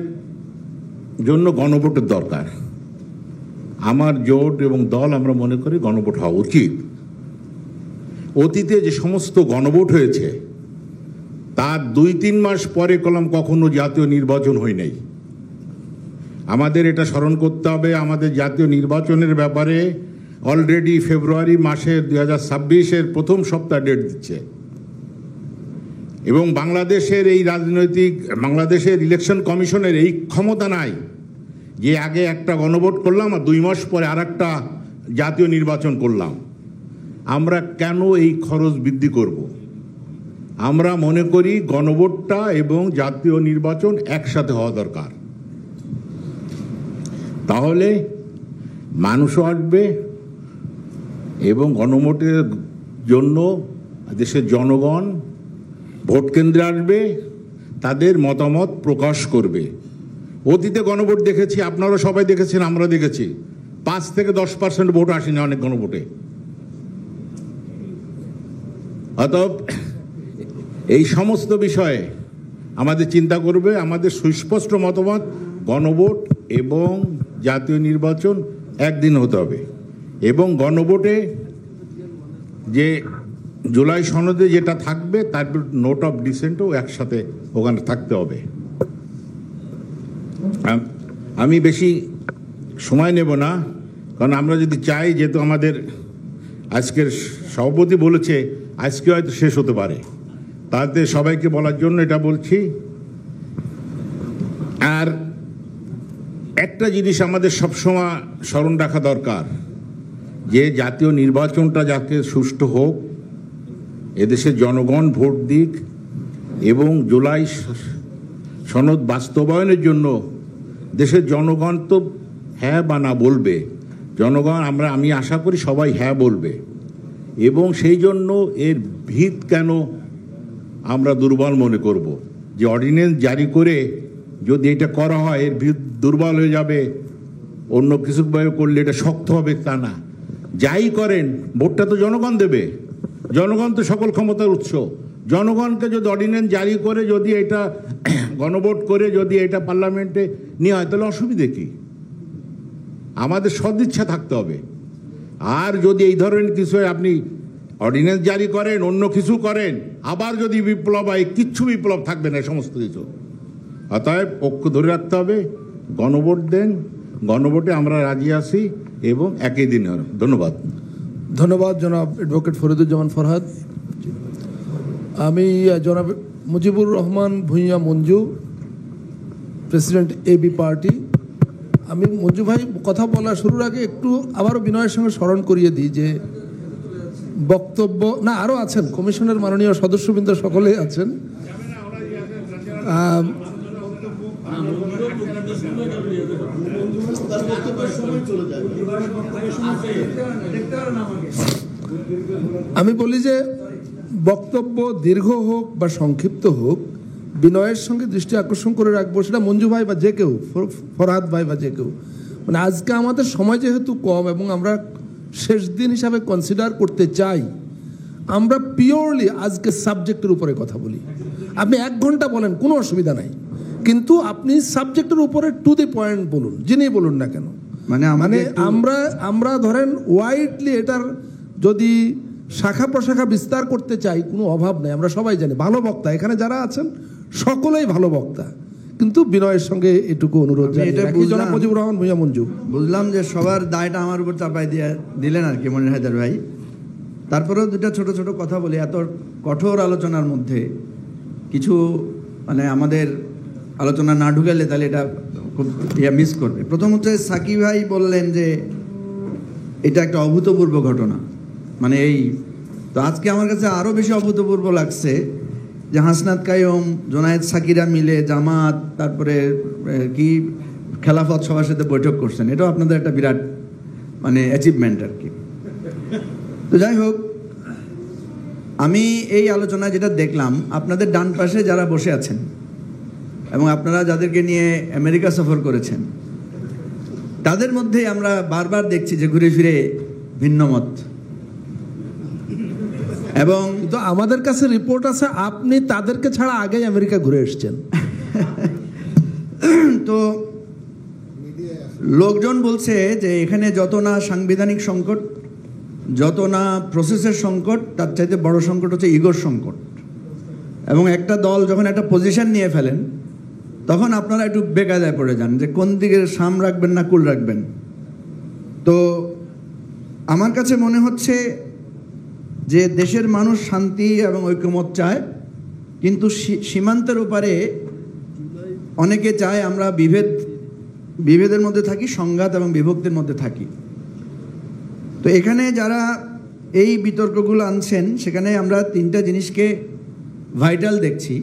জন্য গণভোটের দরকার। আমার জোট এবং দল আমরা মনে করি গণভোট হওয়া উচিত। অতীতে যে সমস্ত গণভোট হয়েছে তার 2-3 মাস পরে কখনো জাতীয় নির্বাচন হয় নাই। আমাদের এটা স্মরণ করতে হবে, আমাদের জাতীয় নির্বাচনের ব্যাপারে অলরেডি ফেব্রুয়ারি মাসের 2026-এর প্রথম সপ্তাহ ডেট দিচ্ছে। এবং বাংলাদেশের ইলেকশন কমিশনের এই ক্ষমতা নাই যে আগে একটা গণভোট করলাম আর 2 মাস পরে আরেকটা জাতীয় নির্বাচন করলাম। আমরা কেন এই খরচ বৃদ্ধি করব? আমরা মনে করি গণভোটটা এবং জাতীয় নির্বাচন একসাথে হওয়া দরকার। তাহলে মানুষও আসবে এবং গণভোটের জন্য দেশের জনগণ ভোট কেন্দ্রে আসবে, তাদের মতামত প্রকাশ করবে। অতীতে গণভোট দেখেছি, আপনারা সবাই দেখেছেন, আমরা দেখেছি 5 থেকে 10% ভোট আসেনি অনেক গণভোটে। অতএব এই সমস্ত বিষয়ে আমাদের চিন্তা করবে, আমাদের সুস্পষ্ট মতামত গণভোট এবং জাতীয় নির্বাচন একদিন হতে হবে। এবং গণভোটে যে জুলাই সনদে যেটা থাকবে তার নোট অফ ডিসেন্টও একসাথে ওখানে থাকতে হবে। আমি বেশি সময় নেব না, কারণ আমরা যদি চাই, যেহেতু আমাদের আজকের সভাপতি বলেছে আজকে হয়তো শেষ হতে পারে, তাতে সবাইকে বলার জন্য এটা বলছি। আর একটা জিনিস আমাদের সবসময় স্মরণ রাখা দরকার, যে জাতীয় নির্বাচনটা যাতে সুষ্ঠু হোক, এদেশের জনগণ ভোট দিক এবং জুলাই সনদ বাস্তবায়নের জন্য দেশের জনগণ তো হ্যাঁ বা না বলবে। জনগণ আমি আশা করি সবাই হ্যাঁ বলবে, এবং সেই জন্য এর ভিত কেন আমরা দুর্বল মনে করব, যে অর্ডিন্যান্স জারি করে যদি এটা করা হয় এর ভিত দুর্বল হয়ে যাবে, অন্য কিছু করলে এটা শক্ত হবে তা না। যাই করেন ভোটটা তো জনগণ দেবে, জনগণ তো সকল ক্ষমতার উৎস। জনগণকে যদি অর্ডিন্যান্স জারি করে যদি এটা গণভোট করে যদি এটা পার্লামেন্টে নিয়ে হয় তাহলে অসুবিধে কি? আমাদের সদিচ্ছা থাকতে হবে। আর যদি এই ধরনের কিছু আপনি অর্ডিন্যান্স জারি করেন, অন্য কিছু করেন, আবার যদি বিপ্লব হয়, কিচ্ছু বিপ্লব থাকবে না সমস্ত কিছু। অতএব ঐক্য ধরে রাখতে হবে, গণভোট দেন, গণভোটে আমরা রাজি আছি এবং একই দিন হবে। ধন্যবাদ। ধন্যবাদ জনাব অ্যাডভোকেট ফরিদুজ্জামান ফরহাদ। আমি জনাব Mujibur Rahman Bhuiyan Manju, president AB Party. আমি মঞ্জু ভাই কথা বলা শুরুর আগে একটু আবারও বিনয়ের সঙ্গে স্মরণ করিয়ে দিই যে বক্তব্য না আরও আছেন, কমিশনের মাননীয় সদস্যবৃন্দ সকলেই আছেন। আমি বলি যে বক্তব্য দীর্ঘ হোক বা সংক্ষিপ্ত হোক, বিনয়ের সঙ্গে দৃষ্টি আকর্ষণ করে রাখবো, সেটা মঞ্জু ভাই বা যে কেউ, ফরহাদ ভাই বা যে কেউ। মানে আজকে আমাদের সময় যেহেতু কম এবং আমরা শেষ দিন হিসাবে কনসিডার করতে চাই, আমরা পিওরলি আজকে সাবজেক্টের উপরে কথা বলি। আপনি 1 ঘন্টা বলেন, কোনো অসুবিধা নাই, কিন্তু আপনি সাবজেক্টের উপরে টু দি পয়েন্ট বলুন, যিনি বলুন না কেন। মানে আমরা ধরেন ওয়াইডলি এটার যদি শাখা প্রশাখা বিস্তার করতে চাই, কোনো অভাব নেই, আমরা সবাই জানি ভালো বক্তা এখানে যারা আছেন সকলেই ভালো বক্তা, কিন্তু বিনয়ের সঙ্গে এটুকু অনুরোধ। মুজিবুর রহমান ভূঁইয়া মঞ্জু, বুঝলাম যে সবার দায়টা আমার উপর চাপাই দিলেন আর কি মনির হায়দার ভাই। তারপরেও দুটা ছোট ছোট কথা বলি। এত কঠোর আলোচনার মধ্যে কিছু মানে আমাদের আলোচনা না ঢুকালে তাহলে এটা খুব মিস করবে। প্রথম হচ্ছে সাকিব ভাই বললেন যে এটা একটা অভূতপূর্ব ঘটনা, মানে এই তো আজকে আমার কাছে আরও বেশি অভূতপূর্ব লাগছে যে হাসনাত কাইয়ুম, জোনায়েদ সাকিরা মিলে জামাত, তারপরে কি খেলাফত সবার সাথে বৈঠক করছেন। এটাও আপনাদের একটা বিরাট মানে অ্যাচিভমেন্ট আর কি। তো যাই হোক, আমি এই আলোচনায় যেটা দেখলাম, আপনাদের ডান পাশে যারা বসে আছেন এবং আপনারা যাদেরকে নিয়ে আমেরিকা সফর করেছেন, তাদের মধ্যেই আমরা বারবার দেখছি যে ঘুরে ফিরে ভিন্ন মত। এবং তো আমাদের কাছে রিপোর্ট আছে আপনি তাদেরকে ছাড়া আগেই আমেরিকা ঘুরে এসেছেন। তো লোকজন বলছে যে এখানে যত না সাংবিধানিক সংকট, যত না প্রসেসের সংকট, তার চাইতে বড় সংকট হচ্ছে ইগোর সংকট। এবং একটা দল যখন একটা পজিশন নিয়ে ফেলেন, তখন আপনারা একটু বেকায়দায় পড়ে যান যে কোন দিকে সাম রাখবেন না কুল রাখবেন। তো আমার কাছে মনে হচ্ছে যে দেশের মানুষ শান্তি এবং ঐক্যমত চায়, কিন্তু সীমান্তের ওপারে অনেকে চায় আমরা বিভেদের মধ্যে থাকি, সংঘাত এবং বিভক্তির মধ্যে থাকি। তো এখানে যারা এই বিতর্কগুলো আনছেন, সেখানে আমরা 3টা জিনিসকে ভাইটাল দেখছি।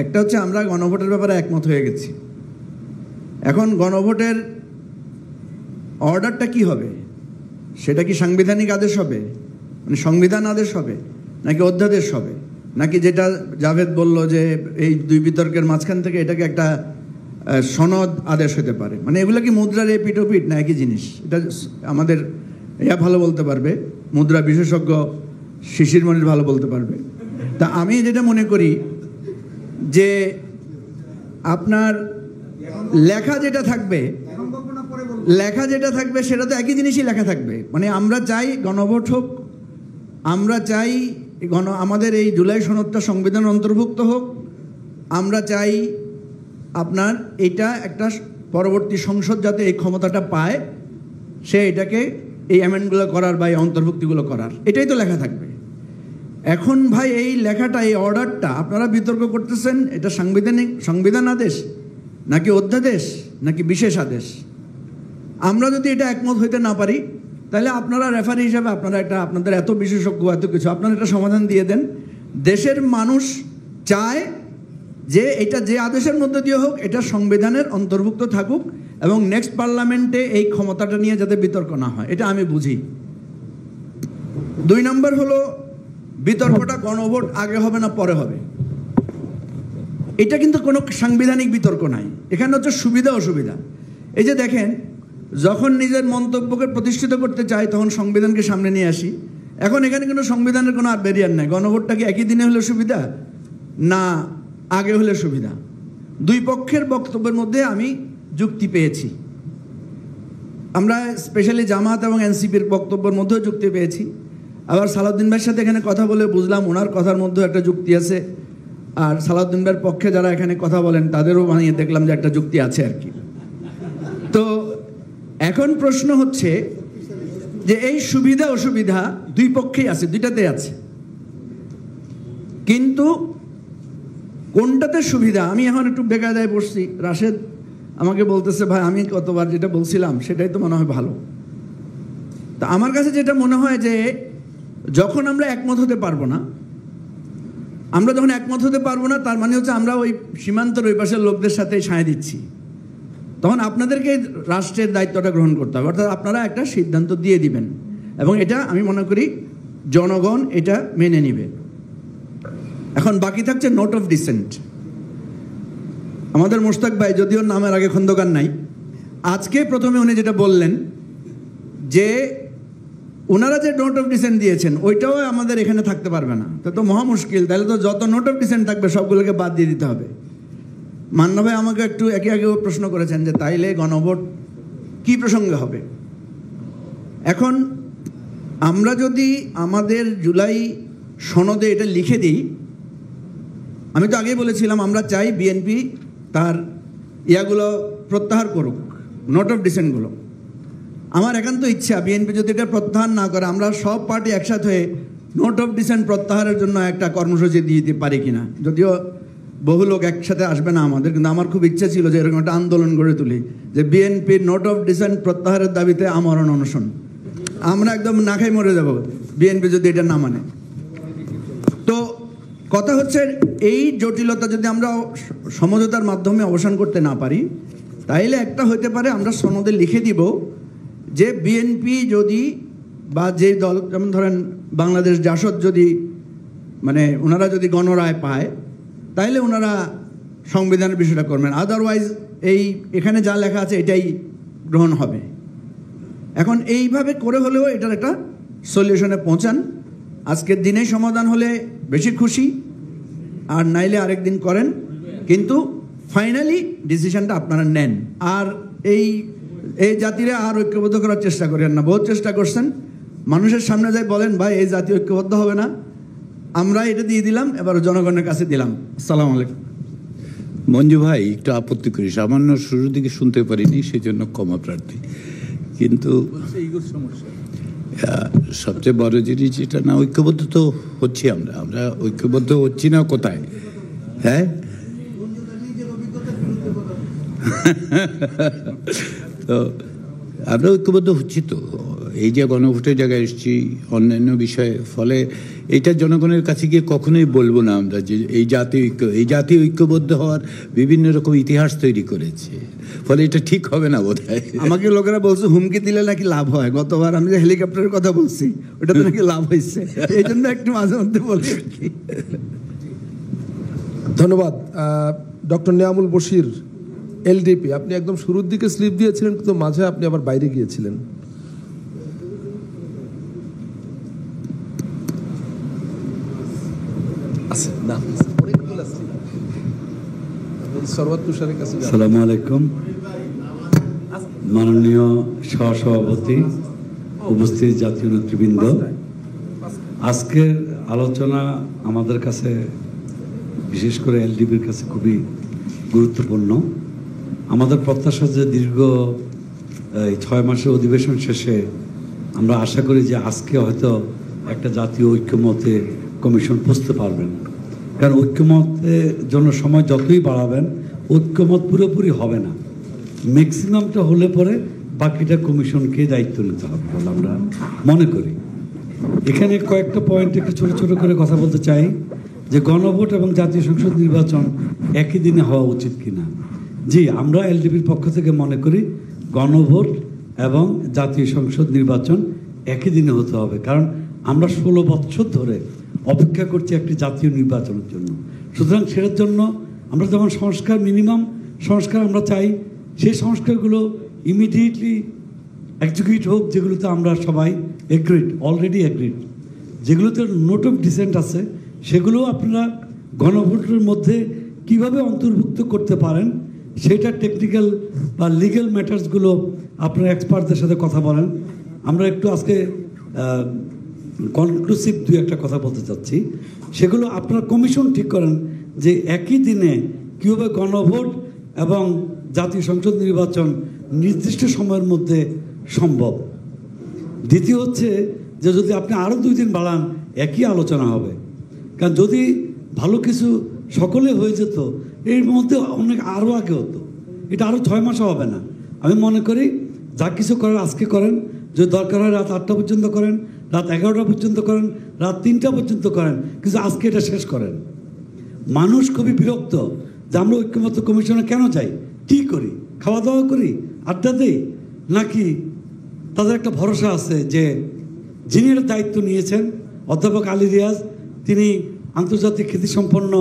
একটা হচ্ছে আমরা গণভোটের ব্যাপারে একমত হয়ে গেছি। এখন গণভোটের অর্ডারটা কি হবে? সেটা কি সাংবিধানিক আদেশ হবে, মানে সংবিধান আদেশ হবে, নাকি অধ্যাদেশ হবে, নাকি যেটা জাভেদ বলল যে এই 2 বিতর্কের মাঝখান থেকে এটাকে একটা সনদ আদেশ হতে পারে? মানে এগুলো কি মুদ্রার এপিঠ ওপিঠ না একই জিনিস? এটা আমাদের ভালো বলতে পারবে, মুদ্রা বিশেষজ্ঞ শিশির মনির ভালো বলতে পারবে। তা আমি যেটা মনে করি যে আপনার লেখা যেটা থাকবে সেটা তো একই জিনিসই লেখা থাকবে। মানে আমরা চাই গণভোট হোক, আমরা চাই আমাদের এই জুলাই সনদটা সংবিধান অন্তর্ভুক্ত হোক, আমরা চাই আপনার এটা একটা পরবর্তী সংসদ যাতে এই ক্ষমতাটা পায়, সে এটাকে এই অ্যামেন্ডগুলো করার বা এই অন্তর্ভুক্তিগুলো করার, এটাই তো লেখা থাকবে। এখন ভাই এই লেখাটা, এই অর্ডারটা আপনারা বিতর্ক করতেছেন, এটা সংবিধান আদেশ নাকি অধ্যাদেশ নাকি বিশেষ আদেশ? আমরা যদি এটা একমত হইতে না পারি, তাহলে আপনারা রেফারি হিসাবে আপনাদের এত বিশেষজ্ঞ এত কিছু, আপনারা একটা সমাধান দিয়ে দেন। দেশের মানুষ চায় যে এটা যে আদেশের মধ্যে দিয়ে হোক এটা সংবিধানের অন্তর্ভুক্ত থাকুক এবং নেক্সট পার্লামেন্টে এই ক্ষমতাটা নিয়ে যাতে বিতর্ক না হয়, এটা আমি বুঝি। 2 নম্বর হলো বিতর্কটা গণভোট আগে হবে না পরে হবে, এটা কিন্তু কোনো সাংবিধানিক বিতর্ক নাই, এখানে হচ্ছে সুবিধা অসুবিধা। এই যে দেখেন, যখন নিজের মন্তব্যকে প্রতিষ্ঠিত করতে চাই তখন সংবিধানকে সামনে নিয়ে আসি। এখন এখানে কোনো সংবিধানের কোনো আর ব্যারিয়ার নাই। গণভোটটা কি একই দিনে হলে সুবিধা না আগে হলে সুবিধা? 2 পক্ষের বক্তব্যের মধ্যে আমি যুক্তি পেয়েছি। আমরা স্পেশালি জামাত এবং এনসিপির বক্তব্যের মধ্যেও যুক্তি পেয়েছি। আবার সালাউদ্দিন ভাইয়ের সাথে এখানে কথা বলে বুঝলাম ওনার কথার মধ্যেও একটা যুক্তি আছে, আর সালাউদ্দিন ভাইয়ের পক্ষে যারা এখানে কথা বলেন তাদেরও বানিয়ে দেখলাম যে একটা যুক্তি আছে আর কি। তো এখন প্রশ্ন হচ্ছে যে এই সুবিধা অসুবিধা 2 পক্ষেই আছে, 2টাতে আছে, কিন্তু কোনটাতে সুবিধা আমি এখন একটু বেকায়দায় পড়ছি। রাশেদ আমাকে বলতেছে, ভাই আমি কতবার যেটা বলছিলাম সেটাই তো মনে হয় ভালো। তা আমার কাছে যেটা মনে হয় যে যখন আমরা একমত হতে পারবো না, তার মানে হচ্ছে আমরা ওই সীমান্তের ওই পাশের লোকদের সাথে সায় দিচ্ছি, তখন আপনাদেরকে রাষ্ট্রের দায়িত্বটা গ্রহণ করতে হবে, অর্থাৎ আপনারা একটা সিদ্ধান্ত দিয়ে দিবেন এবং এটা আমি মনে করি জনগণ এটা মেনে নিবে। এখন বাকি থাকছে নোট অফ ডিসেন্ট। আমাদের মোশতাক ভাই, যদিও নামের আগে খন্দকার নাই, আজকে প্রথমে উনি যেটা বললেন যে ওনারা যে নোট অফ ডিসেন্ট দিয়েছেন ওইটাও আমাদের এখানে থাকতে পারবে না, তো মহা মুশকিল। তাহলে তো যত নোট অফ ডিসেন্ট থাকবে সবগুলোকে বাদ দিয়ে দিতে হবে। মান্না ভাই আমাকে একটু আগেও প্রশ্ন করেছেন যে তাইলে গণভোট কি প্রসঙ্গে হবে। এখন আমরা যদি আমাদের জুলাই সনদে এটা লিখে দিই, আমি তো আগেই বলেছিলাম আমরা চাই বিএনপি তার ইয়াগুলো প্রত্যাহার করুক, নোট অফ ডিসেন্টগুলো। আমার একান্ত ইচ্ছা বিএনপি যদি এটা প্রত্যাহার না করে আমরা সব পার্টি একসাথে হয়ে নোট অফ ডিসেন্ট প্রত্যাহারের জন্য একটা কর্মসূচি দিয়ে দিতে পারি কিনা। যদিও বহু লোক একসাথে আসবে না আমাদের, কিন্তু আমার খুব ইচ্ছা ছিল যে এরকম একটা আন্দোলন গড়ে তুলি যে বিএনপির নোট অফ ডিসেন্ট প্রত্যাহারের দাবিতে আমরণ অনশন। আমরা একদম না খাই মরে যাব বিএনপি যদি এটা না মানে। তো কথা হচ্ছে এই জটিলতা যদি আমরা সমঝোতার মাধ্যমে অবসান করতে না পারি, তাইলে একটা হইতে পারে আমরা সনদে লিখে দিব যে বিএনপি যদি বা যে দল, যেমন ধরেন বাংলাদেশ জাসদ, যদি মানে ওনারা যদি গণরায় পায় তাইলে ওনারা সংবিধানের বিষয়টা করবেন, আদারওয়াইজ এখানে যা লেখা আছে এটাই গ্রহণ হবে। এখন এইভাবে করে হলেও এটার একটা সলিউশনে পৌঁছান। আজকের দিনেই সমাধান হলে বেশি খুশি, আর নাইলে আরেক দিন করেন, কিন্তু ফাইনালি ডিসিশনটা আপনারা নেন। আর এই জাতিরে আর ঐক্যবদ্ধ করার চেষ্টা করেন না। বহুত চেষ্টা করছেন, মানুষের সামনে যাই বলেন ভাই এই জাতি ঐক্যবদ্ধ হবে না, আমরা এটা দিয়ে দিলাম, এবার জনগণের কাছে দিলাম। আসসালামু আলাইকুম। মঞ্জু ভাই, একটু আপত্তি করি, সামান্য শুরুর দিকে শুনতে পারিনি, সেই জন্য ক্ষমা প্রার্থী। কিন্তু সবচেয়ে বড় জিনিস যেটা না, ঐক্যবদ্ধ তো হচ্ছি আমরা ঐক্যবদ্ধ হচ্ছি না কোথায়? হ্যাঁ, তো আমরা ঐক্যবদ্ধ হচ্ছি তো, এই যে গণভোটের জায়গায় এসেছি, অন্যান্য বিষয়ে, ফলে এইটা জনগণের কাছে গিয়ে কখনোই বলবো না আমরা যে এই জাতি ঐক্যবদ্ধ হওয়ার বিভিন্ন রকম ইতিহাস তৈরি করেছে, ফলে এটা ঠিক হবে না বোধ হয়। আমাকে লোকেরা বলছে হুমকি দিলে নাকি লাভ হয়। গতবার আমি যে হেলিকপ্টারের কথা বলছি ওটাতে নাকি লাভ হয়েছে, এই জন্য একটু মাঝে মধ্যে বলি। ধন্যবাদ। ডক্টর নিয়ামুল বশির, এলডিপি, আপনি একদম শুরুর দিকে স্লিপ দিয়েছিলেন, কিন্তু মাঝে আপনি আবার বাইরে গিয়েছিলেন। আসসালামু আলাইকুম। মাননীয় সহসভাপতি, উপস্থিত জাতীয় নেতৃবৃন্দ, আজকের আলোচনা আমাদের কাছে, বিশেষ করে এলডিপির কাছে খুবই গুরুত্বপূর্ণ। আমাদের প্রত্যাশা যে দীর্ঘ 6 মাসের অধিবেশন শেষে আমরা আশা করি যে আজকে হয়তো একটা জাতীয় ঐক্যমতে কমিশন বুঝতে পারবেন। কারণ ঐক্যমতের জন্য সময় যতই বাড়াবেন ঐক্যমত পুরোপুরি হবে না, ম্যাক্সিমামটা হলে পরে বাকিটা কমিশনকে দায়িত্ব নিতে হবে বলে আমরা মনে করি। এখানে কয়েকটা পয়েন্ট একটু ছোট ছোট করে কথা বলতে চাই। যে গণভোট এবং জাতীয় সংসদ নির্বাচন একই দিনে হওয়া উচিত কিনা। জি, আমরা এলডিপির পক্ষ থেকে মনে করি গণভোট এবং জাতীয় সংসদ নির্বাচন একই দিনে হতে হবে, কারণ আমরা 16 বছর ধরে অপেক্ষা করছি একটি জাতীয় নির্বাচনের জন্য। সুতরাং সেটার জন্য আমরা যেমন সংস্কার, মিনিমাম সংস্কার আমরা চাই, সেই সংস্কারগুলো ইমিডিয়েটলি এক্সিকিউট হোক, যেগুলোতে আমরা সবাই অলরেডি এগ্রিড। যেগুলোতে নোট অফ ডিসেন্ট আছে সেগুলো আপনারা গণভোটের মধ্যে কিভাবে অন্তর্ভুক্ত করতে পারেন সেটা টেকনিক্যাল বা লিগ্যাল ম্যাটার্সগুলো আপনারা এক্সপার্টদের সাথে কথা বলেন। আমরা একটু আজকে কনক্লুসিভ দুই একটা কথা বলতে চাচ্ছি, সেগুলো আপনারা কমিশন ঠিক করেন যে একই দিনে কীভাবে গণভোট এবং জাতীয় সংসদ নির্বাচন নির্দিষ্ট সময়ের মধ্যে সম্ভব। দ্বিতীয় হচ্ছে যে যদি আপনি আরও 2 দিন বাড়ান একই আলোচনা হবে, কারণ যদি ভালো কিছু সকলে হয়ে যেত এর মধ্যে অনেক আরও আগে হতো, এটা আরও 6 মাসও হবে না। আমি মনে করি যা কিছু করার আজকে করেন, যদি দরকার হয় রাত 8টা পর্যন্ত করেন, রাত 11টা পর্যন্ত করেন, রাত 3টা পর্যন্ত করেন, কিন্তু আজকে এটা শেষ করেন। মানুষ খুবই বিরক্ত যে আমরা ঐক্যমত্য কমিশনে কেন যাই, কী করি, খাওয়া দাওয়া করি, আড্ডা দিই, নাকি তাদের একটা ভরসা আছে যে যিনি এর দায়িত্ব নিয়েছেন অধ্যাপক আলী রিয়াজ, তিনি আন্তর্জাতিক খ্যাতিসম্পন্ন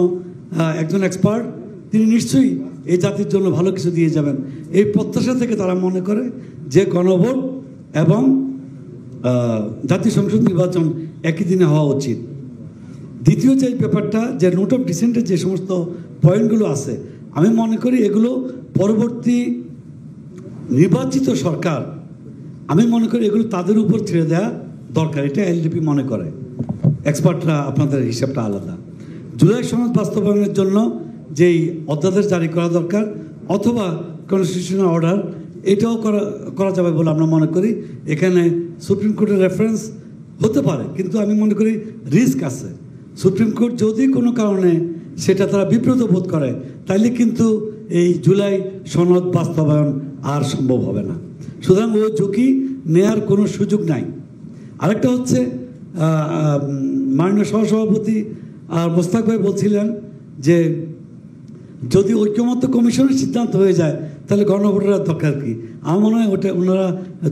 একজন এক্সপার্ট, তিনি নিশ্চয়ই এই জাতির জন্য ভালো কিছু দিয়ে যাবেন। এই প্রত্যাশা থেকে তারা মনে করে যে গণভোট এবং জাতীয় সংসদ নির্বাচন একই দিনে হওয়া উচিত। দ্বিতীয় যে ব্যাপারটা, যে নোট অফ ডিসেন্টের যে সমস্ত পয়েন্টগুলো আছে, আমি মনে করি এগুলো পরবর্তী নির্বাচিত সরকার, আমি মনে করি এগুলো তাদের উপর ছেড়ে দেওয়া দরকার, এটা এলডিপি মনে করে। এক্সপার্টরা আপনাদের হিসাবটা আলাদা। জুলাই সনদ বাস্তবায়নের জন্য যেই অধ্যাদেশ জারি করা দরকার অথবা কনস্টিটিউশনাল অর্ডার, এটাও করা যাবে বলে আমরা মনে করি। এখানে সুপ্রিম কোর্টের রেফারেন্স হতে পারে, কিন্তু আমি মনে করি রিস্ক আছে। সুপ্রিম কোর্ট যদি কোনো কারণে সেটা তারা বিব্রত বোধ করে, তাইলে কিন্তু এই জুলাই সনদ বাস্তবায়ন আর সম্ভব হবে না। সুতরাং ও ঝুঁকি নেয়ার কোনো সুযোগ নাই। আরেকটা হচ্ছে মাননীয় সহসভাপতি আর মোস্তাক ভাই বলছিলেন যে যদি ঐক্যমত্য কমিশনের সিদ্ধান্ত হয়ে যায় তাহলে গণভোটের দরকার কি। আমার মনে হয় ওটা ওনারা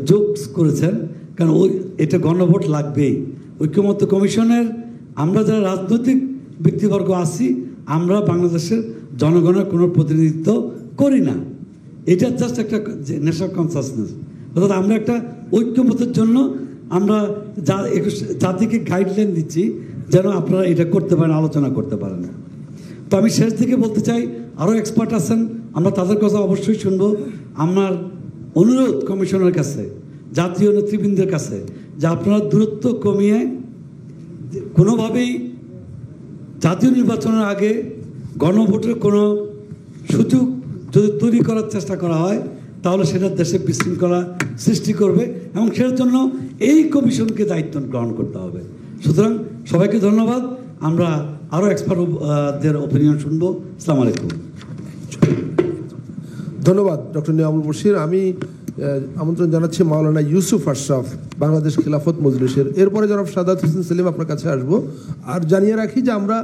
জোকস করেছেন, কারণ এটা গণভোট লাগবেই। ঐক্যমত্য কমিশনের আমরা যারা রাজনৈতিক ব্যক্তিবর্গ আছি, আমরা বাংলাদেশের জনগণের কোনো প্রতিনিধিত্ব করি না। এটা জাস্ট একটা ন্যাশনাল কনসাসনেস, অর্থাৎ আমরা একটা ঐক্যমতের জন্য আমরা জাতিকে গাইডলাইন দিচ্ছি যেন আপনারা এটা করতে পারেন, আলোচনা করতে পারেন। তো আমি শেষ দিকে বলতে চাই, আরও এক্সপার্ট আছেন, আমরা তাদের কথা অবশ্যই শুনব। আমার অনুরোধ কমিশনের কাছে, জাতীয় নেতৃবৃন্দের কাছে, যে আপনারা দূরত্ব কমিয়ে কোনোভাবেই জাতীয় নির্বাচনের আগে গণভোটের কোনো সুযোগ যদি তৈরি করার চেষ্টা করা হয় তাহলে সেটা দেশে বিশৃঙ্খলা সৃষ্টি করবে এবং সেটার জন্য এই কমিশনকে দায়িত্ব গ্রহণ করতে হবে। সুতরাং সবাইকে ধন্যবাদ। আমরা আরও এক্সপার্টদের ওপিনিয়ন শুনবো। আসসালামু আলাইকুম। ধন্যবাদ ডক্টর নিয়ামুল বশির। আমি আমন্ত্রণ জানাচ্ছি মাওলানা ইউসুফ আশরাফ, বাংলাদেশ খেলাফত মজলিসের। এরপরে জনাব সাদাত হোসেন সেলিম আপনার কাছে আসবো। আর জানিয়ে রাখি যে আমরা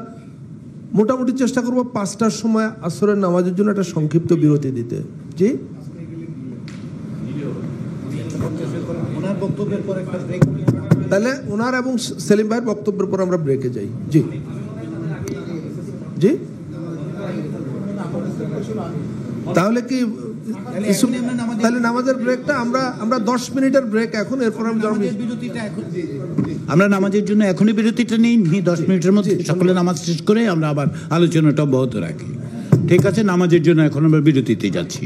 মোটামুটি চেষ্টা করব 5টার সময় আসরের নামাজের জন্য একটা সংক্ষিপ্ত বিরতি দিতে। জি, তাহলে ওনার এবং সেলিম ভাইয়ের বক্তব্যের পর আমরা ব্রেকে যাই। জি জি, তাহলে কি তাহলে নামাজের ব্রেকটা আমরা 10 মিনিটের ব্রেক এখন, এরপর আমরা নামাজের জন্য এখনই বিরতিটা নিই, 10 মিনিটের মধ্যে সকলে নামাজ শেষ করে আমরা আবার আলোচনাটা অব্যাহত রাখি। ঠিক আছে, নামাজের জন্য এখন আমরা বিরতিতে যাচ্ছি।